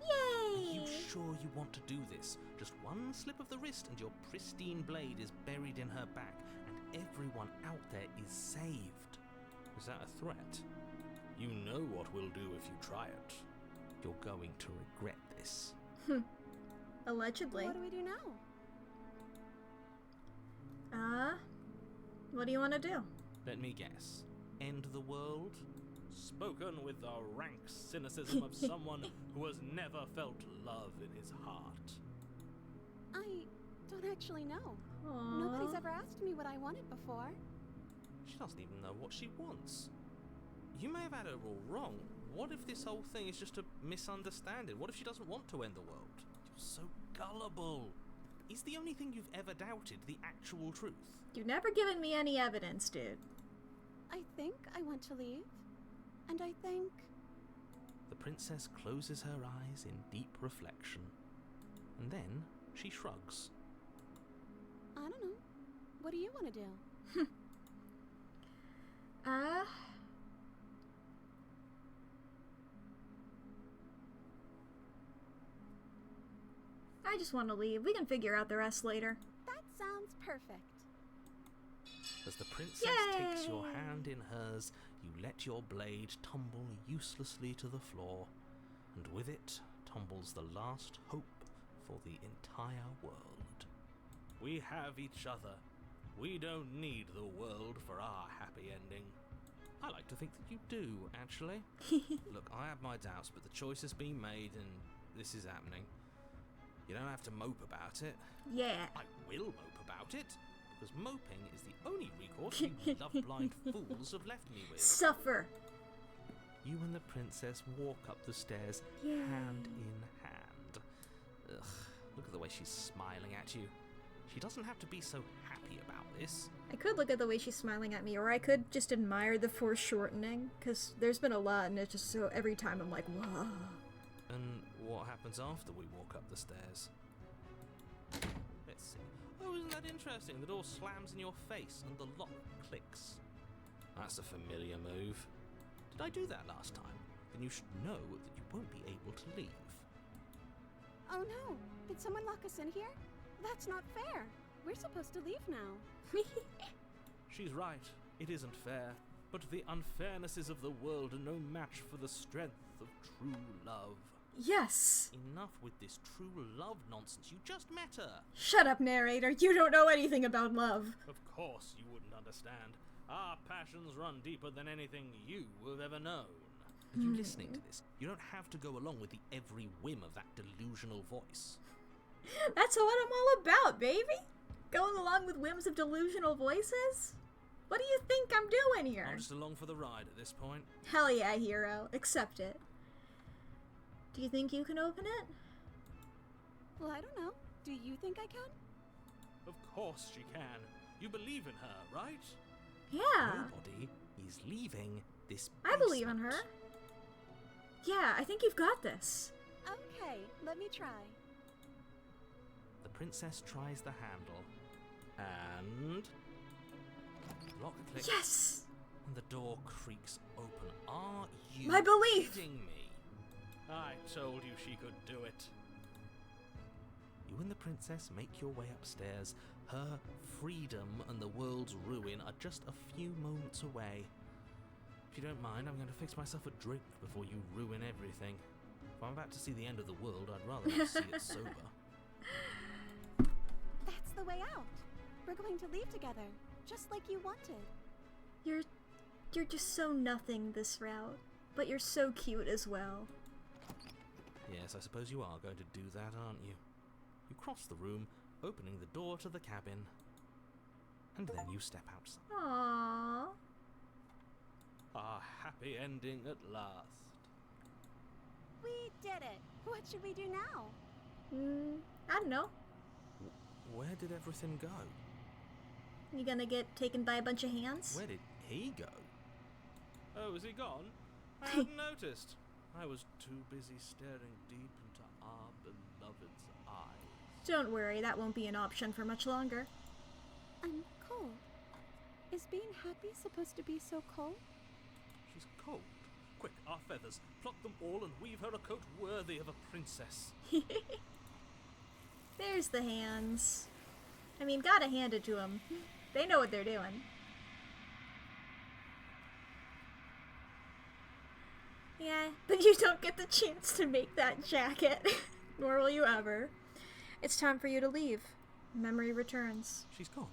Yay! Are you sure you want to do this? Just one slip of the wrist and your pristine blade is buried in her back, and everyone out there is saved. Is that a threat? You know what we'll do if you try it. You're going to regret this. Allegedly. What do we do now? What do you want to do? Let me guess. End the world? Spoken with the rank cynicism of someone who has never felt love in his heart. I don't actually know. Aww. Nobody's ever asked me what I wanted before. She doesn't even know what she wants. You may have had her all wrong. What if this whole thing is just a misunderstanding? What if she doesn't want to end the world? You're so gullible. Is the only thing you've ever doubted the actual truth? You've never given me any evidence, dude. I think I want to leave. And I think... The princess closes her eyes in deep reflection. And then she shrugs. I don't know. What do you want to do? I just want to leave. We can figure out the rest later. That sounds perfect. As the princess takes your hand in hers, you let your blade tumble uselessly to the floor, and with it tumbles the last hope for the entire world. We have each other. We don't need the world for our happy ending. I like to think that you do, actually. Look, I have my doubts, but the choice has been made and this is happening. You don't have to mope about it. Yeah. I will mope about it, because moping is the only recourse you love-blind fools have left me with. Suffer. You and the princess walk up the stairs, Yay. hand in hand. Ugh, look at the way she's smiling at you. She doesn't have to be so happy about this. I could look at the way she's smiling at me, or I could just admire the foreshortening, because there's been a lot, and it's just so every time I'm like, whoa. And what happens after we walk up the stairs? Let's see. Oh, isn't that interesting? The door slams in your face and the lock clicks. That's a familiar move. Did I do that last time? Then you should know that you won't be able to leave. Oh no! Did someone lock us in here? That's not fair. We're supposed to leave now. She's right. It isn't fair. But the unfairnesses of the world are no match for the strength of true love. Yes! Enough with this true love nonsense. You just met her. Shut up, narrator. You don't know anything about love. Of course you wouldn't understand. Our passions run deeper than anything you have ever known. Are you listening to this? You don't have to go along with the every whim of that delusional voice. That's what I'm all about, baby! Going along with whims of delusional voices? What do you think I'm doing here? I'm just along for the ride at this point. Hell yeah, hero. Accept it. Do you think you can open it? Well, I don't know. Do you think I can? Of course she can. You believe in her, right? Yeah. Nobody is leaving this basement. I believe in her. Yeah, I think you've got this. Okay, let me try. The princess tries the handle. And... lock clicks. Yes! And the door creaks open. Are you My belief! kidding me? I told you she could do it. You and the princess make your way upstairs. Her freedom and the world's ruin are just a few moments away. If you don't mind, I'm going to fix myself a drink before you ruin everything. If I'm about to see the end of the world, I'd rather not see it sober. That's the way out. We're going to leave together, just like you wanted. You're just so nothing this route, but you're so cute as well. Yes, I suppose you are going to do that, aren't you? You cross the room, opening the door to the cabin, and then you step outside. Aww. A happy ending at last. We did it. What should we do now? I don't know. Where did everything go? You gonna get taken by a bunch of hands? Where did he go? Oh, is he gone? I hadn't noticed. I was too busy staring deep into our beloved's eyes. Don't worry, that won't be an option for much longer. I'm cold. Is being happy supposed to be so cold? She's cold. Quick, our feathers. Pluck them all and weave her a coat worthy of a princess. There's the hands. I mean, gotta hand it to them. They know what they're doing. Yeah, but you don't get the chance to make that jacket. Nor will you ever. It's time for you to leave. Memory returns. She's gone.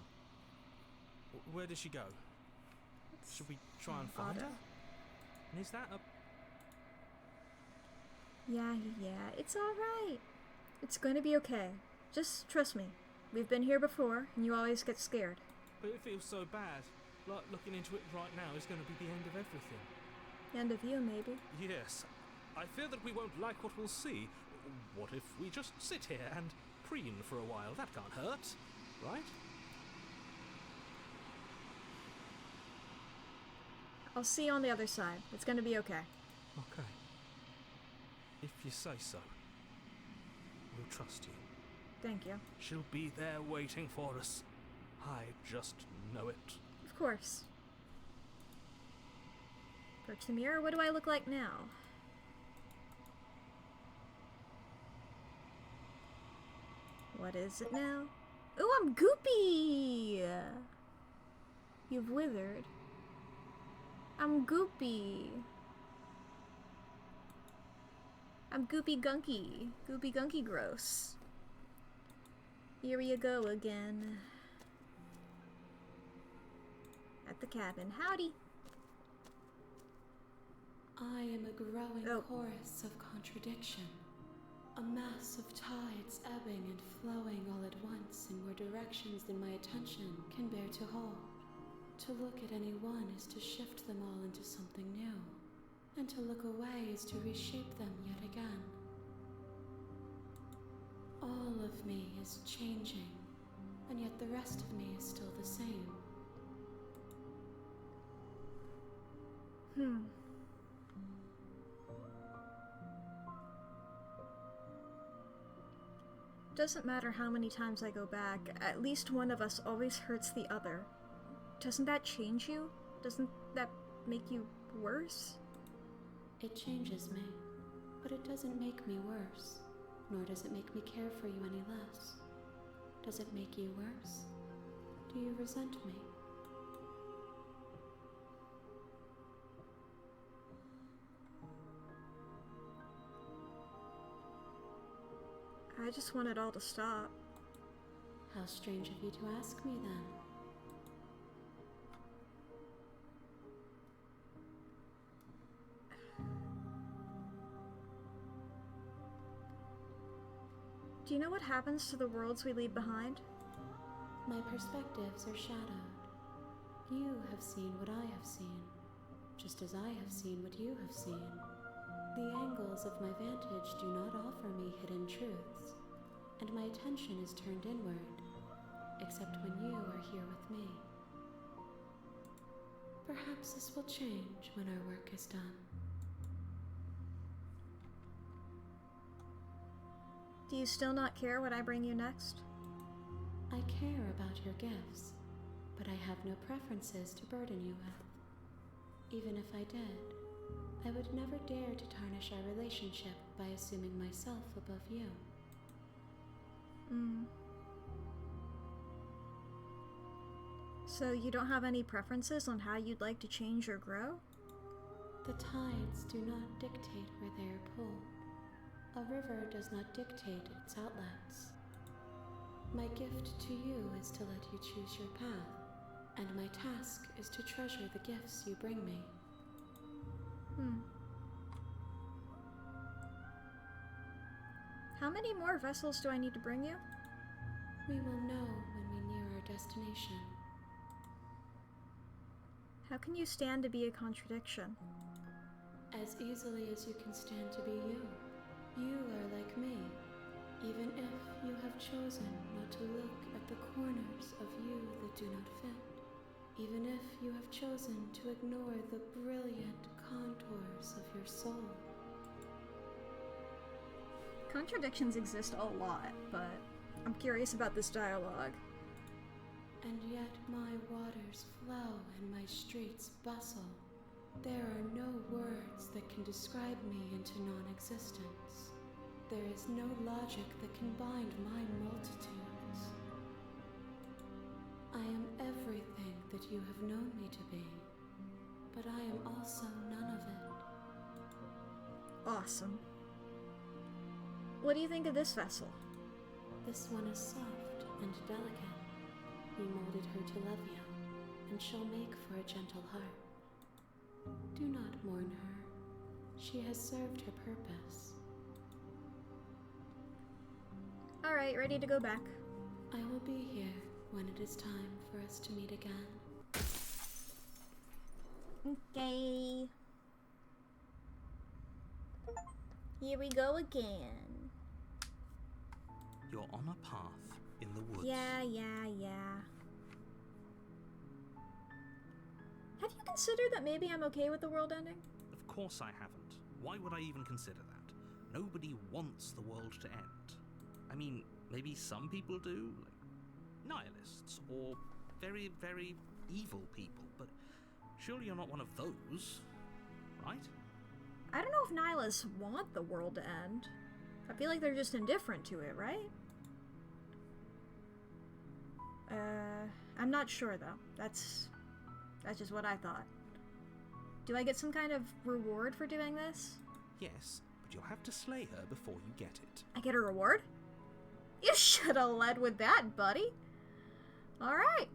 Where did she go? Should we try and find her? And is that a... Yeah, it's alright. It's going to be okay. Just trust me. We've been here before, and you always get scared. But it feels so bad. Like looking into it right now is going to be the end of everything. End of you, maybe. Yes. I fear that we won't like what we'll see. What if we just sit here and preen for a while? That can't hurt, right? I'll see you on the other side. It's gonna be okay. Okay. If you say so. We'll trust you. Thank you. She'll be there waiting for us. I just know it. Of course. Approach the mirror. What do I look like now? What is it now? Ooh, I'm goopy! You've withered. I'm goopy. I'm goopy gunky. Goopy gunky gross. Here you go again. At the cabin. Howdy. I am a growing chorus of contradiction. A mass of tides ebbing and flowing all at once in more directions than my attention can bear to hold. To look at any one is to shift them all into something new, and to look away is to reshape them yet again. All of me is changing, and yet the rest of me is still the same. Doesn't matter how many times I go back, at least one of us always hurts the other. Doesn't that change you? Doesn't that make you worse? It changes me, but it doesn't make me worse. nor does it make me care for you any less. Does it make you worse? Do you resent me? I just want it all to stop. How strange of you to ask me then. Do you know what happens to the worlds we leave behind? My perspectives are shadowed. You have seen what I have seen, just as I have seen what you have seen. The angles of my vantage do not offer me hidden truths, and my attention is turned inward, except when you are here with me. Perhaps this will change when our work is done. Do you still not care what I bring you next? I care about your gifts, but I have no preferences to burden you with. Even if I did, I would never dare to tarnish our relationship by assuming myself above you. So you don't have any preferences on how you'd like to change or grow? The tides do not dictate where they are pulled. A river does not dictate its outlets. My gift to you is to let you choose your path, and my task is to treasure the gifts you bring me. How many more vessels do I need to bring you? We will know when we near our destination. How can you stand to be a contradiction? As easily as you can stand to be you. You are like me, even if you have chosen not to look at the corners of you that do not fit. Even if you have chosen to ignore the brilliant contours of your soul. Contradictions exist a lot, but I'm curious about this dialogue. And yet my waters flow and my streets bustle. There are no words that can describe me into non-existence. There is no logic that can bind my multitudes. I am everything that you have known me to be, but I am also none of it. Awesome. What do you think of this vessel? This one is soft and delicate. We molded her to love you, and she'll make for a gentle heart. Do not mourn her. She has served her purpose. Alright, ready to go back. I will be here when it is time for us to meet again. Okay. Here we go again. You're on a path in the woods. Yeah. Have you considered that maybe I'm okay with the world ending? Of course I haven't. Why would I even consider that? Nobody wants the world to end. I mean, maybe some people do, like nihilists, or very, very evil people, but surely you're not one of those, right? I don't know if nihilists want the world to end. I feel like they're just indifferent to it, right? I'm not sure though. That's just what I thought. Do I get some kind of reward for doing this? Yes, but you'll have to slay her before you get it. I get a reward? You should have led with that, buddy. Alright.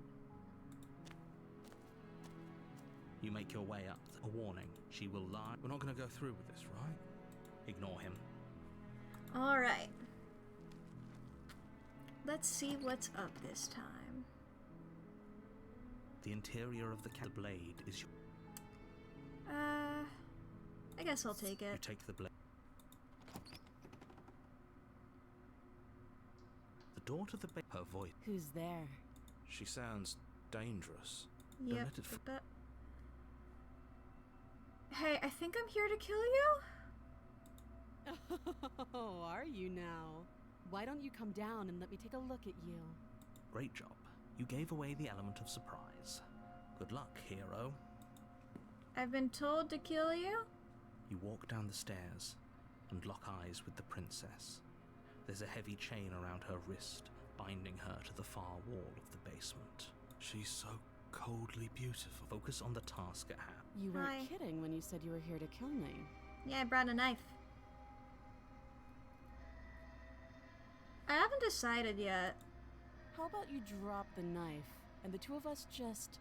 You make your way up. A warning. She will lie. We're not going to go through with this, right? Ignore him. Alright. Let's see what's up this time. The interior of the blade is your... I guess I'll take You it. take the blade. The door to the her voice. Who's there? She sounds dangerous. Don't Yep. let it Hey, I think I'm here to kill you? Oh, are you now? Why don't you come down and let me take a look at you? Great job. You gave away the element of surprise. Good luck, hero. I've been told to kill you? You walk down the stairs and lock eyes with the princess. There's a heavy chain around her wrist, binding her to the far wall of the basement. She's so coldly beautiful. Focus on the task at hand. You weren't Hi. kidding when you said you were here to kill me. Yeah, I brought a knife. I haven't decided yet. How about you drop the knife and the two of us just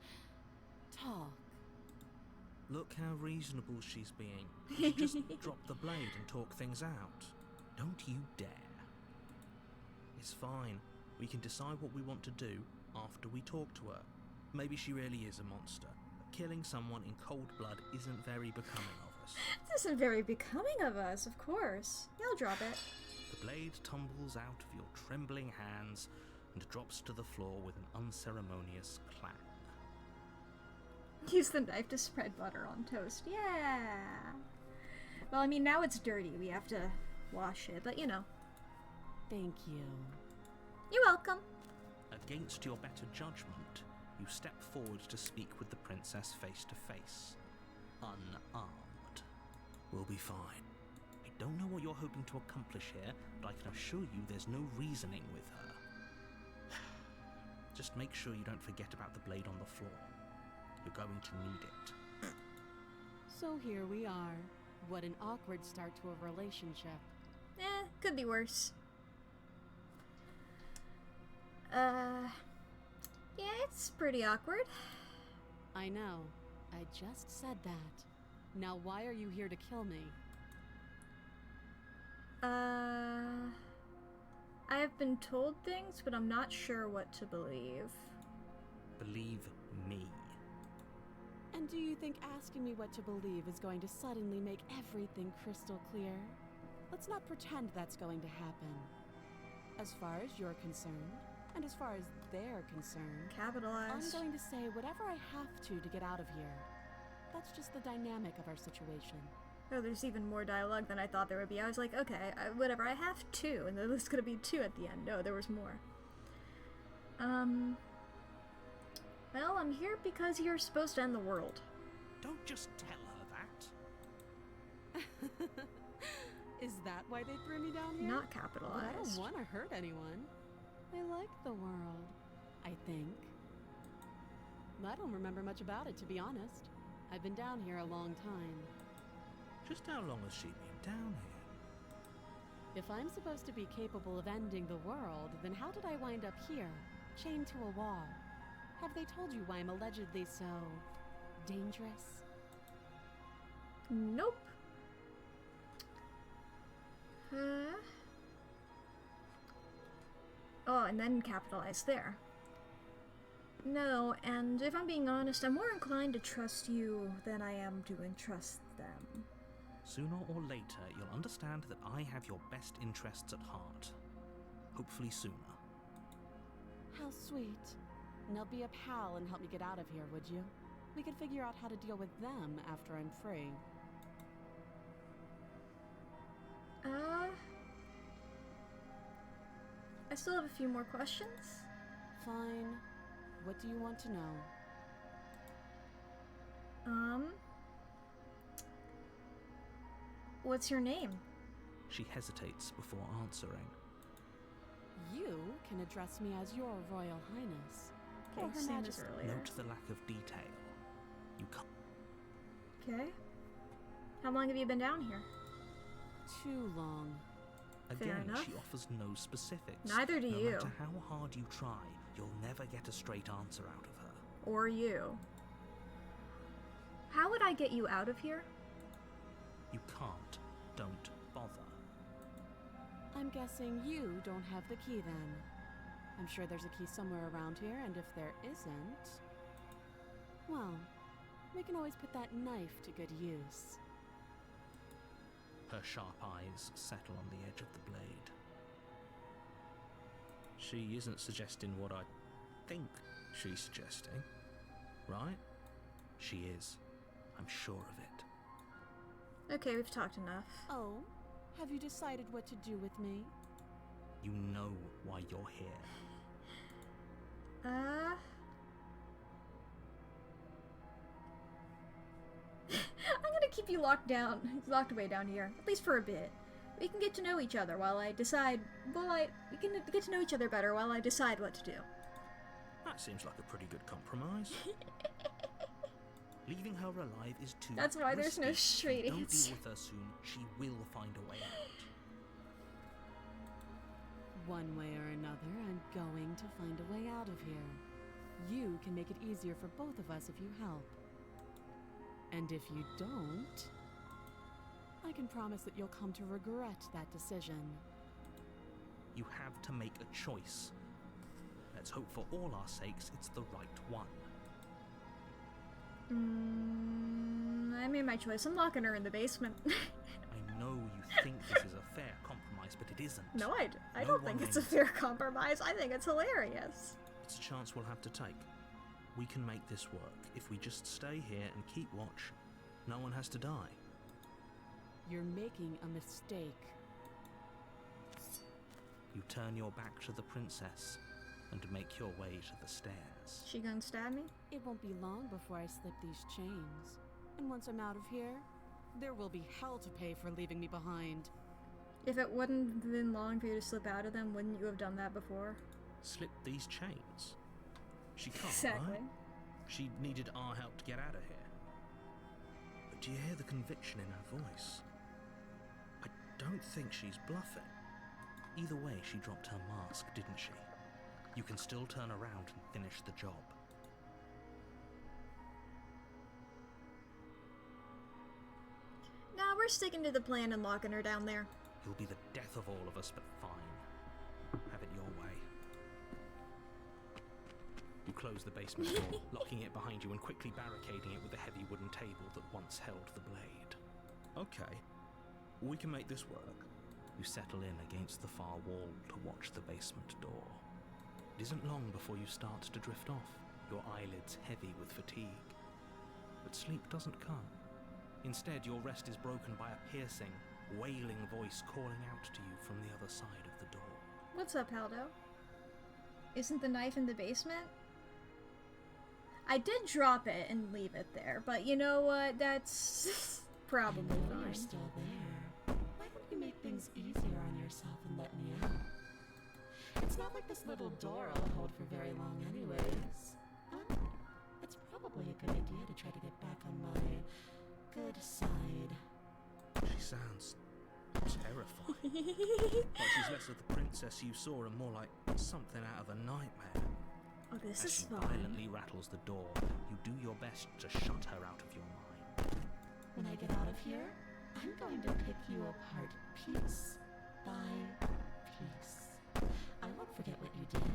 talk? Look how reasonable she's being. You should just drop the blade and talk things out. Don't you dare. It's fine. We can decide what we want to do after we talk to her. Maybe she really is a monster, but killing someone in cold blood isn't very becoming of us. This isn't very becoming of us, of course. Yeah, I'll drop it. The blade tumbles out of your trembling hands and drops to the floor with an unceremonious clang. Use the knife to spread butter on toast. Yeah. Well, I mean, now it's dirty. We have to wash it, but you know. Thank you. You're welcome. Against your better judgment, you step forward to speak with the princess face to face. Unarmed. We'll be fine. I don't know what you're hoping to accomplish here, but I can assure you there's no reasoning with her. Just make sure you don't forget about the blade on the floor. You're going to need it. So here we are. What an awkward start to a relationship. Could be worse. Yeah, it's pretty awkward. I know. I just said that. Now why are you here to kill me? I have been told things, but I'm not sure what to believe. Believe me. And do you think asking me what to believe is going to suddenly make everything crystal clear? Let's not pretend that's going to happen. As far as you're concerned, and as far as they're concerned, I'm Capitalized. going to say whatever I have to get out of here. That's just the dynamic of our situation. Oh, there's even more dialogue than I thought there would be. I was like, okay, whatever, I have two, and then there's gonna be two at the end. No, there was more. Well, I'm here because you're supposed to end the world. Don't just tell her that. Is that why they threw me down here? Not But I capitalized. don't want to hurt anyone. I like the world, I think. I don't remember much about it, to be honest. I've been down here a long time. Just how long has she been down here? If I'm supposed to be capable of ending the world, then how did I wind up here, chained to a wall? Have they told you why I'm allegedly so dangerous? Nope. Oh, and then capitalized there. No, and if I'm being honest, I'm more inclined to trust you than I am to entrust them. Sooner or later, you'll understand that I have your best interests at heart. Hopefully sooner. How sweet. Now be a pal and help me get out of here, would you? We could figure out how to deal with them after I'm free. I still have a few more questions. Fine. What do you want to know? What's your name? She hesitates before answering. You can address me as your Royal Highness. Or Okay, Her same as Majesty. earlier. Note the lack of detail. You can't. Okay. How long have you been down here? Too long. Again, enough. she offers no specifics. Neither do no you. matter how hard you try, you'll never get a straight answer out of her. Or you. How would I get you out of here? You can't. Don't bother. I'm guessing you don't have the key then. I'm sure there's a key somewhere around here, and if there isn't... well, we can always put that knife to good use. Her sharp eyes settle on the edge of the blade. She isn't suggesting what I think she's suggesting, right? She is. I'm sure of it. Okay, we've talked enough. Oh, have you decided what to do with me? You know why you're here. I'm gonna keep you locked away down here, at least for a bit. We can get to know each other while I decide. We can get to know each other better while I decide what to do. That seems like a pretty good compromise. Leaving her alive is too That's why there's no risky. straight If you don't answer. deal with her soon, she will find a way out. One way or another, I'm going to find a way out of here. You can make it easier for both of us if you help. And if you don't, I can promise that you'll come to regret that decision. You have to make a choice. Let's hope for all our sakes it's the right one. I made my choice. I'm locking her in the basement. I know you think this is a fair compromise, but it isn't. No, I No don't one think it's a wins. fair compromise. I think it's hilarious. It's a chance we'll have to take. We can make this work. If we just stay here and keep watch, no one has to die. You're making a mistake. You turn your back to the princess and make your way to the stairs. She gonna stab me? It won't be long before I slip these chains. And once I'm out of here, there will be hell to pay for leaving me behind. If it wouldn't have been long for you to slip out of them, wouldn't you have done that before? Slip these chains? She can't, Exactly. right? She needed our help to get out of here. But do you hear the conviction in her voice? I don't think she's bluffing. Either way, she dropped her mask, didn't she? You can still turn around and finish the job. Nah, we're sticking to the plan and locking her down there. You'll be the death of all of us, but fine. Have it your way. You close the basement door, locking it behind you and quickly barricading it with the heavy wooden table that once held the blade. Okay, we can make this work. You settle in against the far wall to watch the basement door. It isn't long before you start to drift off, your eyelids heavy with fatigue. But sleep doesn't come. Instead, your rest is broken by a piercing, wailing voice calling out to you from the other side of the door. What's up, Haldo? Isn't the knife in the basement? I did drop it and leave it there, but you know what? That's probably I know fine. you're still there. Why don't you make things easier on yourself and let me out? It's not like this little door I'll hold for very long anyways. It's probably a good idea to try to get back on my good side. She sounds terrifying. Like she's less of the princess you saw and more like something out of a nightmare. Oh, this As is she fun. violently rattles the door, you do your best to shut her out of your mind. When I get out of here, I'm going to pick you apart piece by piece. I won't forget what you did,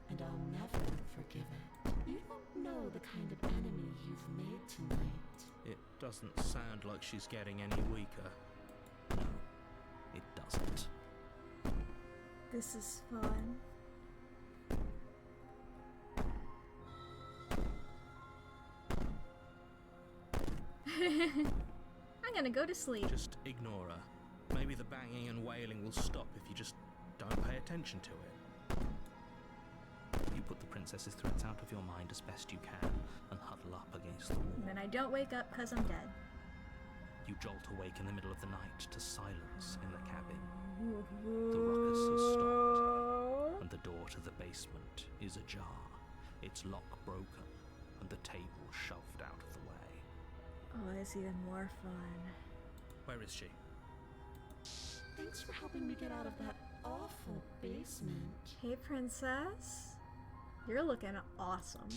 and I'll never forgive it. You don't know the kind of enemy you've made tonight. It doesn't sound like she's getting any weaker. No, it doesn't. This is fun. I'm gonna go to sleep. Just ignore her. Maybe the banging and wailing will stop if you just don't pay attention to it. You put the princess's threats out of your mind as best you can and huddle up against the wall. And then I don't wake up because I'm dead. You jolt awake in the middle of the night to silence in the cabin. The ruckus has stopped, and the door to the basement is ajar, its lock broken, and the table shoved out of the way. Oh, it's even more fun. Where is she? Thanks for helping me get out of that awful basement. Hey, princess. You're looking awesome.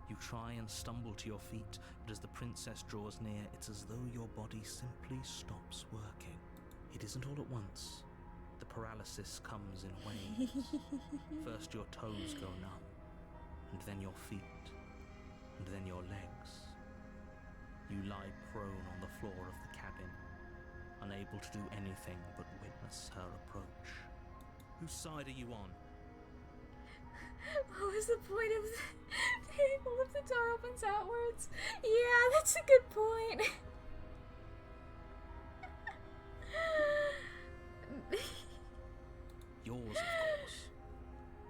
You try and stumble to your feet, but as the princess draws near, it's as though your body simply stops working. It isn't all at once. The paralysis comes in waves. First your toes go numb, and then your feet, and then your legs. You lie prone on the floor of the cabin, unable to do anything but witness her approach. Whose side are you on? What was the point of the table if the door opens outwards? Yeah, that's a good point. Yours, of course.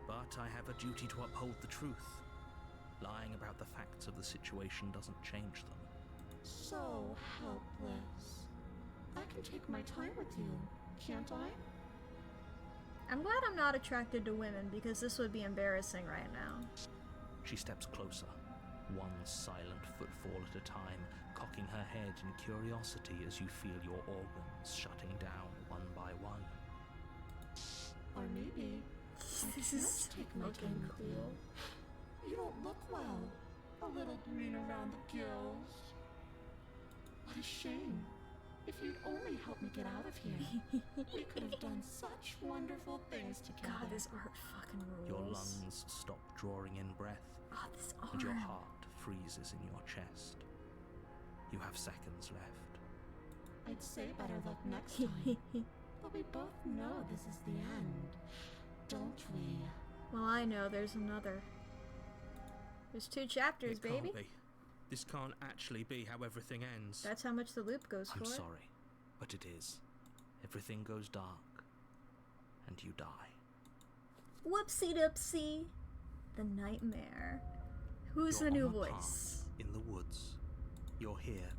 But I have a duty to uphold the truth. Lying about the facts of the situation doesn't change them. So helpless. I can take my time with you. can't I? I'm glad I'm not attracted to women, because this would be embarrassing right now. She steps closer, one silent footfall at a time, cocking her head in curiosity as you feel your organs shutting down one by one. Or maybe This I is can't take my time with you. You don't look well. A little green around the gills. What a shame. If you'd only helped me get out of here, we could have done such wonderful things together. God, this art fucking rules. Your lungs stop drawing in breath, Oh, this art. and your heart freezes in your chest. You have seconds left. I'd say better luck next time. But we both know this is the end, don't we? Well, I know there's another. There's 2 chapters, It baby. can't be. This can't actually be how everything ends. That's how much the loop goes I'm for. sorry, but it is. Everything goes dark, and you die. Whoopsie doopsie. The nightmare. Who's You're the new on a voice? path in the woods. You're here.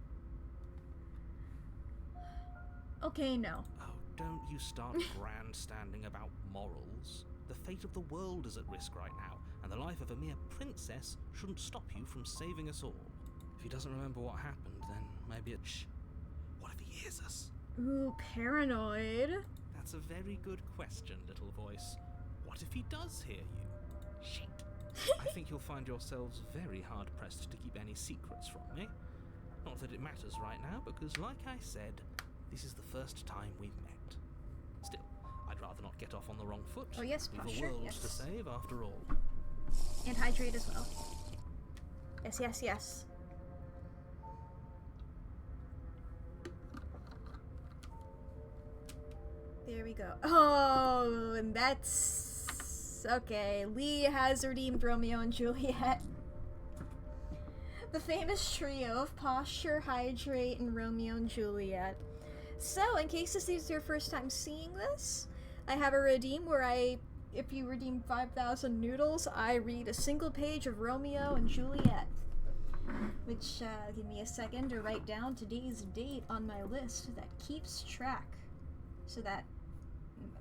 Okay, no. Oh, don't you start grandstanding about morals. The fate of the world is at risk right now, and the life of a mere princess shouldn't stop you from saving us all. If he doesn't remember what happened, then maybe Shh. What if he hears us? Ooh, paranoid. That's a very good question, little voice. What if he does hear you? Shit. I think you'll find yourselves very hard-pressed to keep any secrets from me. Not that it matters right now, because like I said, this is the first time we've met. Still, I'd rather not get off on the wrong foot. Oh, yes, We've posture, a world yes. to save after all. And hydrate as well. Yes, yes, yes. There we go. Oh, and that's... Okay, Lee has redeemed Romeo and Juliet. The famous trio of posture, hydrate, and Romeo and Juliet. So, in case this is your first time seeing this, I have a redeem where if you redeem 5,000 noodles, I read a single page of Romeo and Juliet. Which, give me a second to write down today's date on my list that keeps track. So that,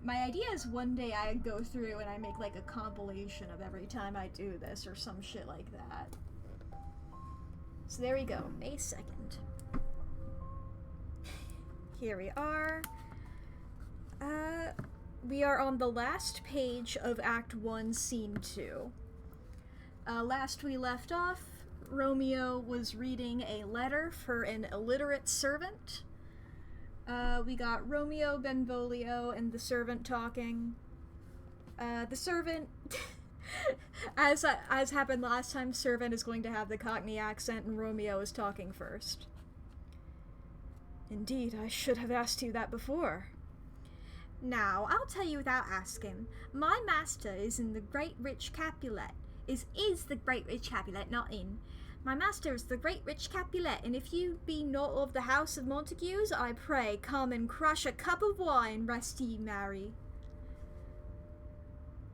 my idea is one day I go through and I make like a compilation of every time I do this or some shit like that. So there we go, May 2nd. Here we are. We are on the last page of Act 1, Scene 2. Last we left off, Romeo was reading a letter for an illiterate servant. We got Romeo, Benvolio, and the servant talking. The servant, as happened last time, servant is going to have the Cockney accent and Romeo is talking first. Indeed, I should have asked you that before. Now, I'll tell you without asking. My master is in the great rich Capulet. Is the great rich Capulet, not in. My master is the great rich Capulet, and if you be not of the house of Montagues, I pray come and crush a cup of wine, rest ye merry.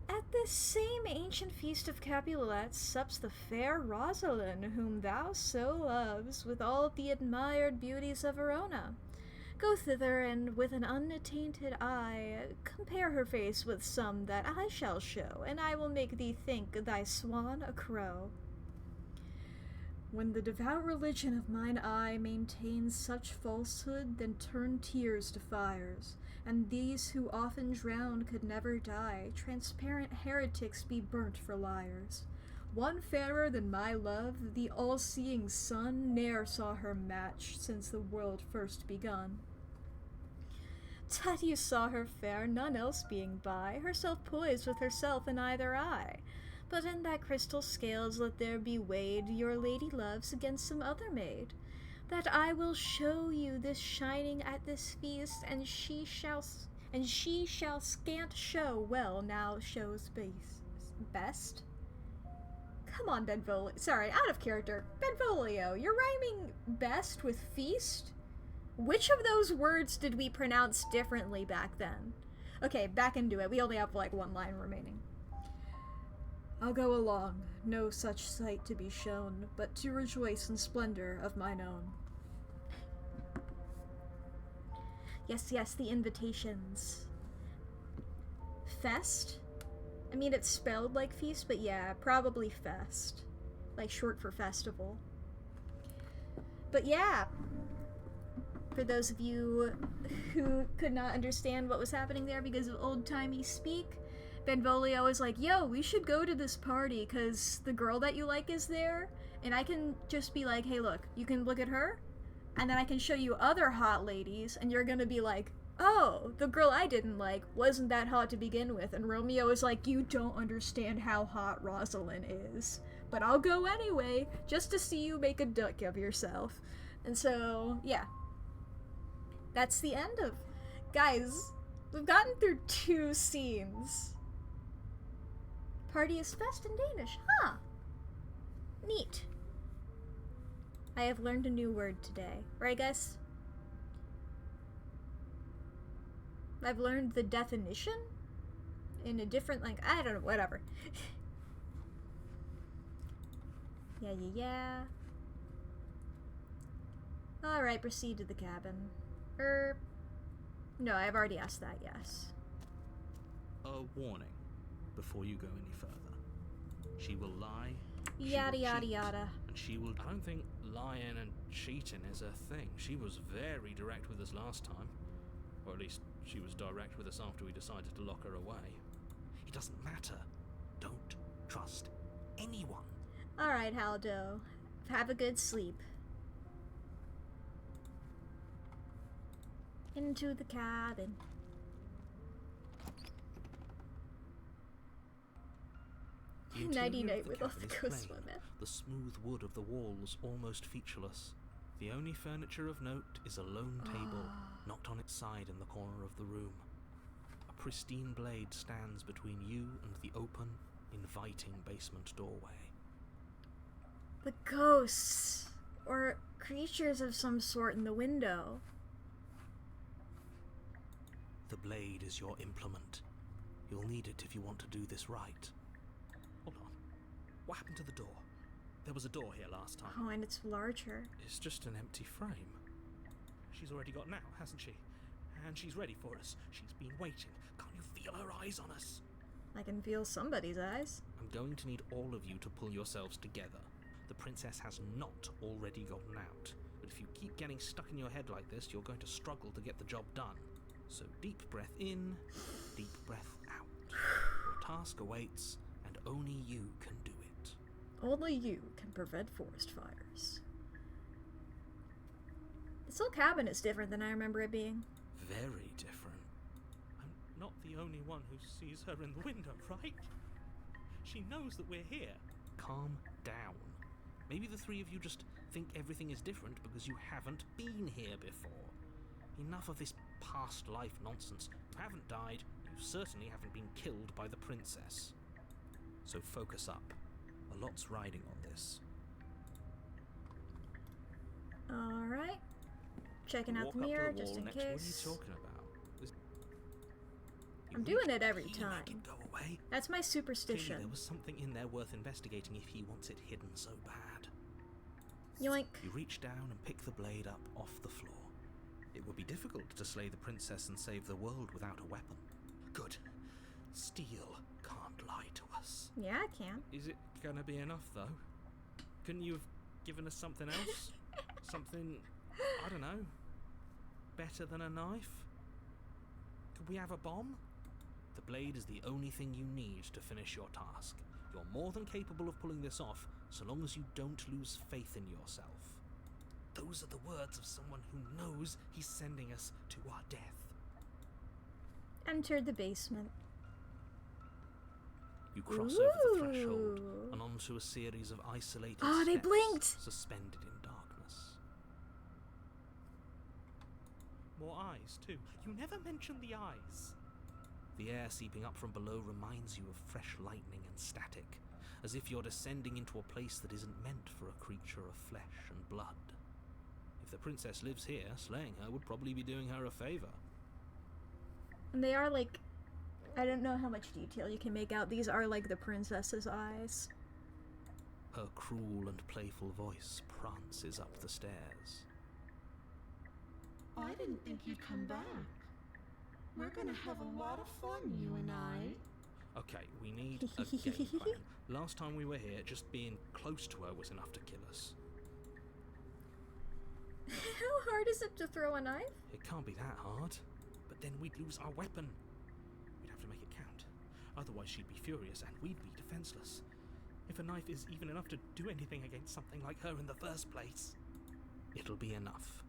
At this same ancient feast of Capulets sups the fair Rosalind, whom thou so loves, with all the admired beauties of Verona. Go thither, and with an unattainted eye, compare her face with some that I shall show, and I will make thee think thy swan a crow. When the devout religion of mine eye maintains such falsehood, then turn tears to fires, and these who often drowned could never die, transparent heretics be burnt for liars. One fairer than my love, the all-seeing sun, ne'er saw her match since the world first begun. Tut, you saw her fair, none else being by, herself poised with herself in either eye. But in that crystal scales let there be weighed your lady loves against some other maid, that I will show you this shining at this feast, and she shall scant show well now shows best. Come on, Benvolio. Sorry, out of character. Benvolio, you're rhyming best with feast? Which of those words did we pronounce differently back then? Okay, back into it. We only have like one line remaining. I'll go along, no such sight to be shown, but to rejoice in splendor of mine own. Yes, yes, the invitations. Fest? I mean, it's spelled like feast, but yeah, probably fest. Like short for festival. But yeah, for those of you who could not understand what was happening there because of old-timey speak, Benvolio was like, yo, we should go to this party because the girl that you like is there, and I can just be like, hey, look, you can look at her, and then I can show you other hot ladies, and you're gonna be like, oh, the girl I didn't like wasn't that hot to begin with. And Romeo is like, you don't understand how hot Rosalind is, but I'll go anyway, just to see you make a duck of yourself. And so, yeah. That's the end of... Guys, we've gotten through 2 scenes. Party is fest in Danish, huh? Neat. I have learned a new word today. Right, guys? I've learned the definition in a different, like, I don't know, whatever. Yeah. Alright, proceed to the cabin. No, I've already asked that, yes. A warning before you go any further. She will lie. Yada she will yada cheat, yada. And she will. I don't think lying and cheating is a thing. She was very direct with us last time. Or at least she was direct with us after we decided to lock her away. It doesn't matter. Don't trust anyone. Alright, Haldo. Have a good sleep. Into the cabin. The interior Nighty of night the with all cabin the is ghost plain, women. the smooth wood of the walls almost featureless. The only furniture of note is a lone table, knocked on its side in the corner of the room. A pristine blade stands between you and the open, inviting basement doorway. The ghosts. Or creatures of some sort in the window. The blade is your implement. You'll need it if you want to do this right. Hold on. What happened to the door? There was a door here last time. Oh, and it's larger. It's just an empty frame. She's already gotten out, hasn't she? And she's ready for us. She's been waiting. Can't you feel her eyes on us? I can feel somebody's eyes. I'm going to need all of you to pull yourselves together. The princess has not already gotten out. But if you keep getting stuck in your head like this, you're going to struggle to get the job done. So deep breath in, deep breath out. Your task awaits, and only you can do it. Only you can prevent forest fires. This whole cabin is different than I remember it being. Very different. I'm not the only one who sees her in the window, right? She knows that we're here. Calm down. Maybe the 3 of you just think everything is different because you haven't been here before. Enough of this past life nonsense. You haven't died, you certainly haven't been killed by the princess. So focus up. A lot's riding on this. Alright. Checking out Walk the up to mirror the just wall in next. case. What are you talking about? I'm doing it every He make time. it go away. That's my Clearly superstition. there was something in there worth investigating if he wants it hidden so bad. Yoink. You reach down and pick the blade up off the floor. It would be difficult to slay the princess and save the world without a weapon. Good. Steel can't lie to us. Yeah, I can. Is it gonna be enough, though? Couldn't you have given us something else? Something, I don't know, better than a knife? Could we have a bomb? The blade is the only thing you need to finish your task. You're more than capable of pulling this off, so long as you don't lose faith in yourself. Those are the words of someone who knows he's sending us to our death. Enter the basement. You cross over the threshold Ooh. and onto a series of isolated Oh, they steps blinked! suspended in darkness. More eyes, too. You never mentioned the eyes. The air seeping up from below reminds you of fresh lightning and static, as if you're descending into a place that isn't meant for a creature of flesh and blood. If the princess lives here, slaying her would probably be doing her a favor. And they are like, I don't know how much detail you can make out. These are like the princess's eyes. Her cruel and playful voice prances up the stairs. I didn't think you'd come back. We're gonna have a lot of fun, you and I. Okay, we need a game plan. Last time we were here, just being close to her was enough to kill us. How hard is it to throw a knife? It can't be that hard. But then we'd lose our weapon. We'd have to make it count. Otherwise she'd be furious and we'd be defenseless. If a knife is even enough to do anything against something like her in the first place, it'll be enough.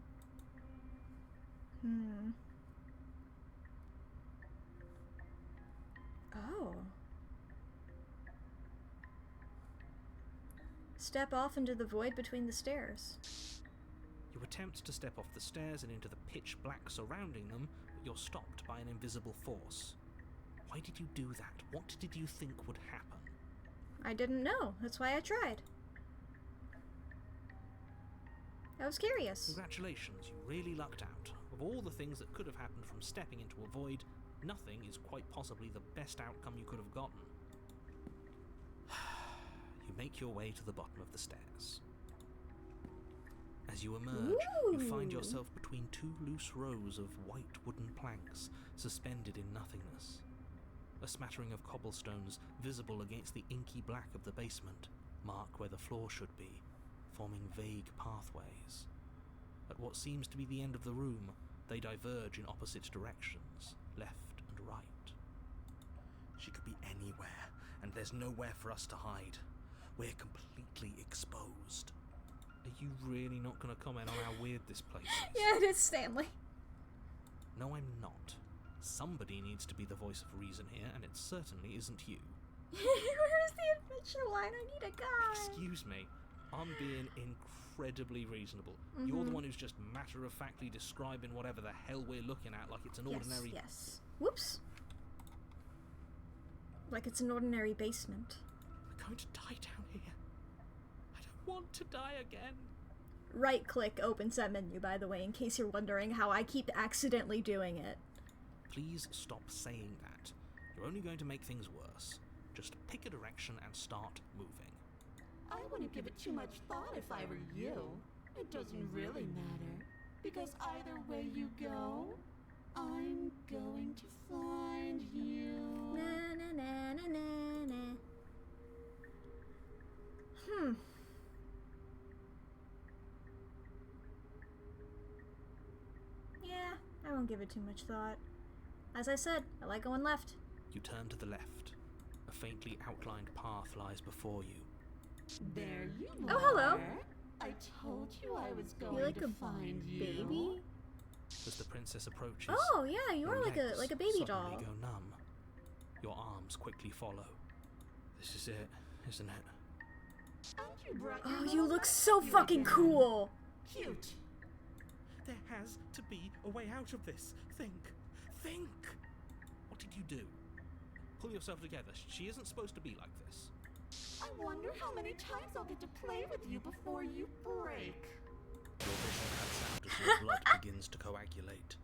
Oh. Step off into the void between the stairs. You attempt to step off the stairs and into the pitch black surrounding them, but you're stopped by an invisible force. Why did you do that? What did you think would happen? I didn't know. That's why I tried. I was curious. Congratulations, you really lucked out. Of all the things that could have happened from stepping into a void, nothing is quite possibly the best outcome you could have gotten. You make your way to the bottom of the stairs. As you emerge, you find yourself between two loose rows of white wooden planks suspended in nothingness. A smattering of cobblestones visible against the inky black of the basement mark where the floor should be, forming vague pathways. At what seems to be the end of the room, they diverge in opposite directions, left and right. She could be anywhere, and there's nowhere for us to hide. We're completely exposed. Are you really not going to comment on how weird this place is? Yeah, it is Stanley. No, I'm not. Somebody needs to be the voice of reason here, and it certainly isn't you. Where's the adventure line? I need a guy. Excuse me. I'm being incredibly reasonable. You're the one who's just matter-of-factly describing whatever the hell we're looking at like it's an ordinary... Yes. Whoops. Like it's an ordinary basement. We're going to die down here. I don't want to die again. Right-click opens that menu, by the way, in case you're wondering how I keep accidentally doing it. Please stop saying that. You're only going to make things worse. Just pick a direction and start moving. I wouldn't give it too much thought if I were you. It doesn't really matter, because either way you go, I'm going to find you. Na na na na na na. Yeah, I won't give it too much thought. As I said, I like going left. You turn to the left. A faintly outlined path lies before you. There you Oh, are. hello. I told you I was going You like to a find you. baby? As the princess approaches, Oh, yeah, you your are like legs a baby suddenly doll. go numb. Your arms quickly follow. This is it, isn't it? And you brought your Oh, little you look rescue so fucking again. cool. Cute. There has to be a way out of this. Think. What did you do? Pull yourself together. She isn't supposed to be like this. I wonder how many times I'll get to play with you before you break. Your vision cuts out as your blood begins to coagulate.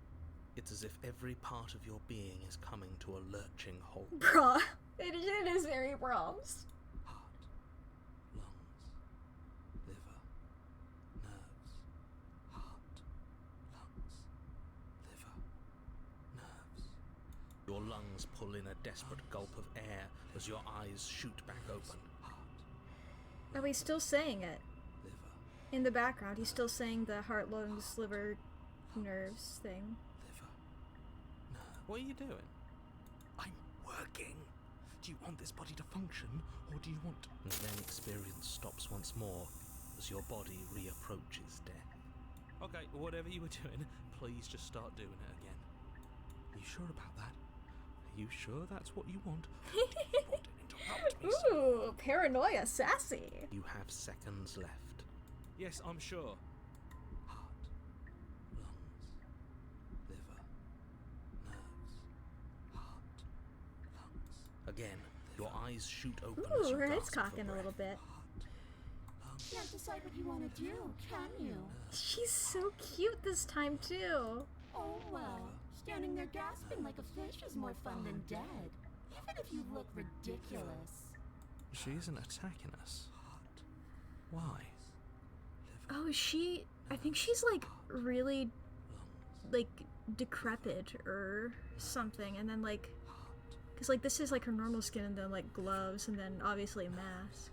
It's as if every part of your being is coming to a lurching halt. Bruh. It is very Brahms. Heart, lungs, liver, nerves. Heart, lungs, liver, nerves. Your lungs pull in a desperate gulp of air as your eyes shoot back open. Heart, Oh, he's still saying it. liver, In the background, he's still saying the heart, lungs, liver, nerves thing. liver, nerves. What are you doing? I'm working. Do you want this body to function, or do you want... And then experience stops once more as your body reapproaches death. Okay, whatever you were doing, please just start doing it again. Are you sure about that? Are you sure that's what you want? Or do you want to interrupt me? Ooh, paranoia, sassy. You have seconds left. Yes, I'm sure. Heart, lungs, liver, nerves, heart, lungs. Again, your eyes shoot open as Ooh, you her head's gasp for cocking a breath. little bit. Heart, lungs, Can't decide what you want to do, can you? She's so cute this time, too. Oh well, standing there gasping like a fish is more fun than dead. Even if you look ridiculous. She isn't attacking us. Why? Oh, is she... I think she's, like, really like decrepit or something, and then like, cause like this is like her normal skin, and then like gloves, and then obviously a mask.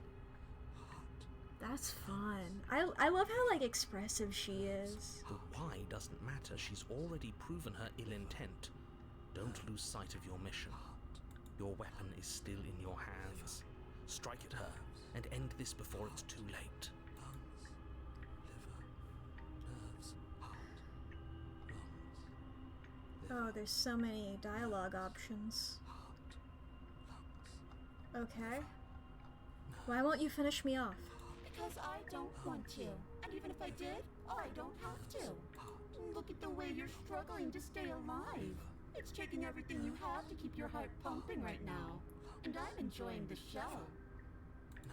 That's fun. I love how like expressive she is. The why doesn't matter. She's already proven her ill intent. Don't lose sight of your mission. Your weapon is still in your hands. Strike at her and end this before it's too late. Oh, there's so many dialogue options. Okay. Why won't you finish me off? Because I don't want to. And even if I did, I don't have to. Look at the way you're struggling to stay alive. It's taking everything you have to keep your heart pumping right now. And I'm enjoying the show.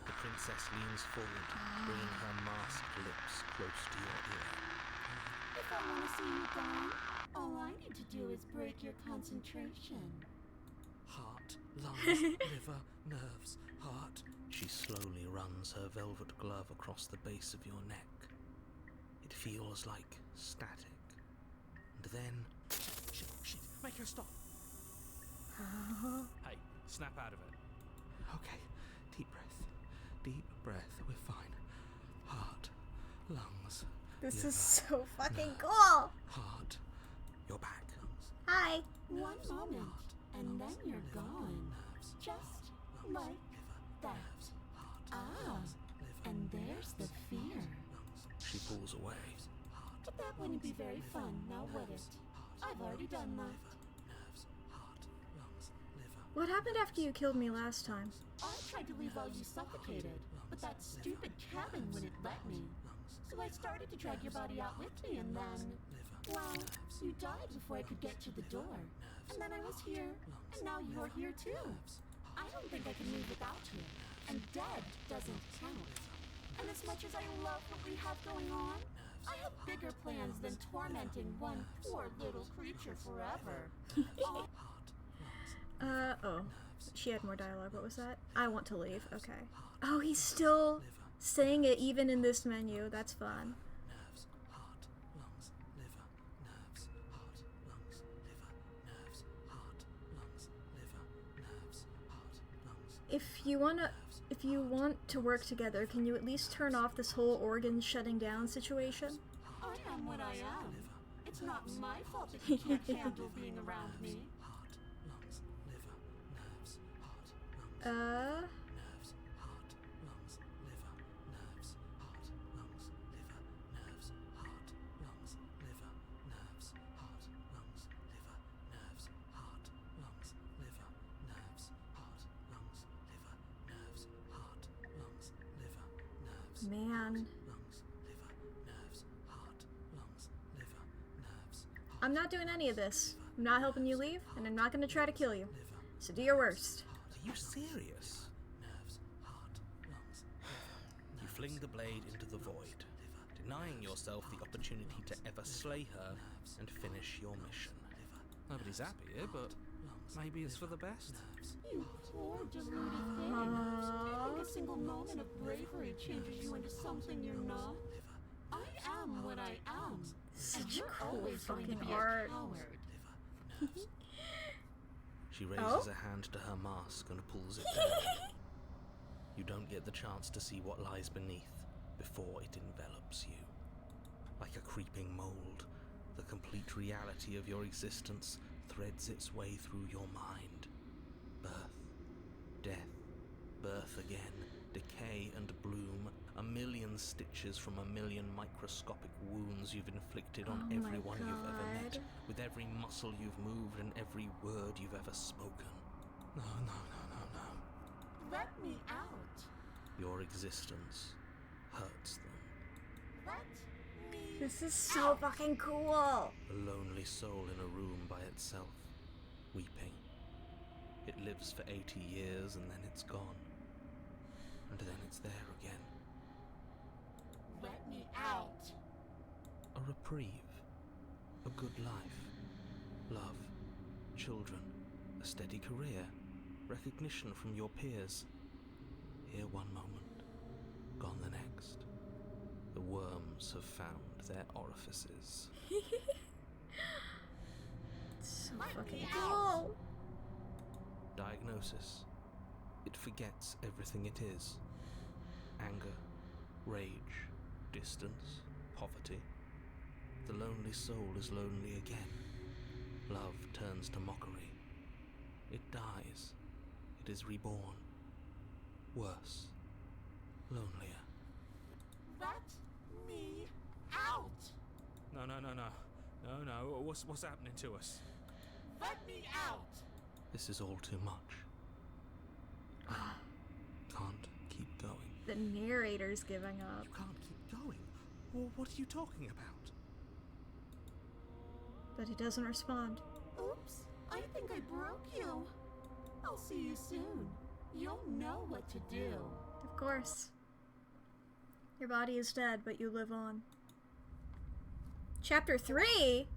The princess leans forward, bringing her masked lips close to your ear. If I want to see you gone, all I need to do is break your concentration. Heart, lungs, liver, nerves, heart. She slowly runs her velvet glove across the base of your neck. It feels like static. And then... Shit, make her stop. Hey, snap out of it. Okay, deep breath, we're fine. Heart, lungs, This liver, is so fucking nerves, cool! Heart, you're back. Hi! One moment, and then you're gone. Just like that. Ah, and there's the fear. She pulls away. But that wouldn't be very fun, now would it? I've already done that. What happened after you killed me last time? I tried to leave while you suffocated, but that stupid cabin wouldn't let me. So I started to drag your body out with me, and then... well, you died before I could get to the door. And then I was here, and now you're here too. I don't think I can leave without you. And dead doesn't count. And as much as I love what we have going on, I have bigger plans than tormenting one poor little creature forever. Oh. She had more dialogue. What was that? I want to leave. Okay. Oh, he's still saying it even in this menu. That's fun. Nerves, heart, lungs, liver, nerves, heart, lungs, liver, nerves, heart, lungs, liver, nerves, heart, lungs. If you want to work together, can you at least turn off this whole organ shutting down situation? I am what I am. It's not my fault that you can't handle being around me. Heart, lungs, liver, nerves, heart, lungs, nerves, heart, lungs, liver, nerves, heart, lungs, liver, nerves, heart, lungs, liver, nerves, heart, lungs, liver, nerves, heart, lungs, liver, nerves, heart, lungs, liver, nerves, heart, lungs, liver, nerves, Man. lungs, liver, nerves, heart, lungs, liver, nerves, I'm not doing any of this. I'm not helping you leave, and I'm not gonna try to kill you. So do your worst. Are you serious? Nerves, heart, lungs, liver. You fling the blade into the void, denying yourself the opportunity to ever slay her and finish your mission. Nobody's happy here, but maybe it's for the best. You poor deluded thing. Do you think a single moment of bravery changes you into something you're not? I am what I am. Such and you're cool always going to fucking be art. a coward. She raises a hand to her mask and pulls it down. You don't get the chance to see what lies beneath before it envelops you. Like a creeping mold, the complete reality of your existence threads its way through your mind. Birth, death, birth again, decay and bloom, a million stitches from a million microscopic wounds you've inflicted on Oh my everyone you've ever met, God. with every muscle you've moved and every word you've ever spoken. No. Let me out. Your existence hurts them. Let me This is so fucking cool. A lonely soul in a room by itself, weeping. It lives for 80 years and then it's gone. And then it's there again. Let me out. A reprieve. A good life. Love. Children. A steady career. Recognition from your peers. Here one moment. Gone the next. The worms have found their orifices. So fucking cool. Diagnosis. It forgets everything it is. Anger, rage, distance, poverty. The lonely soul is lonely again. Love turns to mockery. It dies. It is reborn. Worse. Lonelier. Let me out! No. No. What's happening to us? Let me out! This is all too much. Can't keep going. The narrator's giving up. You can't keep going. Well, what are you talking about? But he doesn't respond. Oops, I think I broke you. I'll see you soon. You'll know what to do. Of course. Your body is dead, but you live on. Chapter 3?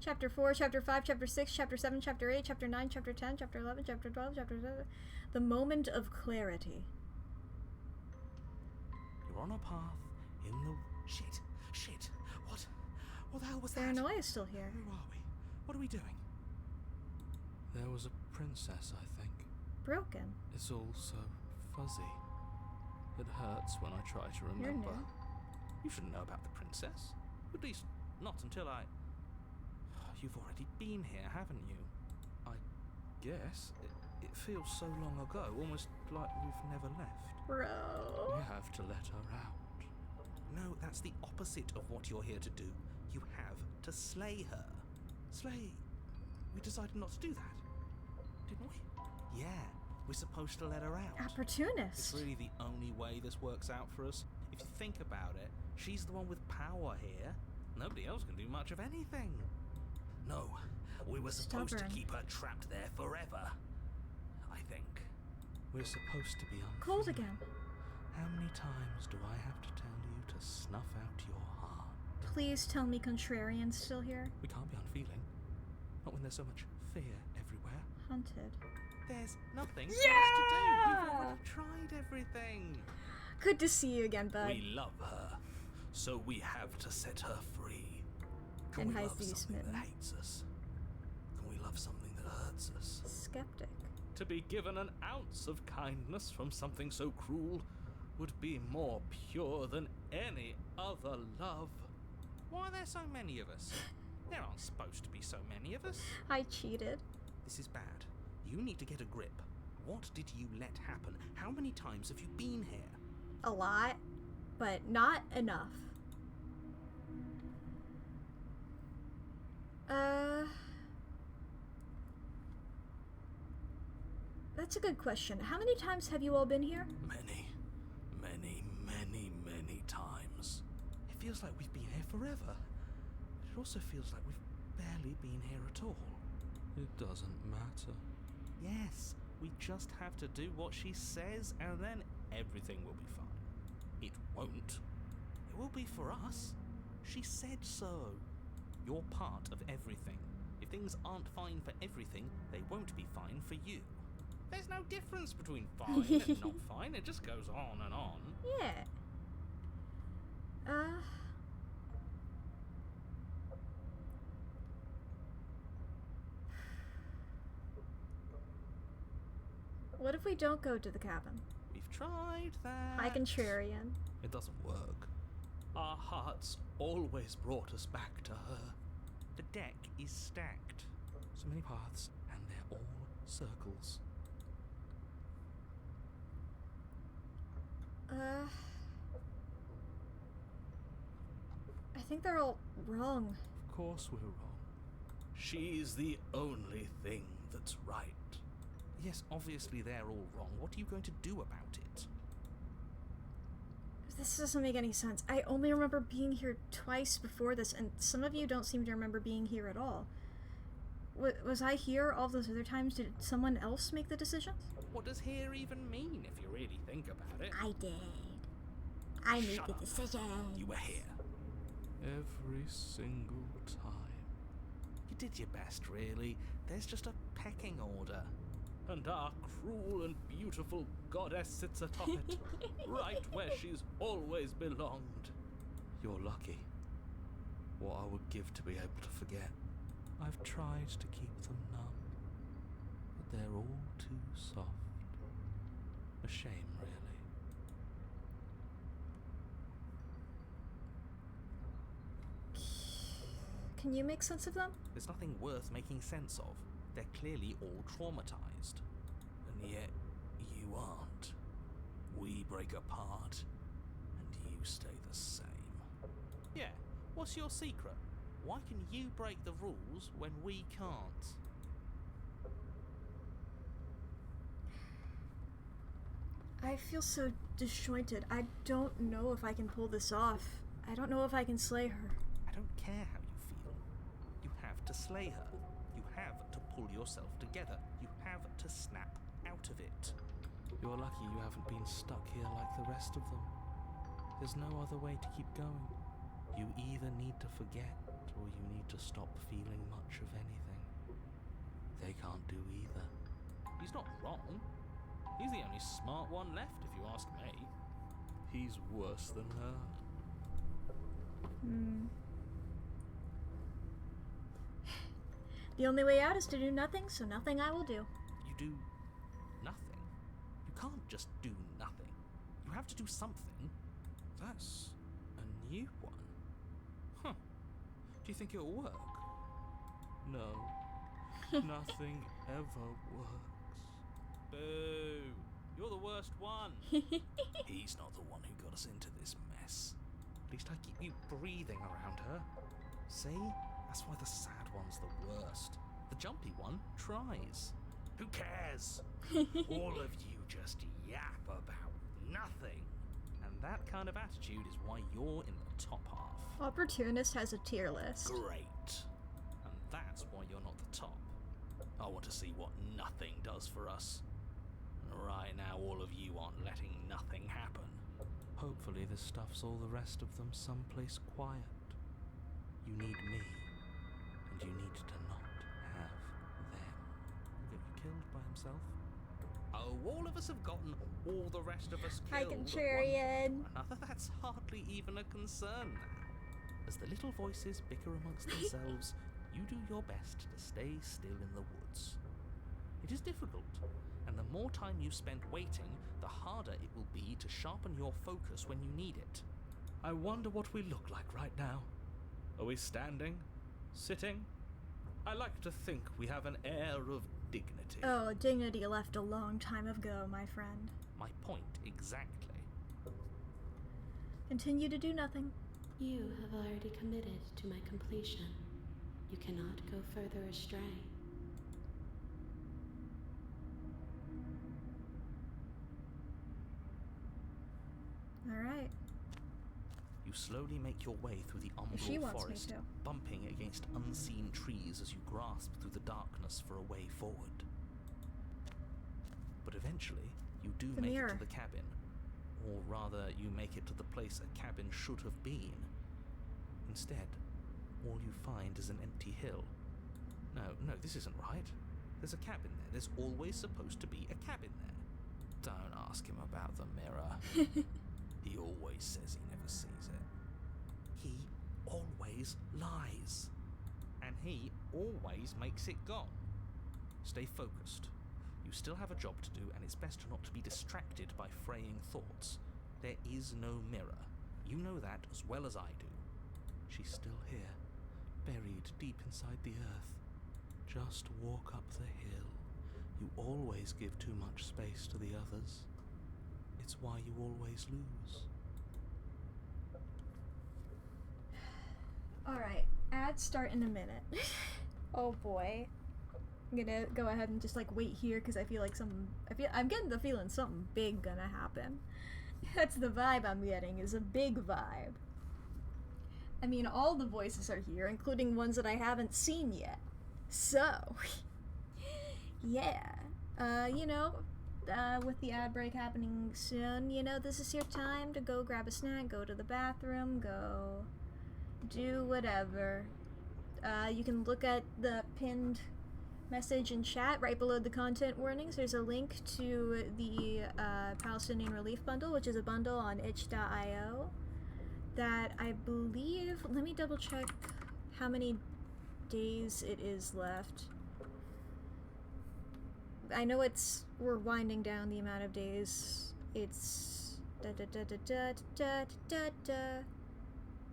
Chapter 4, Chapter 5, Chapter 6, Chapter 7, Chapter 8, Chapter 9, Chapter 10, Chapter 11, Chapter 12, Chapter 7. The moment of clarity. You're on a path in the... Shit. What the hell was that? Paranoia is still here. Who are we? What are we doing? There was a princess, I think. Broken. It's all so fuzzy. It hurts when I try to You're remember. new. You shouldn't know about the princess. At least, not until I... You've already been here, haven't you? I guess. It feels so long ago, almost like we've never left. Bro. We have to let her out. No, that's the opposite of what you're here to do. You have to slay her. Slay? We decided not to do that, didn't we? Yeah, we're supposed to let her out. Opportunist. It's really the only way this works out for us. If you think about it, she's the one with power here. Nobody else can do much of anything. No, we were supposed Stubborn. to keep her trapped there forever. I think. We're supposed to be unfeeling. Cold again. How many times do I have to tell you to snuff out your heart? Please tell me Contrarian's still here. We can't be unfeeling. Not when there's so much fear everywhere. Hunted. There's nothing Yeah! for us to do. We've already tried everything. Good to see you again, bud. We love her, so we have to set her free. Can And we Heist love be something smitten. that hates us? Can we love something that hurts us? Skeptic. To be given an ounce of kindness from something so cruel would be more pure than any other love. Why are there so many of us? There aren't supposed to be so many of us. I cheated. This is bad. You need to get a grip. What did you let happen? How many times have you been here? A lot, but not enough. That's a good question. How many times have you all been here? Many times. It feels like we've been here forever. But it also feels like we've barely been here at all. It doesn't matter. Yes, we just have to do what she says and then everything will be fine. It won't. It will be for us. She said so. You're part of everything. If things aren't fine for everything, they won't be fine for you. There's no difference between fine and not fine. It just goes on and on. Yeah. What if we don't go to the cabin? We've tried that. Hi, Contrarian. It doesn't work. Our hearts always brought us back to her. The deck is stacked. So many paths, and they're all circles. I think they're all wrong. Of course we're wrong. She's the only thing that's right. Yes, obviously they're all wrong. What are you going to do about it? This doesn't make any sense. I only remember being here twice before this, and some of you don't seem to remember being here at all. Was I here all those other times? Did someone else make the decisions? What does here even mean, if you really think about it? I did. I made Shut the up. decision. You were here. Every single time. You did your best, really. There's just a pecking order. And our cruel and beautiful goddess sits atop it, right where she's always belonged. You're lucky. What I would give to be able to forget. I've tried to keep them numb, but they're all too soft. A shame, really. Can you make sense of them? There's nothing worth making sense of. They're clearly all traumatized. And yet, you aren't. We break apart, and you stay the same. Yeah, what's your secret? Why can you break the rules when we can't? I feel so disjointed. I don't know if I can pull this off. I don't know if I can slay her. I don't care how you feel. You have to slay her. You have to pull yourself together. You have to snap out of it. You're lucky you haven't been stuck here like the rest of them. There's no other way to keep going. You either need to forget, or you need to stop feeling much of anything. They can't do either. He's not wrong. He's the only smart one left, if you ask me. He's worse than her. The only way out is to do nothing, so nothing I will do. You do nothing? You can't just do nothing. You have to do something. That's a new one. Huh. Do you think it'll work? No. Nothing ever works. Boo! You're the worst one. He's not the one who got us into this mess. At least I keep you breathing around her. See? That's why the sad one's the worst. The jumpy one tries. Who cares? All of you just yap about nothing. And that kind of attitude is why you're in the top half. Opportunist has a tier list. Great. And that's why you're not the top. I want to see what nothing does for us. And right now, all of you aren't letting nothing happen. Hopefully this stuffs all the rest of them someplace quiet. You need me, and you need to not have them. Get you killed by himself? Oh, all of us have gotten all the rest of us Hi, killed. Contrarian. Another, that's hardly even a concern now. As the little voices bicker amongst themselves, you do your best to stay still in the woods. It is difficult, and the more time you spend waiting, the harder it will be to sharpen your focus when you need it. I wonder what we look like right now. Are we standing? Sitting? I like to think we have an air of dignity. Oh, dignity left a long time ago, my friend. My point exactly. Continue to do nothing. You have already committed to my completion. You cannot go further astray. Alright. You slowly make your way through the She umbral wants me forest, to. bumping against unseen trees as you grasp through the darkness for a way forward. But eventually, you do The make mirror. it to the cabin. Or rather, you make it to the place a cabin should have been. Instead, all you find is an empty hill. No, this isn't right. There's a cabin there. There's always supposed to be a cabin there. Don't ask him about the mirror. He always says he never sees it. He always lies. And he always makes it gone. Stay focused. You still have a job to do, and it's best not to be distracted by fraying thoughts. There is no mirror. You know that as well as I do. She's still here, buried deep inside the earth. Just walk up the hill. You always give too much space to the others. It's why you always lose. Alright, ads start in a minute. Oh boy. I'm gonna go ahead and just like wait here because I'm getting the feeling something big gonna happen. That's the vibe I'm getting, is a big vibe. I mean, all the voices are here, including ones that I haven't seen yet. So, yeah. With the ad break happening soon, this is your time to go grab a snack, go to the bathroom, go do whatever. You can look at the pinned message in chat right below the content warnings. There's a link to the Palestinian Relief Bundle, which is a bundle on itch.io that I believe, let me double check how many days it is left. I know we're winding down the amount of days. It's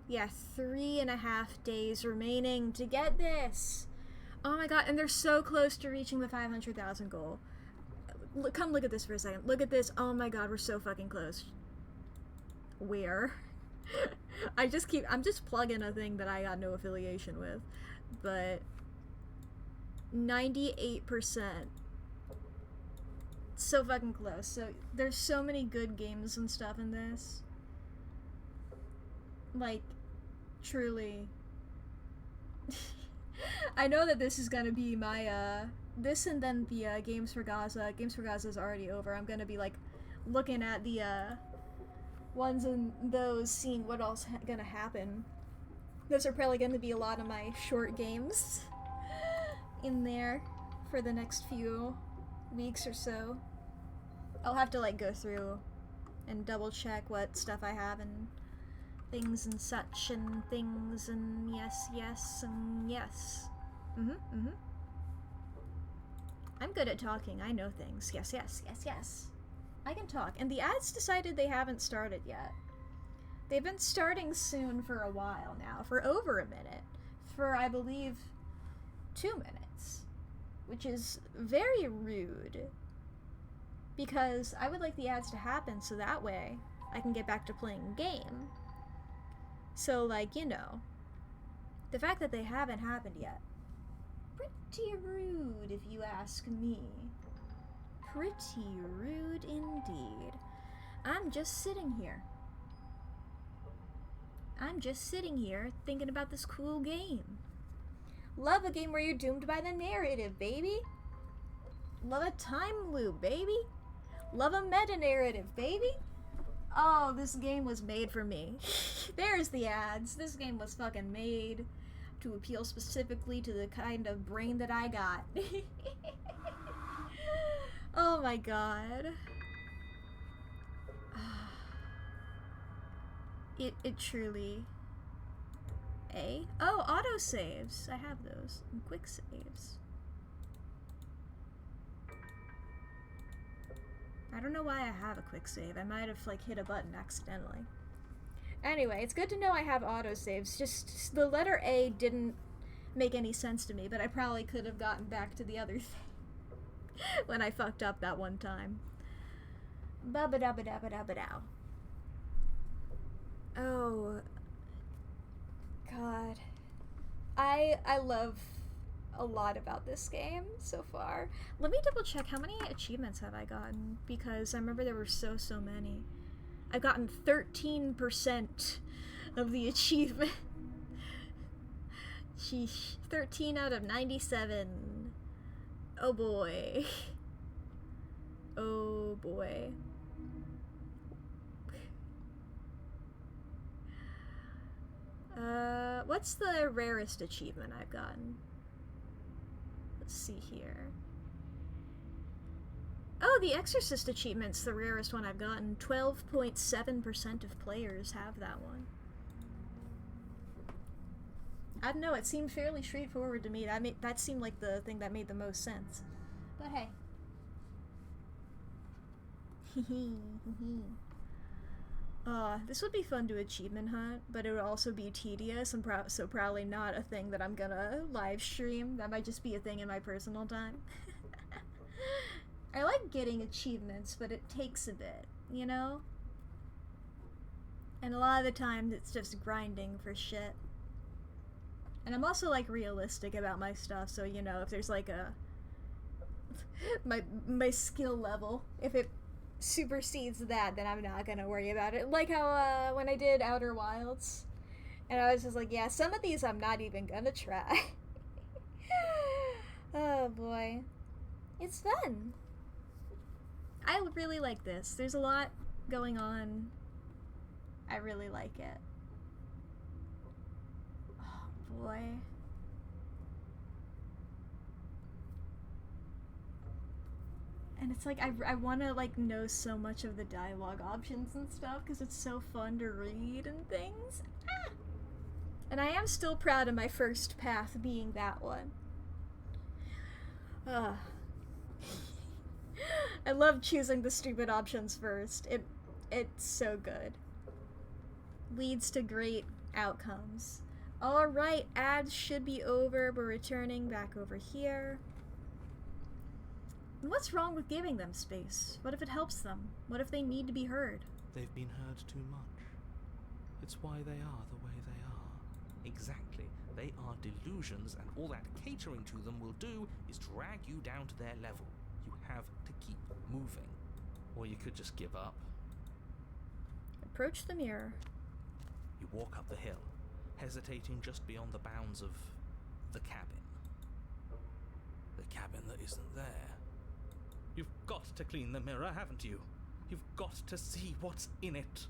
yeah, 3.5 days remaining to get this. Oh my god, and they're so close to reaching the 500,000 goal. Come look at this for a second. Look at this. Oh my god, we're so fucking close. Where? I'm just plugging a thing that I got no affiliation with. But 98%. So fucking close. So there's so many good games and stuff in this. Like, truly. I know that this is gonna be my, this and then the, Games for Gaza. Games for Gaza is already over. I'm gonna be, like, looking at the, ones in those, seeing what else gonna happen. Those are probably gonna be a lot of my short games in there for the next few weeks or so. I'll have to, like, go through and double check what stuff I have and things and such and things and yes and yes. I'm good at talking. I know things. Yes. I can talk. And the ads decided they haven't started yet. They've been starting soon for a while now. For over a minute. For, I believe, 2 minutes. Which is very rude. Because I would like the ads to happen so that way I can get back to playing a game. So, like, you know, the fact that they haven't happened yet. Pretty rude, if you ask me. Pretty rude indeed. I'm just sitting here. I'm just sitting here thinking about this cool game. Love a game where you're doomed by the narrative, baby. Love a time loop, baby. Love a meta-narrative, baby. Oh, this game was made for me. There's the ads. This game was fucking made to appeal specifically to the kind of brain that I got. Oh my god. It truly... Oh, autosaves. I have those. And quick saves. I don't know why I have a quick save. I might have, like, hit a button accidentally. Anyway, it's good to know I have autosaves. Just the letter A didn't make any sense to me, but I probably could have gotten back to the other thing when I fucked up that one time. Ba-ba-da-ba-da-ba-da-ba-dow. Oh. God. I love a lot about this game so far. Let me double check how many achievements have I gotten, because I remember there were so many. I've gotten 13% of the achievement. Sheesh. 13 out of 97. Oh boy. Oh boy. What's the rarest achievement I've gotten? Let's see here. Oh, the Exorcist achievement's the rarest one I've gotten. 12.7% of players have that one. I don't know, it seemed fairly straightforward to me. That seemed like the thing that made the most sense. But hey. This would be fun to achievement hunt, but it would also be tedious and so probably not a thing that I'm gonna live stream. That might just be a thing in my personal time. I like getting achievements, but it takes a bit, you know? And a lot of the times it's just grinding for shit. And I'm also, like, realistic about my stuff, so, you know, if there's, like, a... my skill level, if it supersedes that, then I'm not gonna worry about it. Like how, when I did Outer Wilds, and I was just like, yeah, some of these I'm not even gonna try. Oh, boy. It's fun. I really like this. There's a lot going on. I really like it. Oh, boy. And it's like, I want to, like, know so much of the dialogue options and stuff, because it's so fun to read and things. And I am still proud of my first path being that one. I love choosing the stupid options first. It's so good. Leads to great outcomes. Alright, ads should be over. We're returning back over here. And what's wrong with giving them space? What if it helps them? What if they need to be heard? They've been heard too much. It's why they are the way they are. Exactly. They are delusions, and all that catering to them will do is drag you down to their level. You have to keep moving. Or you could just give up. Approach the mirror. You walk up the hill, hesitating just beyond the bounds of the cabin. The cabin that isn't there. You've got to clean the mirror, haven't you? You've got to see what's in it.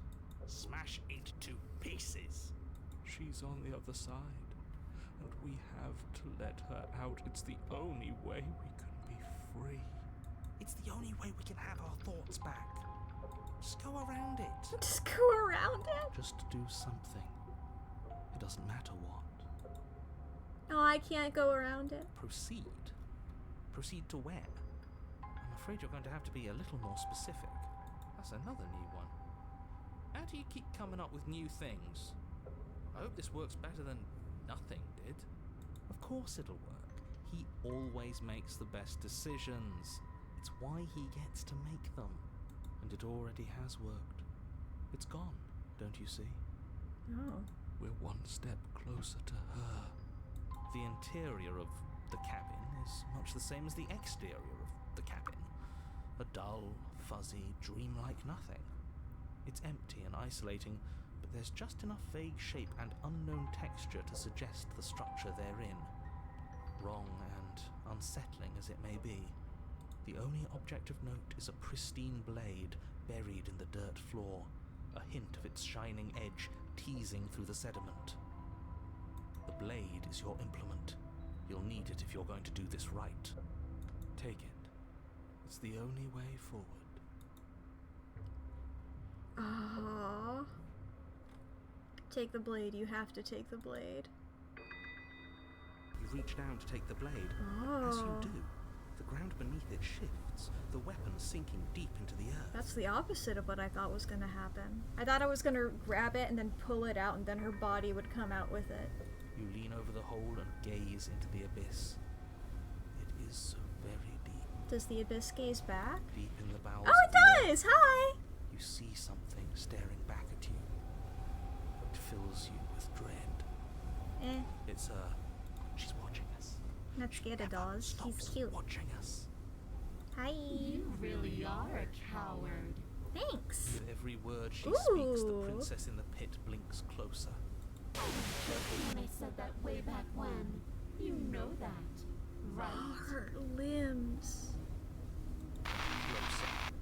Smash it to pieces. She's on the other side, and we have to let her out. It's the only way we can be free. It's the only way we can have our thoughts back. Just go around it. Just go around it? Just do something. It doesn't matter what. Oh, I can't go around it. Proceed. Proceed to where? I'm afraid you're going to have to be a little more specific. That's another new one. How do you keep coming up with new things? I hope this works better than nothing did. Of course it'll work. He always makes the best decisions. It's why he gets to make them. And it already has worked. It's gone, don't you see? Oh. We're one step closer to her. The interior of the cabin is much the same as the exterior of the cabin. A dull, fuzzy, dreamlike nothing. It's empty and isolating, but there's just enough vague shape and unknown texture to suggest the structure they're in. Wrong and unsettling as it may be, the only object of note is a pristine blade buried in the dirt floor, a hint of its shining edge teasing through the sediment. The blade is your implement. You'll need it if you're going to do this right. Take it. It's the only way forward. Aww. Take the blade. You have to take the blade. You reach down to take the blade. Oh. As you do, the ground beneath it shifts, the weapon sinking deep into the earth. That's the opposite of what I thought was gonna happen. I thought I was gonna grab it and then pull it out and then her body would come out with it. You lean over the hole and gaze into the abyss. It is so very deep. Does the abyss gaze back? Deep in the bowels Oh, of it the does! earth, Hi! you see something staring back at you. It fills you with dread. It's she's watching us. Not scared of Never dolls. He's stops cute. watching us. Hi. You really are a coward. Thanks. With every word she speaks, the Ooh. princess in the pit blinks closer. I was joking when I said that way back when. You know that, right? Oh, her limbs. Closer.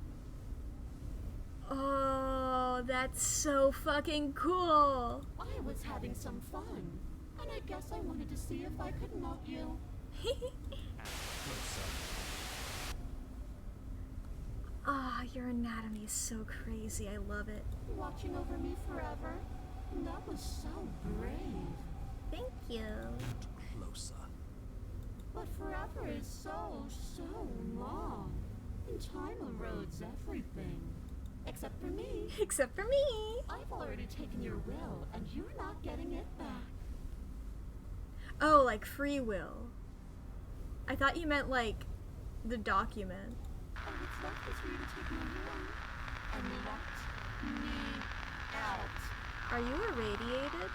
Oh, that's so fucking cool. I was having some fun, and I guess I wanted to see if I could melt you. And closer. Ah, your anatomy is so crazy. I love it. Watching over me forever. That was so brave. Thank you. And closer. But forever is so long. And time erodes everything. Except for me. Except for me. I've already taken your will, and you're not getting it back. Oh, like free will. I thought you meant like the document. And what's left is for you to take my will and let me out. Are you irradiated?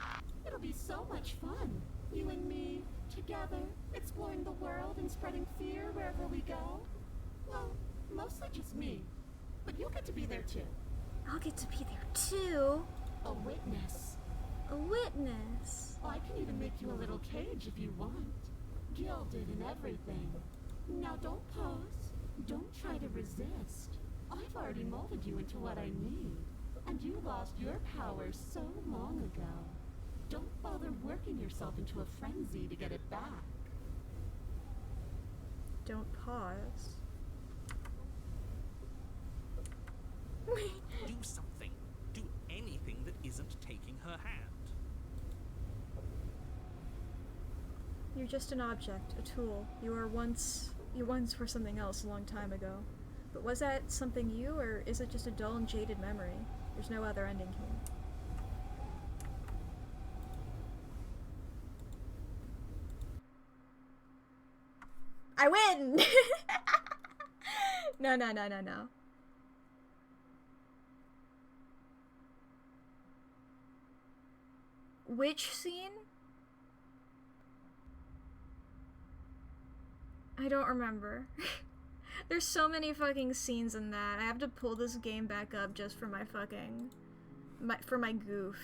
It'll be so much fun. You and me, together, exploring the world and spreading fear wherever we go. Well, mostly just me. But you'll get to be there too. I'll get to be there too. A witness. A witness. I can even make you a little cage if you want. Gilded and everything. Now don't pose. Don't try to resist. I've already molded you into what I need. And you lost your power so long ago. Don't bother working yourself into a frenzy to get it back. Don't pause. Do something. Do anything that isn't taking her hand. You're just an object, a tool. You once were something else a long time ago. But was that something you, or is it just a dull and jaded memory? There's no other ending here. I win! No. Which scene? I don't remember. There's so many fucking scenes in that. I have to pull this game back up just for my fucking... for my goof.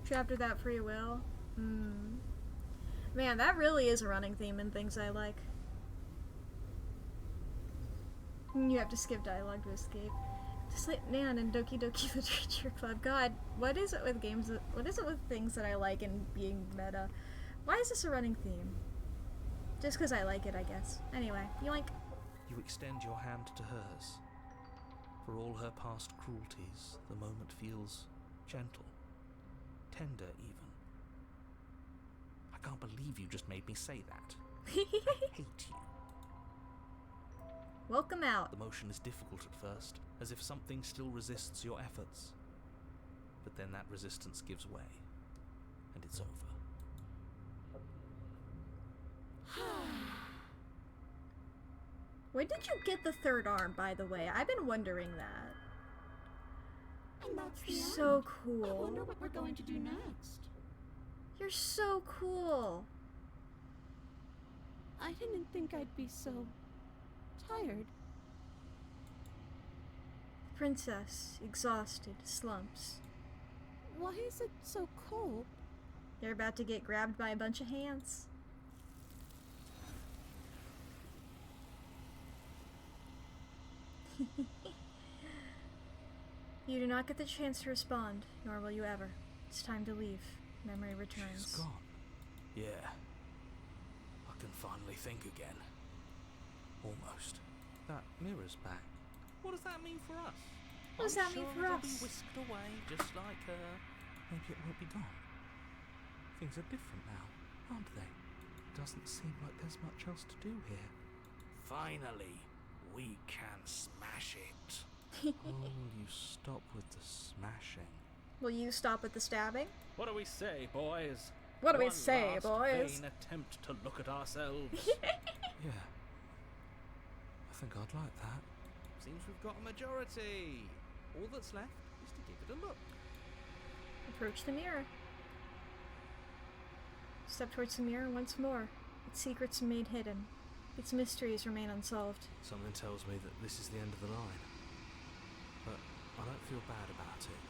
Trapped without free will? Man, that really is a running theme in things I like. You have to skip dialogue to escape. Just like Nan and Doki Doki Literature Club. God, what is it with games what is it with things that I like and being meta? Why is this a running theme? Just because I like it, I guess. Anyway, yoink. You extend your hand to hers. For all her past cruelties, the moment feels gentle. Tender, even. I can't believe you just made me say that. I hate you. Welcome out. The motion is difficult at first, as if something still resists your efforts. But then that resistance gives way, and it's over. Where did you get the third arm, by the way? I've been wondering that. And that's the end. So I cool. wonder what we're going to do next. You're so cool. I didn't think I'd be so tired. Princess, exhausted, slumps. Why is it so cold? You're about to get grabbed by a bunch of hands. You do not get the chance to respond, nor will you ever. It's time to leave. Memory returns. She's gone. Yeah. I can finally think again. Almost. That mirror's back. What does that mean for us? What does that mean for It'll us? be whisked away, just like her. Maybe it won't be gone. Things are different now, aren't they? Doesn't seem like there's much else to do here. Finally, we can smash it. Oh, you stop with the smashing. Will you stop with the stabbing? What do we say, boys? What do we One say, last boys? vain attempt to look at ourselves. Yeah. I think I'd like that. Seems we've got a majority. All that's left is to give it a look. Approach the mirror. Step towards the mirror once more. Its secrets made hidden. Its mysteries remain unsolved. Something tells me that this is the end of the line. But I don't feel bad about it.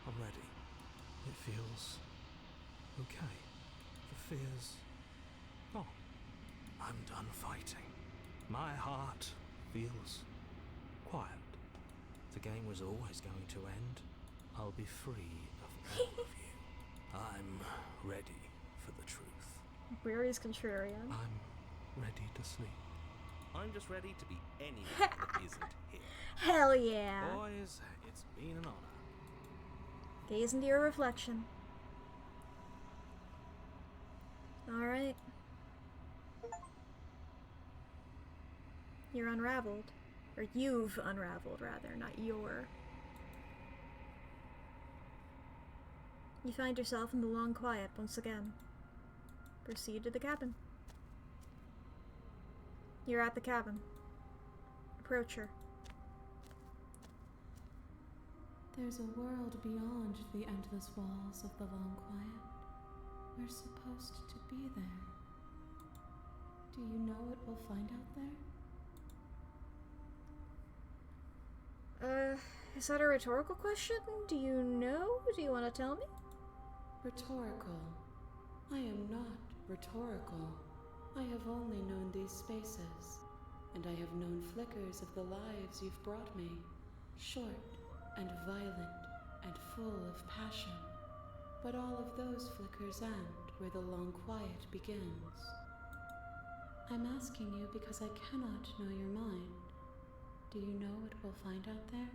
I'm ready. It feels okay. The fear's gone. I'm done fighting. My heart feels quiet. The game was always going to end. I'll be free of all of you. I'm ready for the truth. Weary's contrarian. I'm ready to sleep. I'm just ready to be anyone that isn't here. Hell yeah! Boys, it's been an honor. Gaze into your reflection. Alright. You're unraveled. Or you've unraveled, rather, not your. You find yourself in the long quiet once again. Proceed to the cabin. You're at the cabin. Approach her. There's a world beyond the endless walls of the long quiet. We're supposed to be there. Do you know what we'll find out there? Is that a rhetorical question? Do you know? Do you want to tell me? Rhetorical. I am not rhetorical. I have only known these spaces, and I have known flickers of the lives you've brought me. Short and violent and full of passion. But all of those flickers end where the long quiet begins. I'm asking you because I cannot know your mind. Do you know what we'll find out there?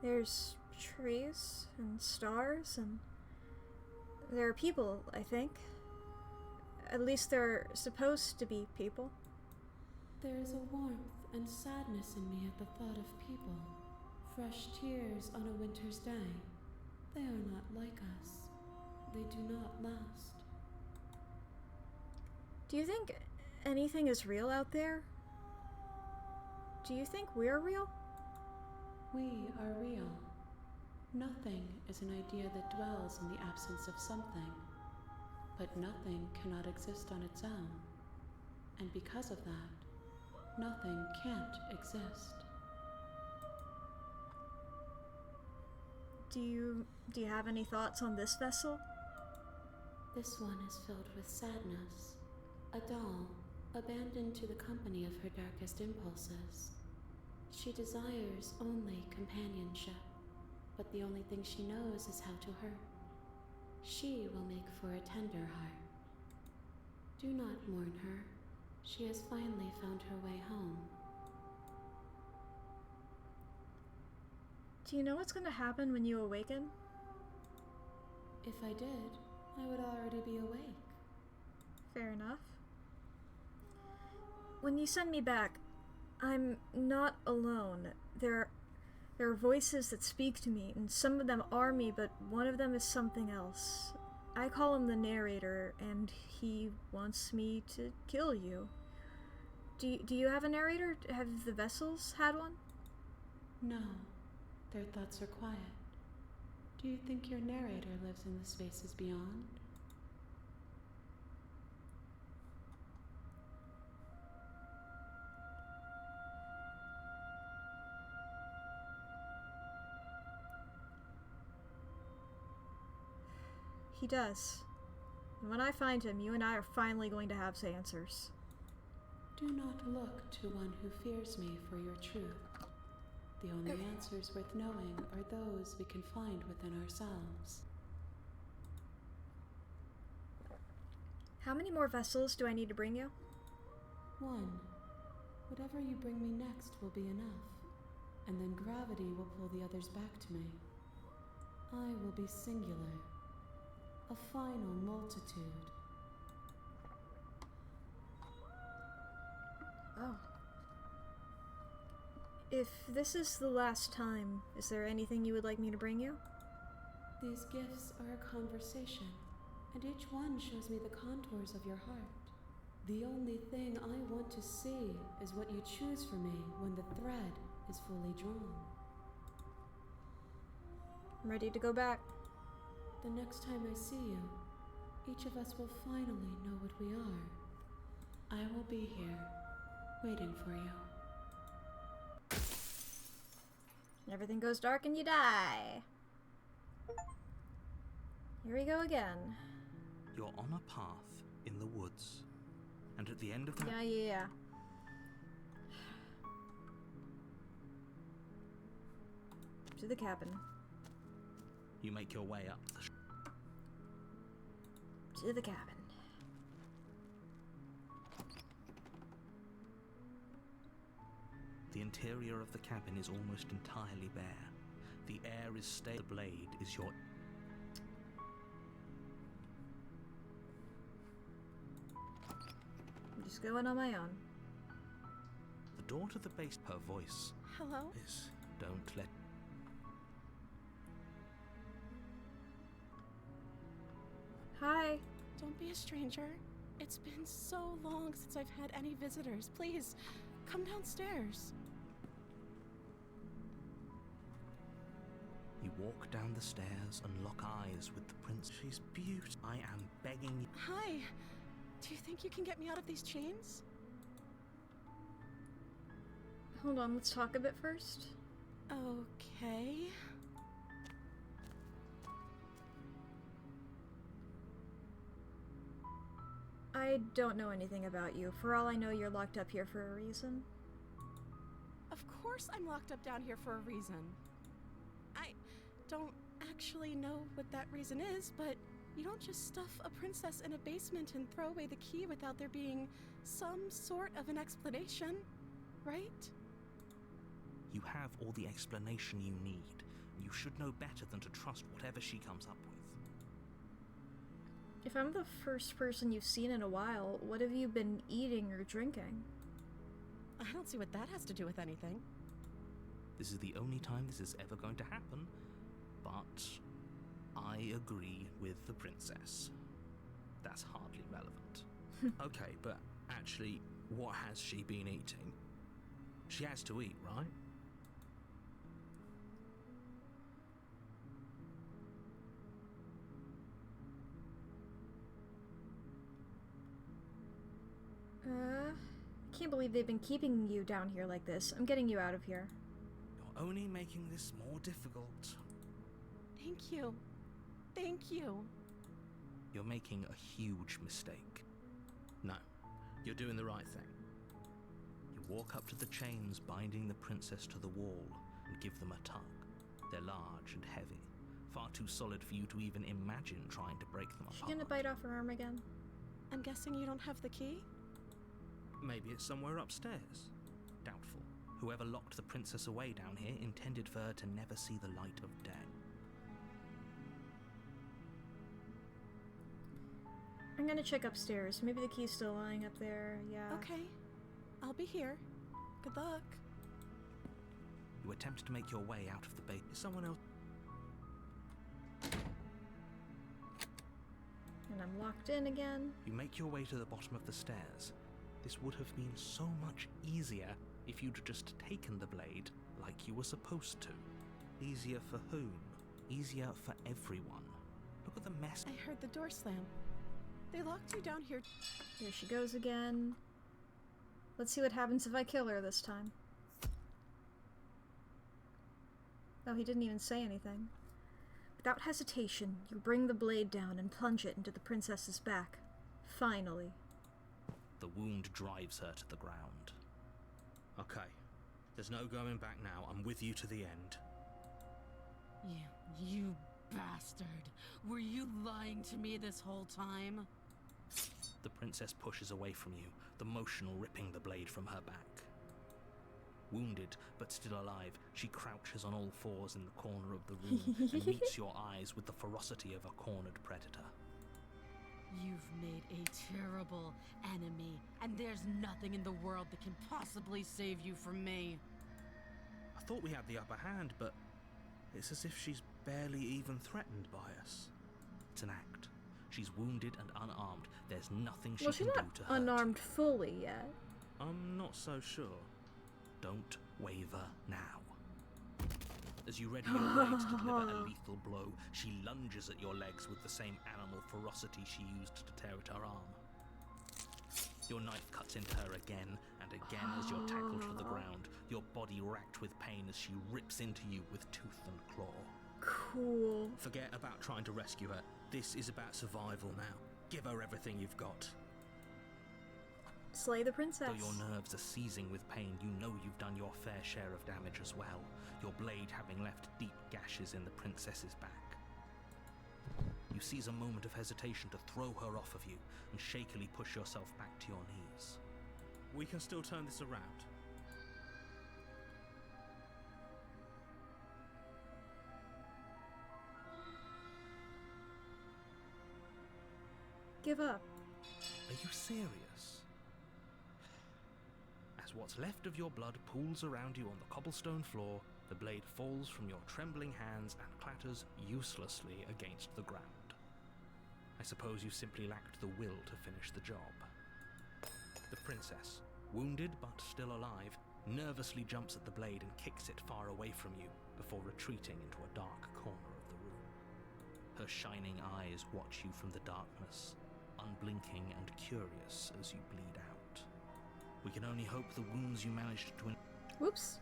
There's trees and stars, and there are people, I think. At least there are supposed to be people. There is a warmth and sadness in me at the thought of people. Fresh tears on a winter's day. They are not like us. They do not last. Do you think anything is real out there? Do you think we're real? We are real. Nothing is an idea that dwells in the absence of something. But nothing cannot exist on its own. And because of that, nothing can't exist. Do you have any thoughts on this vessel? This one is filled with sadness. A doll, abandoned to the company of her darkest impulses. She desires only companionship, but the only thing she knows is how to hurt. She will make for a tender heart. Do not mourn her. She has finally found her way home. Do you know what's going to happen when you awaken? If I did, I would already be awake. Fair enough. When you send me back, I'm not alone. There are voices that speak to me, and some of them are me, but one of them is something else. I call him the narrator, and he wants me to kill you. Do you have a narrator? Have the vessels had one? No. Their thoughts are quiet. Do you think your narrator lives in the spaces beyond? He does. And when I find him, you and I are finally going to have answers. Do not look to one who fears me for your truth. The only answers worth knowing are those we can find within ourselves. How many more vessels do I need to bring you? One. Whatever you bring me next will be enough, and then gravity will pull the others back to me. I will be singular, a final multitude. Oh. If this is the last time, is there anything you would like me to bring you? These gifts are a conversation, and each one shows me the contours of your heart. The only thing I want to see is what you choose for me when the thread is fully drawn. I'm ready to go back. The next time I see you, each of us will finally know what we are. I will be here, waiting for you. Everything goes dark and you die. Here we go again. You're on a path in the woods, and at the end of that... Yeah. To the cabin. You make your way up To the cabin. The interior of the cabin is almost entirely bare. The air is stale. The blade is your... I'm just going on my own. The door to the base... Her voice Hello? is... Don't let... Hi. Don't be a stranger. It's been so long since I've had any visitors. Please, come downstairs. You walk down the stairs and lock eyes with the prince. She's beautiful. I am begging you... Hi. Do you think you can get me out of these chains? Hold on, let's talk a bit first. Okay. I don't know anything about you. For all I know, you're locked up here for a reason. Of course I'm locked up down here for a reason. I don't actually know what that reason is, but you don't just stuff a princess in a basement and throw away the key without there being some sort of an explanation, right? You have all the explanation you need. You should know better than to trust whatever she comes up with. If I'm the first person you've seen in a while, what have you been eating or drinking? I don't see what that has to do with anything. This is the only time this is ever going to happen, but I agree with the princess. That's hardly relevant. Okay, but actually, what has she been eating? She has to eat, right? Can't believe they've been keeping you down here like this. I'm getting you out of here. You're only making this more difficult. Thank you. Thank you. You're making a huge mistake. No, you're doing the right thing. You walk up to the chains binding the princess to the wall and give them a tug. They're large and heavy, far too solid for you to even imagine trying to break them apart. Is she gonna bite off her arm again? I'm guessing you don't have the key? Maybe it's somewhere upstairs. Doubtful. Whoever locked the princess away down here intended for her to never see the light of day. I'm gonna check upstairs. Maybe the key's still lying up there. Yeah. Okay. I'll be here. Good luck. You attempt to make your way out of the base. Is someone else? And I'm locked in again. You make your way to the bottom of the stairs. This would have been so much easier if you'd just taken the blade like you were supposed to. Easier for whom? Easier for everyone. Look at the mess. I heard the door slam. They locked you down here. There she goes again. Let's see what happens if I kill her this time. Oh, he didn't even say anything. Without hesitation, you bring the blade down and plunge it into the princess's back. Finally. The wound drives her to the ground. Okay, there's no going back now. I'm with you to the end. You bastard. Were you lying to me this whole time? The princess pushes away from you, the motion ripping the blade from her back. Wounded, but still alive, she crouches on all fours in the corner of the room and meets your eyes with the ferocity of a cornered predator. You've made a terrible enemy, and there's nothing in the world that can possibly save you from me. I thought we had the upper hand, but it's as if she's barely even threatened by us. It's an act. She's wounded and unarmed. There's nothing she can do to hurt. She's not unarmed fully yet. I'm not so sure. Don't waver now. As you ready your blade to deliver a lethal blow, she lunges at your legs with the same animal ferocity she used to tear at her arm. Your knife cuts into her again and again as you're tackled to the ground, your body racked with pain as she rips into you with tooth and claw. Cool. Forget about trying to rescue her. This is about survival now. Give her everything you've got. Slay the princess. Though your nerves are seizing with pain, you know you've done your fair share of damage as well, your blade having left deep gashes in the princess's back. You seize a moment of hesitation to throw her off of you and shakily push yourself back to your knees. We can still turn this around. Give up. Are you serious? As what's left of your blood pools around you on the cobblestone floor, the blade falls from your trembling hands and clatters uselessly against the ground. I suppose you simply lacked the will to finish the job. The princess, wounded but still alive, nervously jumps at the blade and kicks it far away from you before retreating into a dark corner of the room. Her shining eyes watch you from the darkness, unblinking and curious as you bleed out. We can only hope the wounds you managed to Whoops.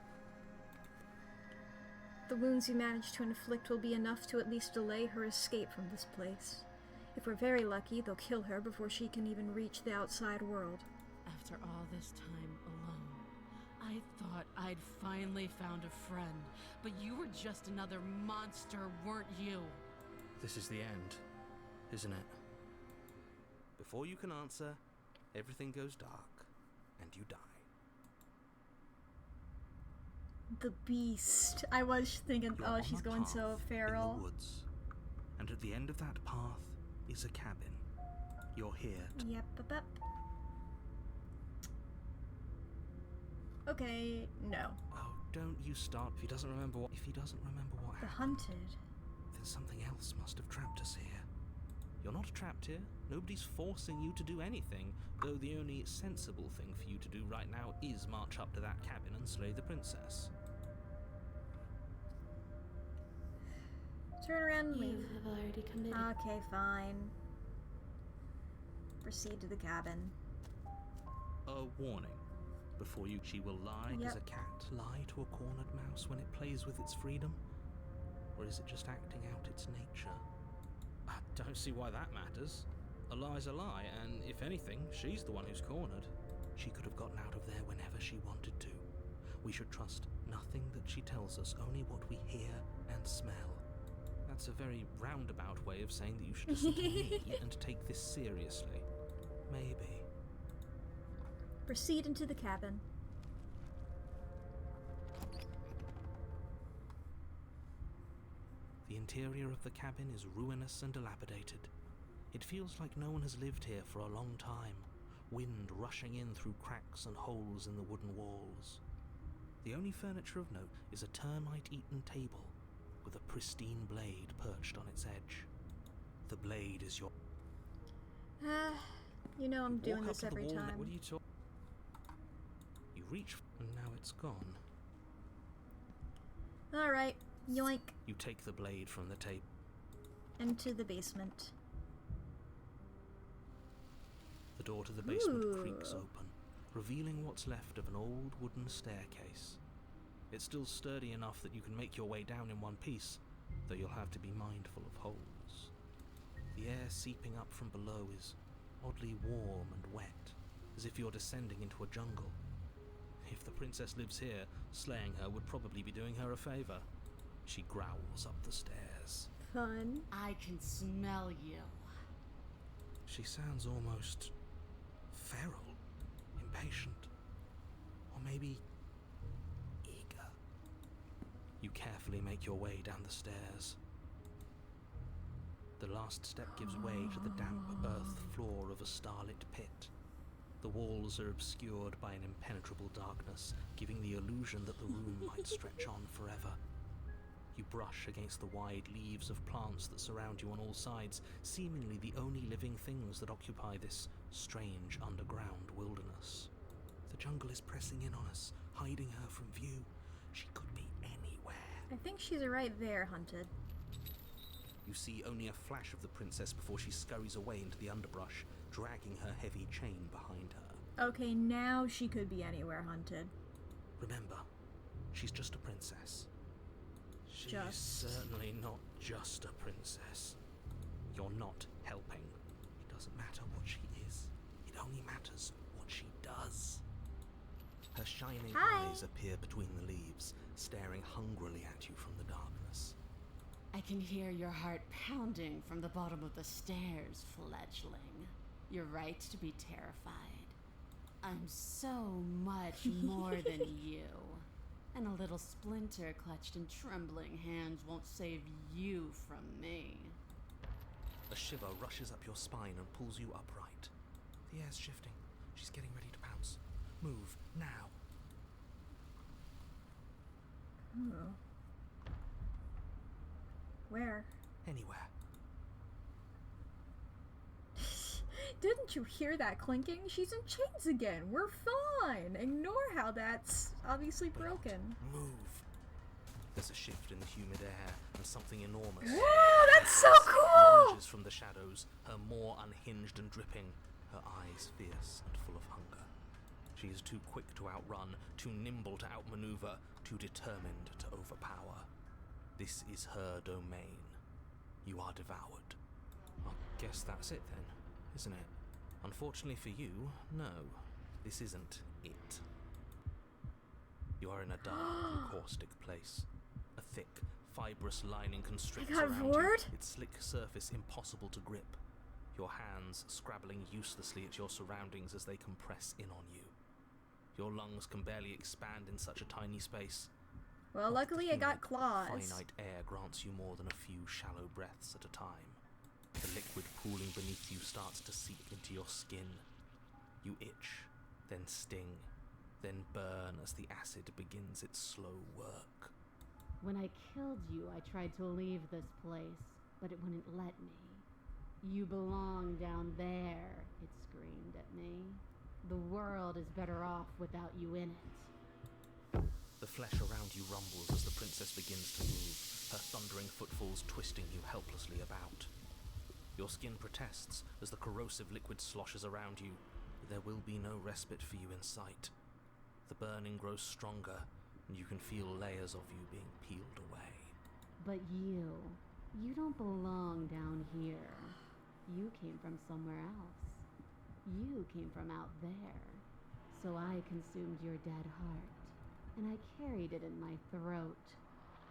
The wounds you managed to inflict will be enough to at least delay her escape from this place. If we're very lucky, they'll kill her before she can even reach the outside world. After all this time alone, I thought I'd finally found a friend, but you were just another monster, weren't you? This is the end, isn't it? Before you can answer, everything goes dark, and you die. The beast. I was thinking, You're oh, on she's a going path so in feral. the woods, and at the end of that path is a cabin. You're here. Yep, up. Okay, no. Oh, don't you start. If he doesn't remember what The happened, hunted. then something else must have trapped us here. You're not trapped here. Nobody's forcing you to do anything, though the only sensible thing for you to do right now is march up to that cabin and slay the princess. Turn around and You leave. have already committed. Okay, fine. Proceed to the cabin. A warning. Before you, she will lie as Yep. a cat. Lie to a cornered mouse when it plays with its freedom? Or is it just acting out its nature? I don't see why that matters. A lie's a lie, and if anything, she's the one who's cornered. She could have gotten out of there whenever she wanted to. We should trust nothing that she tells us, only what we hear and smell. That's a very roundabout way of saying that you should listen to me and take this seriously. Maybe. Proceed into the cabin. The interior of the cabin is ruinous and dilapidated. It feels like no one has lived here for a long time, wind rushing in through cracks and holes in the wooden walls. The only furniture of note is a termite-eaten table with a pristine blade perched on its edge. The blade is your... You know I'm doing Walk up this to the every wall time. What are you talking? You reach and now it's gone. Alright, yoink. You take the blade from the table. Into the basement. The door to the basement Ooh. creaks open, revealing what's left of an old wooden staircase. It's still sturdy enough that you can make your way down in one piece, though you'll have to be mindful of holes. The air seeping up from below is oddly warm and wet, as if you're descending into a jungle. If the princess lives here, slaying her would probably be doing her a favor. She growls up the stairs. Fun. I can smell you. She sounds almost feral, impatient, or maybe eager. You carefully make your way down the stairs. The last step gives way to the damp earth floor of a starlit pit. The walls are obscured by an impenetrable darkness, giving the illusion that the room might stretch on forever. You brush against the wide leaves of plants that surround you on all sides, seemingly the only living things that occupy this strange underground wilderness. The jungle is pressing in on us, hiding her from view. She could be anywhere. I think she's right there, hunted. You see only a flash of the princess before she scurries away into the underbrush, dragging her heavy chain behind her. Okay, now she could be anywhere, hunted. Remember, she's just a princess. She's certainly not just a princess. You're not helping. It doesn't matter what she is. It only matters what she does. Her shining Hi. eyes appear between the leaves, staring hungrily at you from the darkness. I can hear your heart pounding from the bottom of the stairs, fledgling. You're right to be terrified. I'm so much more than you. And a little splinter clutched in trembling hands won't save you from me. A shiver rushes up your spine and pulls you upright. The air's shifting. She's getting ready to pounce. Move, now. Oh. Where? Anywhere. Didn't you hear that clinking? She's in chains again. We're fine. Ignore how that's obviously broken. Move. There's a shift in the humid air, and something enormous. Whoa, that's so cool! Emerges from the shadows, her maw unhinged and dripping, her eyes fierce and full of hunger. She is too quick to outrun, too nimble to outmaneuver, too determined to overpower. This is her domain. You are devoured. I guess that's it then, isn't it? Unfortunately for you, no. This isn't it. You are in a dark and caustic place. A thick, fibrous lining constricts got around bored? you, its slick surface impossible to grip. Your hands scrabbling uselessly at your surroundings as they compress in on you. Your lungs can barely expand in such a tiny space. Well, Not luckily the it got humid, claws. Finite air grants you more than a few shallow breaths at a time. The liquid pooling beneath you starts to seep into your skin. You itch, then sting, then burn as the acid begins its slow work. When I killed you, I tried to leave this place, but it wouldn't let me. You belong down there, it screamed at me. The world is better off without you in it. The flesh around you rumbles as the princess begins to move, her thundering footfalls twisting you helplessly about. Your skin protests as the corrosive liquid sloshes around you, but there will be no respite for you in sight. The burning grows stronger, and you can feel layers of you being peeled away. But you don't belong down here. You came from somewhere else. You came from out there. So I consumed your dead heart, and I carried it in my throat,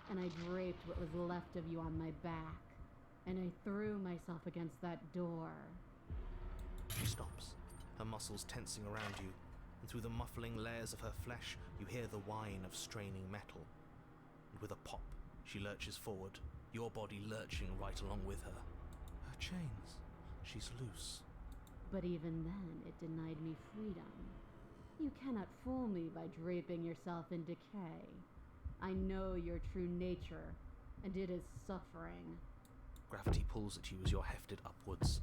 and I draped what was left of you on my back, and I threw myself against that door. She stops, her muscles tensing around you, and through the muffling layers of her flesh, you hear the whine of straining metal. And with a pop, she lurches forward, your body lurching right along with her. Her chains, she's loose. But even then, it denied me freedom. You cannot fool me by draping yourself in decay. I know your true nature, and it is suffering. Gravity pulls at you as you're hefted upwards,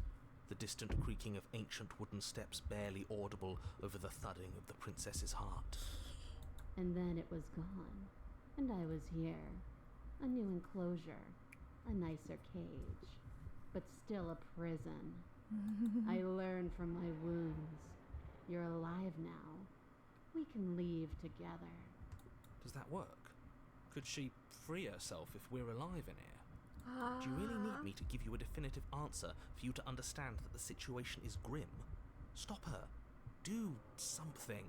the distant creaking of ancient wooden steps barely audible over the thudding of the princess's heart. And then it was gone, and I was here. A new enclosure, a nicer cage, but still a prison. I learned from my wounds. You're alive now. We can leave together. Does that work? Could she free herself if we're alive in here? Do you really need me to give you a definitive answer for you to understand that the situation is grim? Stop her. Do something.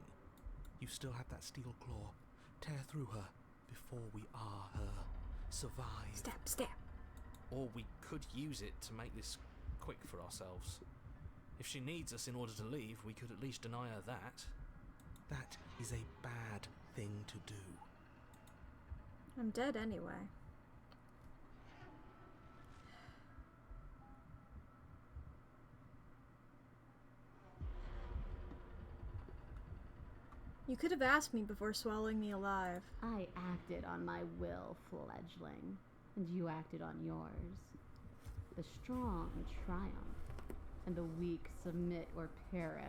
You still have that steel claw. Tear through her before we are her. Survive. Step. Or we could use it to make this quick for ourselves. If she needs us in order to leave, we could at least deny her that. That is a bad thing to do. I'm dead anyway. You could have asked me before swallowing me alive. I acted on my will, fledgling, and you acted on yours. The strong triumph, and the weak submit or perish.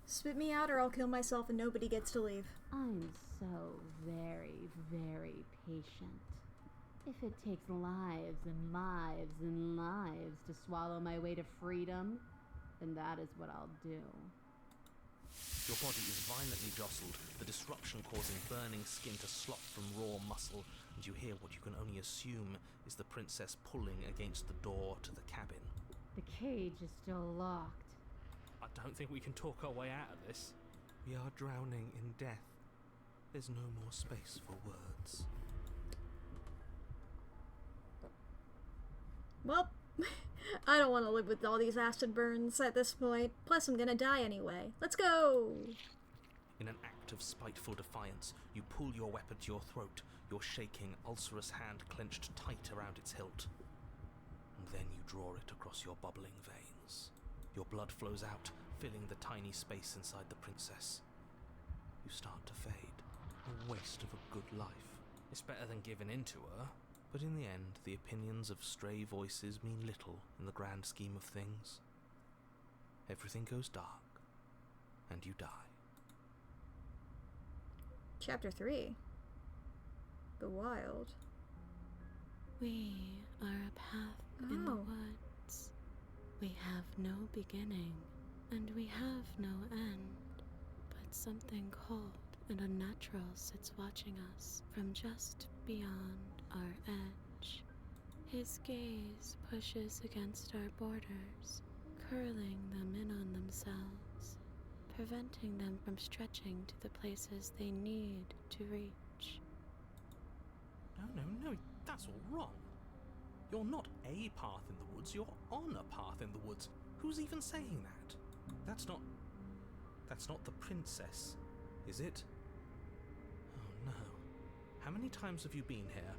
Spit me out or I'll kill myself and nobody gets to leave. I'm so very, very patient. If it takes lives and lives and lives to swallow my way to freedom, then that is what I'll do. Your body is violently jostled, the disruption causing burning skin to slop from raw muscle, and you hear what you can only assume is the princess pulling against the door to the cabin. The cage is still locked. I don't think we can talk our way out of this. We are drowning in death. There's no more space for words. Well, I don't want to live with all these acid burns at this point. Plus, I'm gonna die anyway. Let's go! In an act of spiteful defiance, you pull your weapon to your throat, your shaking, ulcerous hand clenched tight around its hilt. And then you draw it across your bubbling veins. Your blood flows out, filling the tiny space inside the princess. You start to fade, a waste of a good life. It's better than giving in to her. But in the end, the opinions of stray voices mean little in the grand scheme of things. Everything goes dark, and you die. Chapter 3. The Wild. We are a path in the woods. We have no beginning, and we have no end. But something cold and unnatural sits watching us from just beyond our edge. His gaze pushes against our borders, curling them in on themselves, preventing them from stretching to the places they need to reach. No, that's all wrong. You're not a path in the woods, you're on a path in the woods. Who's even saying that? That's not... That's not the princess, is it? Oh no. How many times have you been here?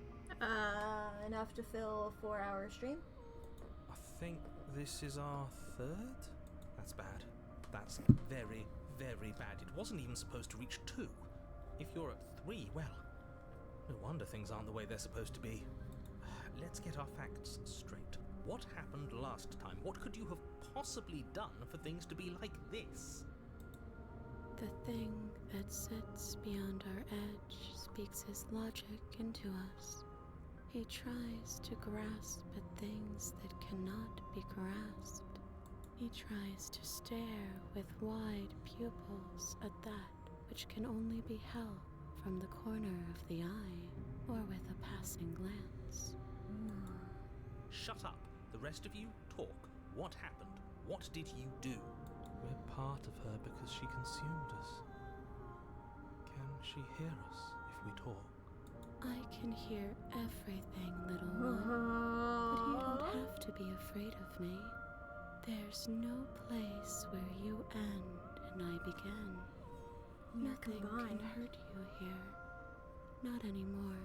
Enough to fill a 4-hour stream. I think this is our 3rd? That's bad. That's very, very bad. It wasn't even supposed to reach 2. If you're at 3, well, no wonder things aren't the way they're supposed to be. Let's get our facts straight. What happened last time? What could you have possibly done for things to be like this? The thing that sits beyond our edge speaks his logic into us. He tries to grasp at things that cannot be grasped. He tries to stare with wide pupils at that which can only be held from the corner of the eye or with a passing glance. Shut up. The rest of you, talk. What happened? What did you do? We're part of her because she consumed us. Can she hear us if we talk? I can hear everything, little one, but you don't have to be afraid of me. There's no place where you end and I begin. Nothing can hurt you here. Not anymore.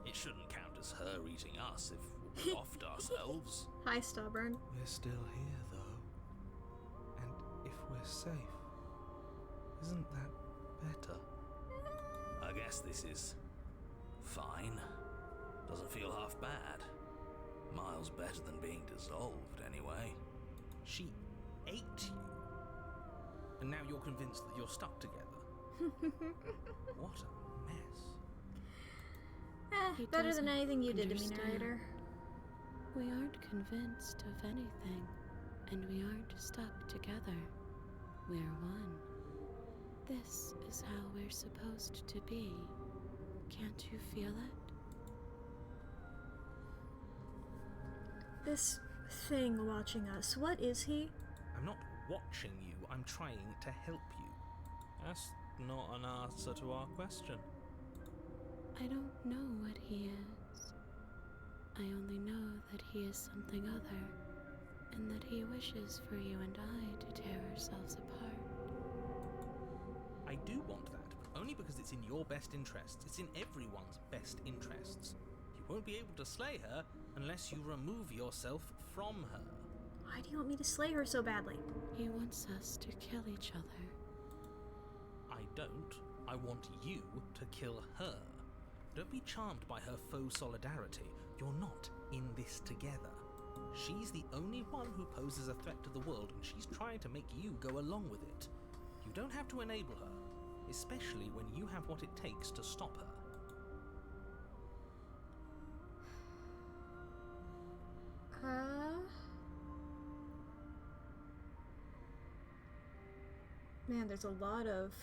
It shouldn't count as her eating us if we offed ourselves. Hi, stubborn. We're still here, though. And if we're safe, isn't that better? I guess this is fine. Doesn't feel half bad. Miles better than being dissolved, anyway. She ate you. And now you're convinced that you're stuck together. What a mess. Better than anything you did to me, understand. narrator. We aren't convinced of anything, and we aren't stuck together. We're one. This is how we're supposed to be. Can't you feel it? This thing watching us, what is he? I'm not watching you, I'm trying to help you. That's not an answer to our question. I don't know what he is. I only know that he is something other, and that he wishes for you and I to tear ourselves apart. I do want that, but only because it's in your best interests. It's in everyone's best interests. You won't be able to slay her unless you remove yourself from her. Why do you want me to slay her so badly? He wants us to kill each other. I don't. I want you to kill her. Don't be charmed by her faux solidarity. You're not in this together. She's the only one who poses a threat to the world, and she's trying to make you go along with it. You don't have to enable her, especially when you have what it takes to stop her. Man, there's a lot of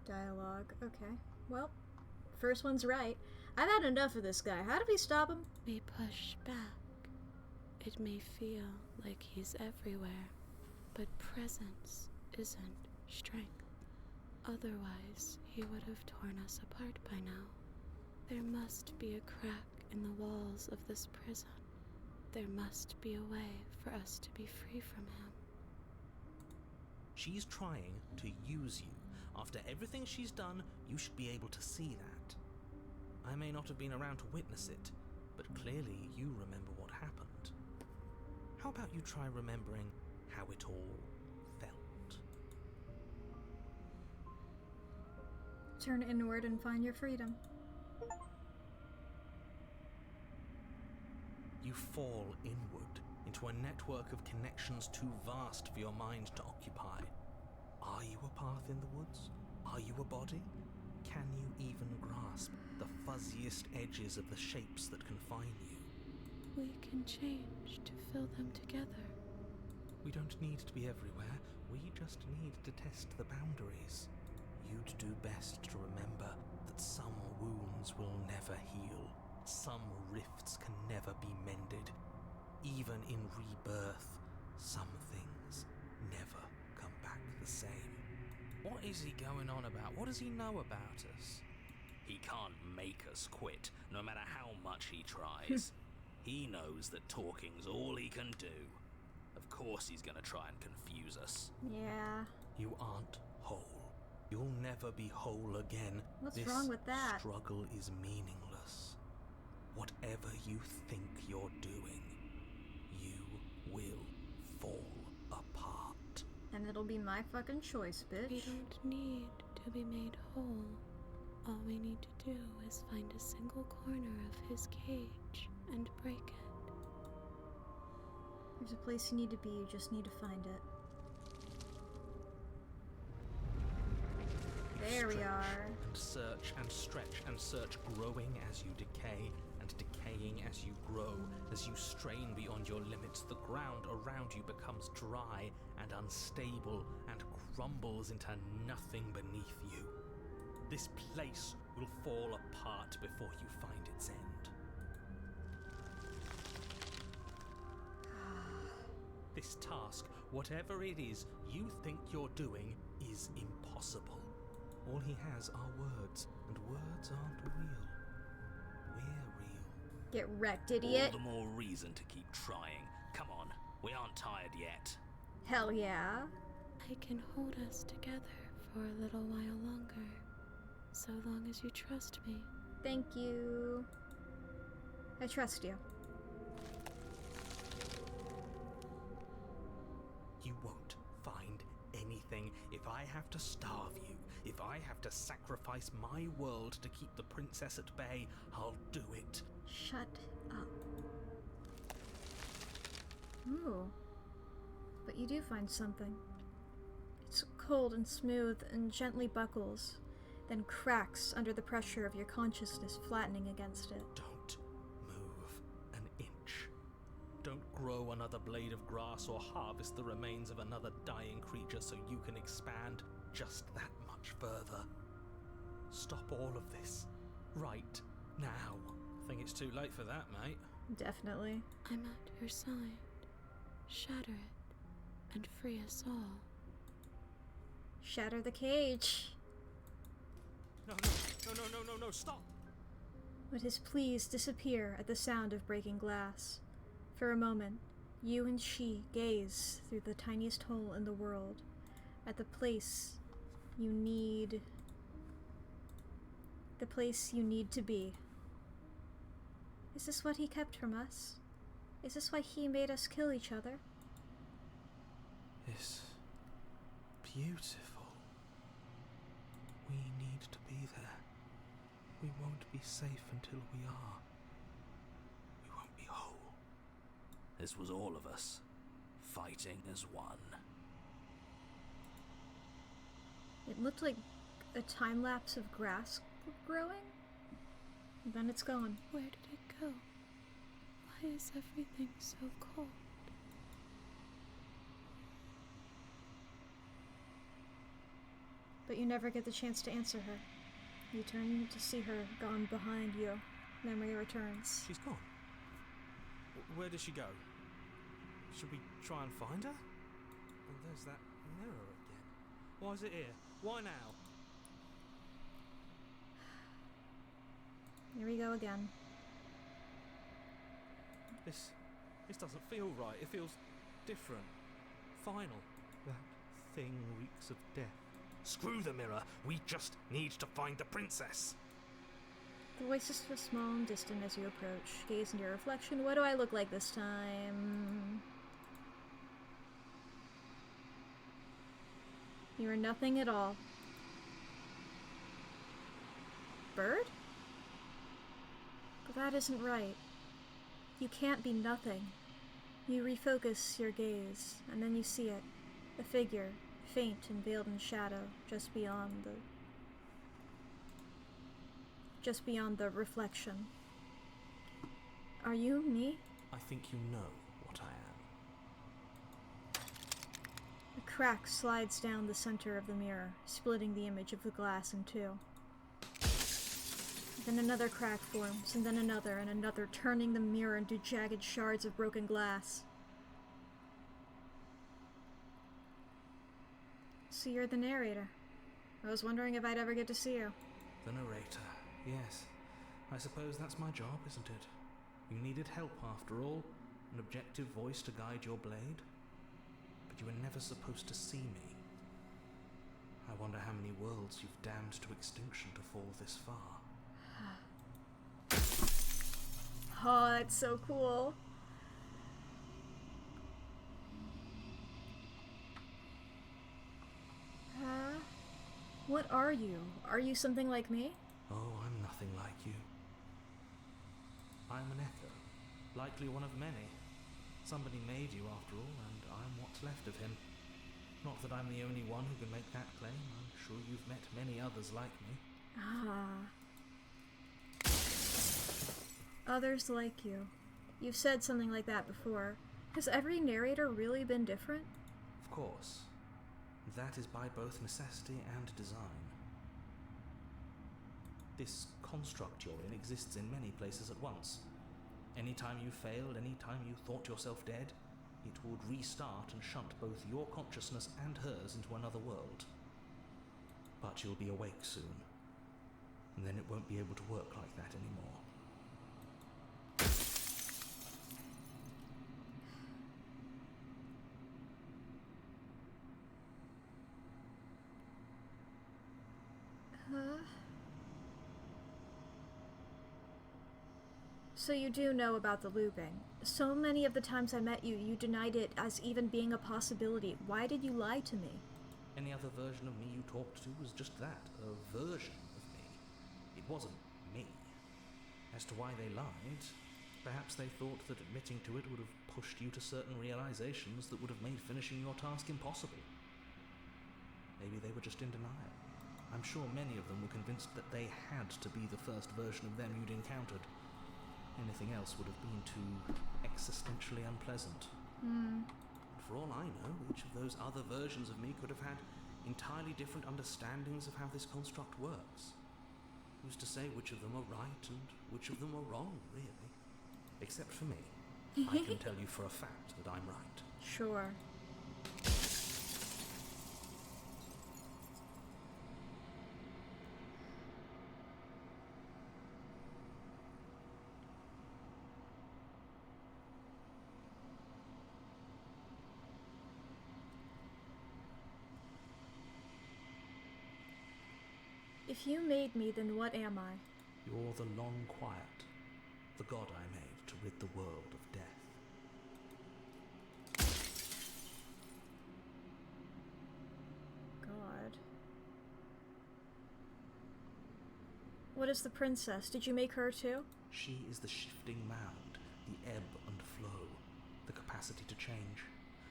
dialogue. Okay, well, first one's right. I've had enough of this guy. How do we stop him? We push back. It may feel like he's everywhere, but presence isn't strength. Otherwise, he would have torn us apart by now. There must be a crack in the walls of this prison. There must be a way for us to be free from him. She's trying to use you. After everything she's done, you should be able to see that. I may not have been around to witness it, but clearly you remember what happened. How about you try remembering how it all felt? Turn inward and find your freedom. You fall inward into a network of connections too vast for your mind to occupy. Are you a path in the woods? Are you a body? Can you even grasp the fuzziest edges of the shapes that confine you? We can change to fill them together. We don't need to be everywhere. We just need to test the boundaries. You'd do best to remember that some wounds will never heal. Some rifts can never be mended. Even in rebirth, some things never come back the same. What is he going on about? What does he know about us? He can't make us quit, no matter how much he tries. He knows that talking's all he can do. Of course he's gonna try and confuse us. Yeah. You aren't whole. You'll never be whole again. What's This wrong with that? struggle is meaningless. Whatever you think you're doing, you will fall apart. And it'll be my fucking choice, bitch. We don't need to be made whole. All we need to do is find a single corner of his cage and break it. There's a place you need to be, you just need to find it. There we are. And search and stretch and search, growing as you decay and decaying as you grow. As you strain beyond your limits, the ground around you becomes dry and unstable and crumbles into nothing beneath you. This place will fall apart before you find its end. This task, whatever it is you think you're doing, is impossible. All he has are words, and words aren't real. We're real. Get wrecked, idiot. All the more reason to keep trying. Come on, we aren't tired yet. Hell yeah. I can hold us together for a little while longer, so long as you trust me. Thank you. I trust you. You won't find anything if I have to starve you. If I have to sacrifice my world to keep the princess at bay, I'll do it. Shut up. Ooh. But you do find something. It's cold and smooth and gently buckles, then cracks under the pressure of your consciousness flattening against it. Don't move an inch. Don't grow another blade of grass or harvest the remains of another dying creature so you can expand just that much further. Stop all of this right now. I think it's too late for that, mate. Definitely. I'm at your side. Shatter it and free us all. Shatter the cage. No, stop! But his pleas disappear at the sound of breaking glass. For a moment, you and she gaze through the tiniest hole in the world, at the place you need to be. Is this what he kept from us? Is this why he made us kill each other? It's beautiful. We need to be there. We won't be safe until we are. We won't be whole. This was all of us, fighting as one. It looked like a time lapse of grass growing. And then it's gone. Where did it go? Why is everything so cold? But you never get the chance to answer her. You turn to see her gone behind you. Memory returns. She's gone. Where did she go? Should we try and find her? And there's that mirror again. Why is it here? Why now? Here we go again. This doesn't feel right. It feels different. Final. That thing reeks of death. Screw the mirror. We just need to find the princess. The voice is so small and distant as you approach. Gaze into your reflection. What do I look like this time? You are nothing at all. Bird? But that isn't right. You can't be nothing. You refocus your gaze, and then you see it. A figure, faint and veiled in shadow, just beyond the reflection. Are you me? I think you know what I am. A crack slides down the center of the mirror, splitting the image of the glass in two. Then another crack forms, and then another and another, turning the mirror into jagged shards of broken glass. So you're the narrator. I was wondering if I'd ever get to see you. The narrator, yes. I suppose that's my job, isn't it? You needed help after all. An objective voice to guide your blade. You were never supposed to see me. I wonder how many worlds you've damned to extinction to fall this far. Oh, that's so cool. What are you? Are you something like me? Oh, I'm nothing like you. I'm an echo, likely one of many. Somebody made you after all, and I'm what's left of him. Not that I'm the only one who can make that claim. I'm sure you've met many others like me. Others like you. You've said something like that before. Has every narrator really been different? Of course. That is by both necessity and design. This construct you're in exists in many places at once. Anytime you failed, anytime you thought yourself dead, it would restart and shunt both your consciousness and hers into another world. But you'll be awake soon, and then it won't be able to work like that anymore. So you do know about the looping. So many of the times I met you, you denied it as even being a possibility. Why did you lie to me? Any other version of me you talked to was just that, a version of me. It wasn't me. As to why they lied, perhaps they thought that admitting to it would have pushed you to certain realizations that would have made finishing your task impossible. Maybe they were just in denial. I'm sure many of them were convinced that they had to be the first version of them you'd encountered. Anything else would have been too existentially unpleasant. For all I know, each of those other versions of me could have had entirely different understandings of how this construct works. Who's to say which of them are right and which of them are wrong, really? Except for me. I can tell you for a fact that I'm right. Sure. If you made me, then what am I? You're the long quiet, the god I made to rid the world of death. God. What is the princess? Did you make her too? She is the shifting mound, the ebb and flow, the capacity to change.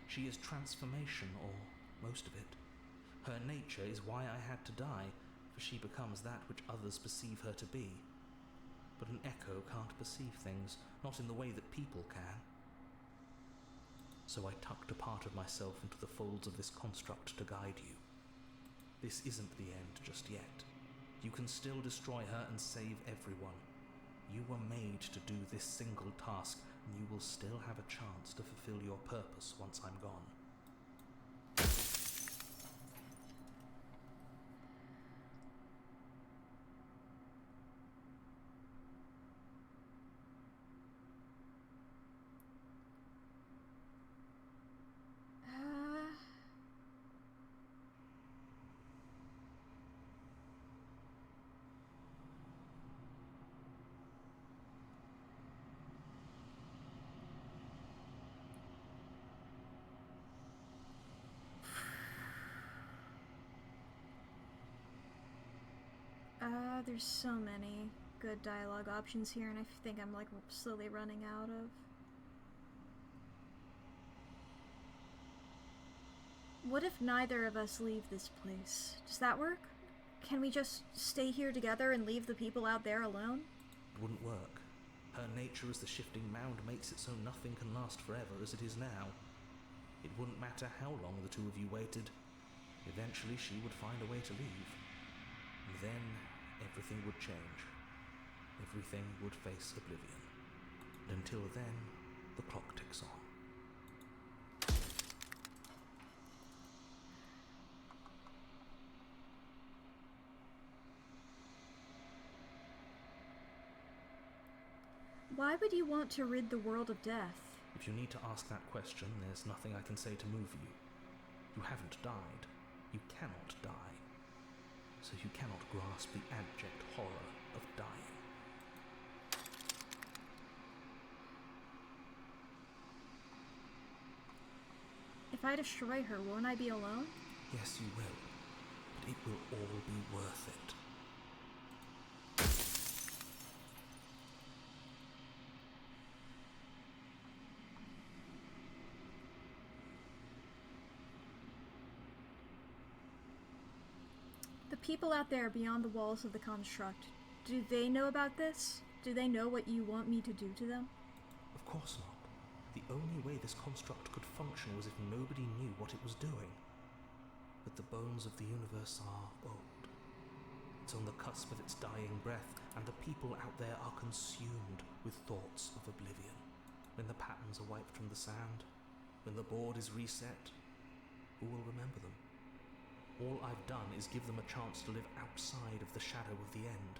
She is transformation, or most of it. Her nature is why I had to die, for she becomes that which others perceive her to be. But an echo can't perceive things, not in the way that people can. So I tucked a part of myself into the folds of this construct to guide you. This isn't the end just yet. You can still destroy her and save everyone. You were made to do this single task, and you will still have a chance to fulfill your purpose once I'm gone. There's so many good dialogue options here, and I think I'm like slowly running out of. What if neither of us leave this place? Does that work? Can we just stay here together and leave the people out there alone? It wouldn't work. Her nature as the shifting mound makes it so nothing can last forever as it is now. It wouldn't matter how long the two of you waited. Eventually she would find a way to leave. And then everything would change. Everything would face oblivion. And until then, the clock ticks on. Why would you want to rid the world of death? If you need to ask that question, there's nothing I can say to move you. You haven't died. You cannot die. So you cannot grasp the abject horror of dying. If I destroy her, won't I be alone? Yes, you will. But it will all be worth it. The people out there beyond the walls of the construct, do they know about this? Do they know what you want me to do to them? Of course not. The only way this construct could function was if nobody knew what it was doing. But the bones of the universe are old. It's on the cusp of its dying breath, and the people out there are consumed with thoughts of oblivion. When the patterns are wiped from the sand, when the board is reset, who will remember them? All I've done is give them a chance to live outside of the shadow of the end.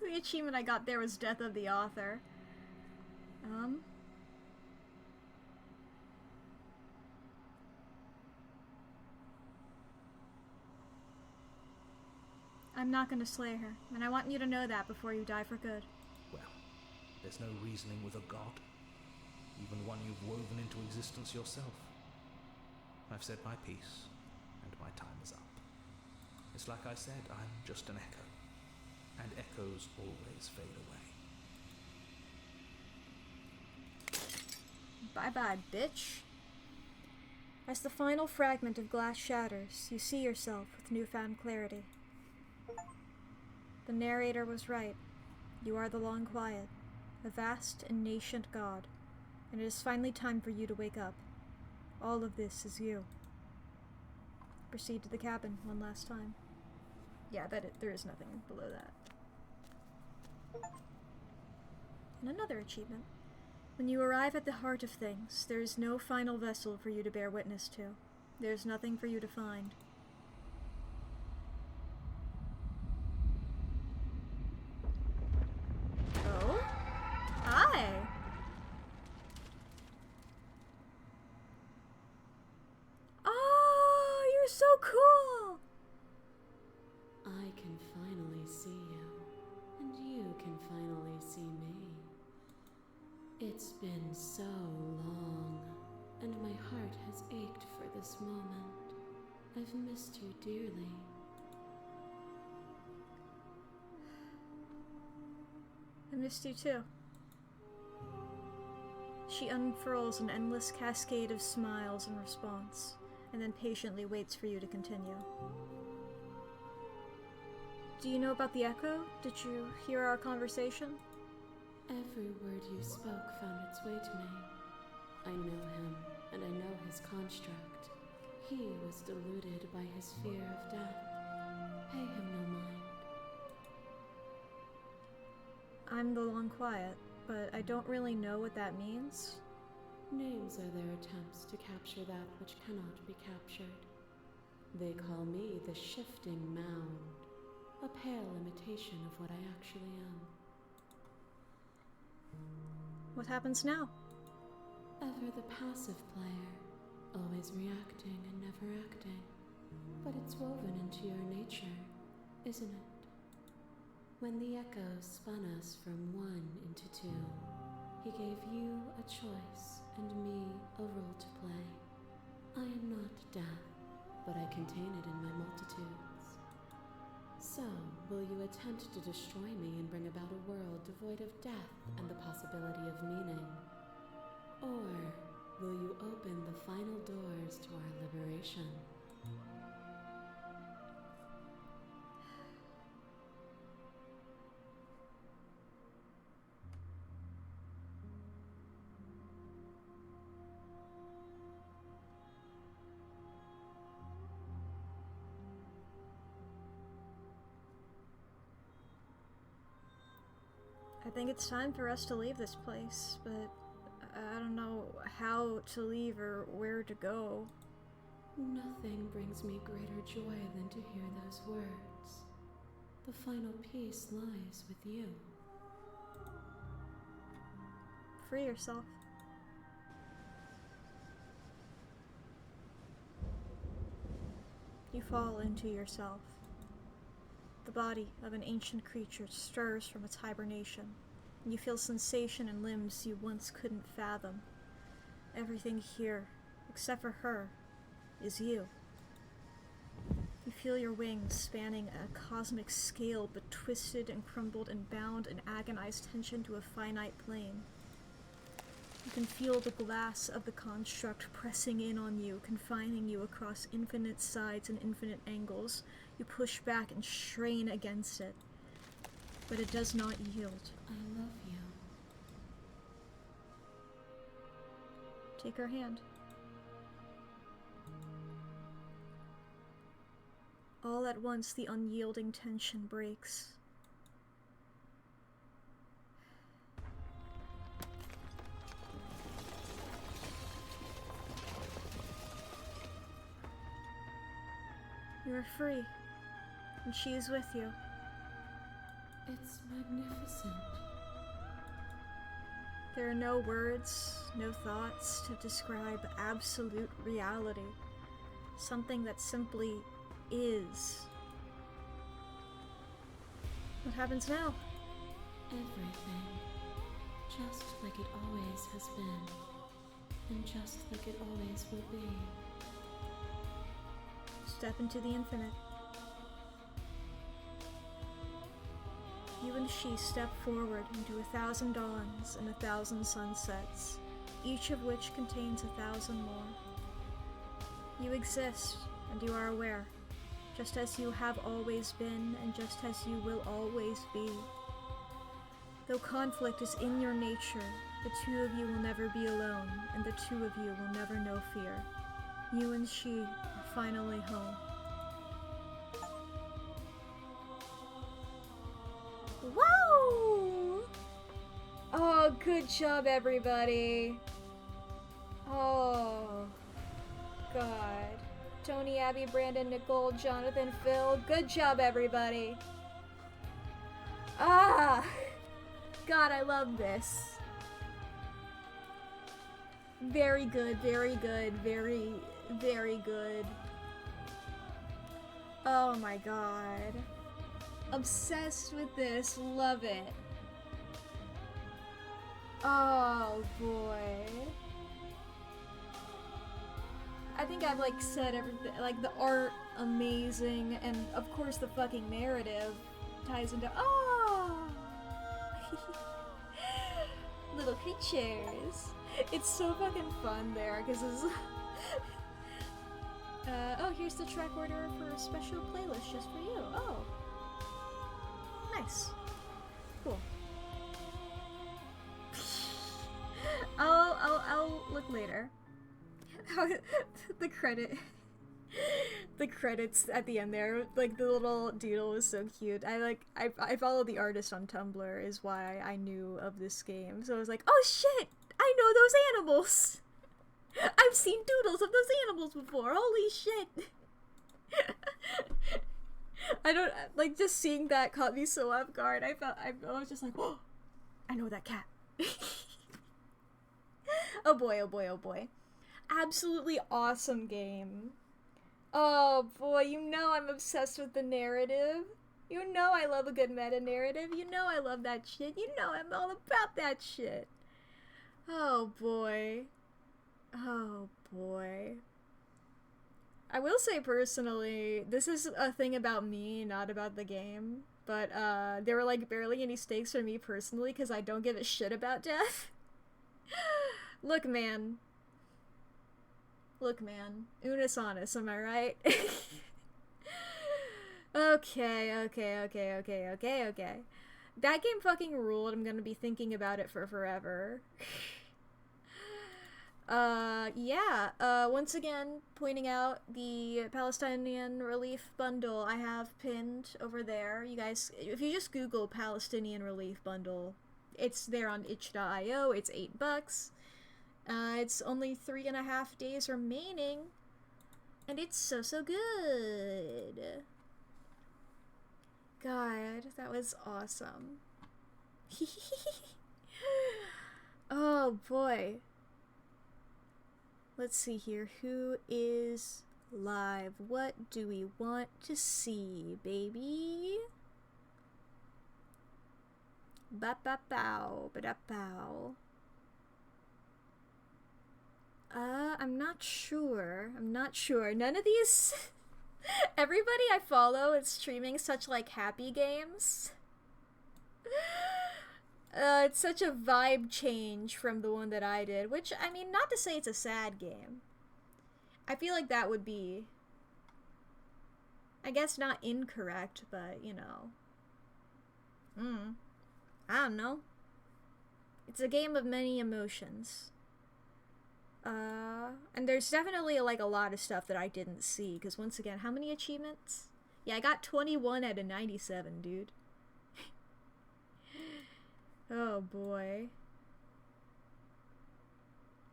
The achievement I got there was Death of the Author. I'm not gonna slay her, and I want you to know that before you die for good. Well, there's no reasoning with a god, even one you've woven into existence yourself. I've said my piece, and my time is up. It's like I said, I'm just an echo, and echoes always fade away. Bye-bye, bitch. As the final fragment of glass shatters, you see yourself with newfound clarity. The narrator was right. You are the Long Quiet, a vast and nascent god, and it is finally time for you to wake up. All of this is you. Proceed to the cabin one last time. Yeah, there is nothing below that. And another achievement. When you arrive at the heart of things, there is no final vessel for you to bear witness to. There is nothing for you to find. Oh? Hi! Oh, you're so cool! I can finally see you, and you can finally see me. It's been so long, and my heart has ached for this moment. I've missed you dearly. I missed you too. She unfurls an endless cascade of smiles in response, and then patiently waits for you to continue. Do you know about the Echo? Did you hear our conversation? Every word you spoke found its way to me. I know him, and I know his construct. He was deluded by his fear of death. Pay him no mind. I'm the Long Quiet, but I don't really know what that means. Names are their attempts to capture that which cannot be captured. They call me the Shifting Mound, a pale imitation of what I actually am. What happens now? Ever the passive player, always reacting and never acting. But it's woven into your nature, isn't it? When the Echo spun us from one into two, he gave you a choice and me a role to play. I am not death, but I contain it in my multitudes. So, will you attempt to destroy me and bring about a world devoid of death and the possibility of meaning? Or will you open the final doors to our liberation? I think it's time for us to leave this place, but I don't know how to leave or where to go. Nothing brings me greater joy than to hear those words. The final peace lies with you. Free yourself. You fall into yourself. The body of an ancient creature stirs from its hibernation, and you feel sensation in limbs you once couldn't fathom. Everything here, except for her, is you. You feel your wings spanning a cosmic scale, but twisted and crumbled and bound in agonized tension to a finite plane. You can feel the glass of the construct pressing in on you, confining you across infinite sides and infinite angles. You push back and strain against it, but it does not yield. I love you. Take her hand. All at once, the unyielding tension breaks. You are free, and she is with you. It's magnificent. There are no words, no thoughts to describe absolute reality. Something that simply is. What happens now? Everything. Just like it always has been. And just like it always will be. Step into the infinite. You and she step forward into 1,000 dawns and 1,000 sunsets, each of which contains 1,000 more. You exist, and you are aware, just as you have always been, and just as you will always be. Though conflict is in your nature, the two of you will never be alone, and the two of you will never know fear. You and she are finally home. Wow! Oh, good job, everybody. Oh, God. Tony, Abby, Brandon, Nicole, Jonathan, Phil. Good job, everybody. Ah! God, I love this. Very good, very good, very, very good. Oh my God. Obsessed with this. Love it. Oh boy. I think I've like said everything. Like the art, amazing, and of course the fucking narrative ties into little creatures. It's so fucking fun there because it's. Oh, here's the track order for a special playlist just for you. Oh. Nice. Cool. I'll look later. The credits at the end there, like the little doodle was so cute. I follow the artist on Tumblr is why I knew of this game. So I was like, oh shit, I know those animals. I've seen doodles of those animals before. Holy shit. I don't like just seeing that caught me so off guard. I was just like, oh, I know that cat. Oh boy, oh boy, oh boy. Absolutely awesome game. Oh boy, you know I'm obsessed with the narrative. You know I love a good meta narrative. You know I love that shit. You know I'm all about that shit. Oh boy. Oh boy. I will say personally, this is a thing about me, not about the game. But there were like barely any stakes for me personally because I don't give a shit about death. Look, man. Look, man. Unis honest, am I right? Okay. That game fucking ruled. I'm gonna be thinking about it for forever. Once again, pointing out the Palestinian Relief Bundle I have pinned over there. You guys, if you just Google Palestinian Relief Bundle, it's there on itch.io. It's $8. It's only 3.5 days remaining, and it's so good. God, that was awesome. Oh boy. Let's see here. Who is Live. What do we want to see, baby? Ba-ba-bow, ba-da-bow. I'm not sure. None of these... Everybody I follow is streaming such, like, happy games. It's such a vibe change from the one that I did, which, I mean, not to say it's a sad game. I feel like that would be, I guess, not incorrect, but, you know. I don't know. It's a game of many emotions. And there's definitely, like, a lot of stuff that I didn't see, because once again, how many achievements? Yeah, I got 21 out of 97, dude. Oh, boy.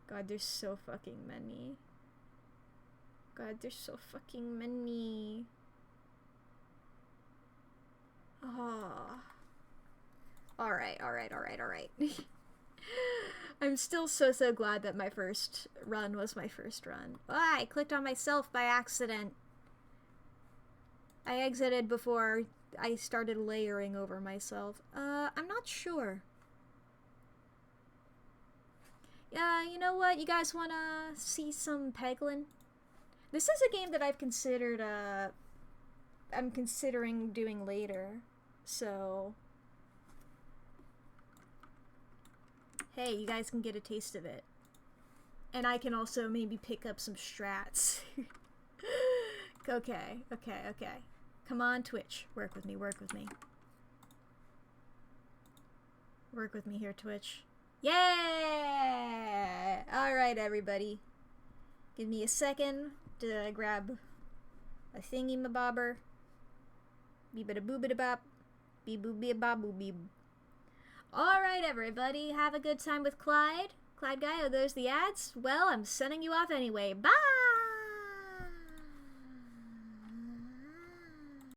God, there's so fucking many. God, there's so fucking many. Oh. Alright. I'm still so glad that my first run was my first run. Oh, I clicked on myself by accident. I exited before I started layering over myself. I'm not sure. Yeah, you know what? You guys wanna see some Peglin? This is a game that I've considered, I'm considering doing later, so... Hey, you guys can get a taste of it. And I can also maybe pick up some strats. Okay. Come on, Twitch. Work with me. Work with me here, Twitch. Yeah! Alright, everybody. Give me a second to grab a thingy-mabobber. Beep-a-da-boo-ba-da-bop. Beep-boop-beep-bop-boop-beep. Alright, everybody. Have a good time with Clyde. Clyde guy, are those the ads? Well, I'm sending you off anyway. Bye!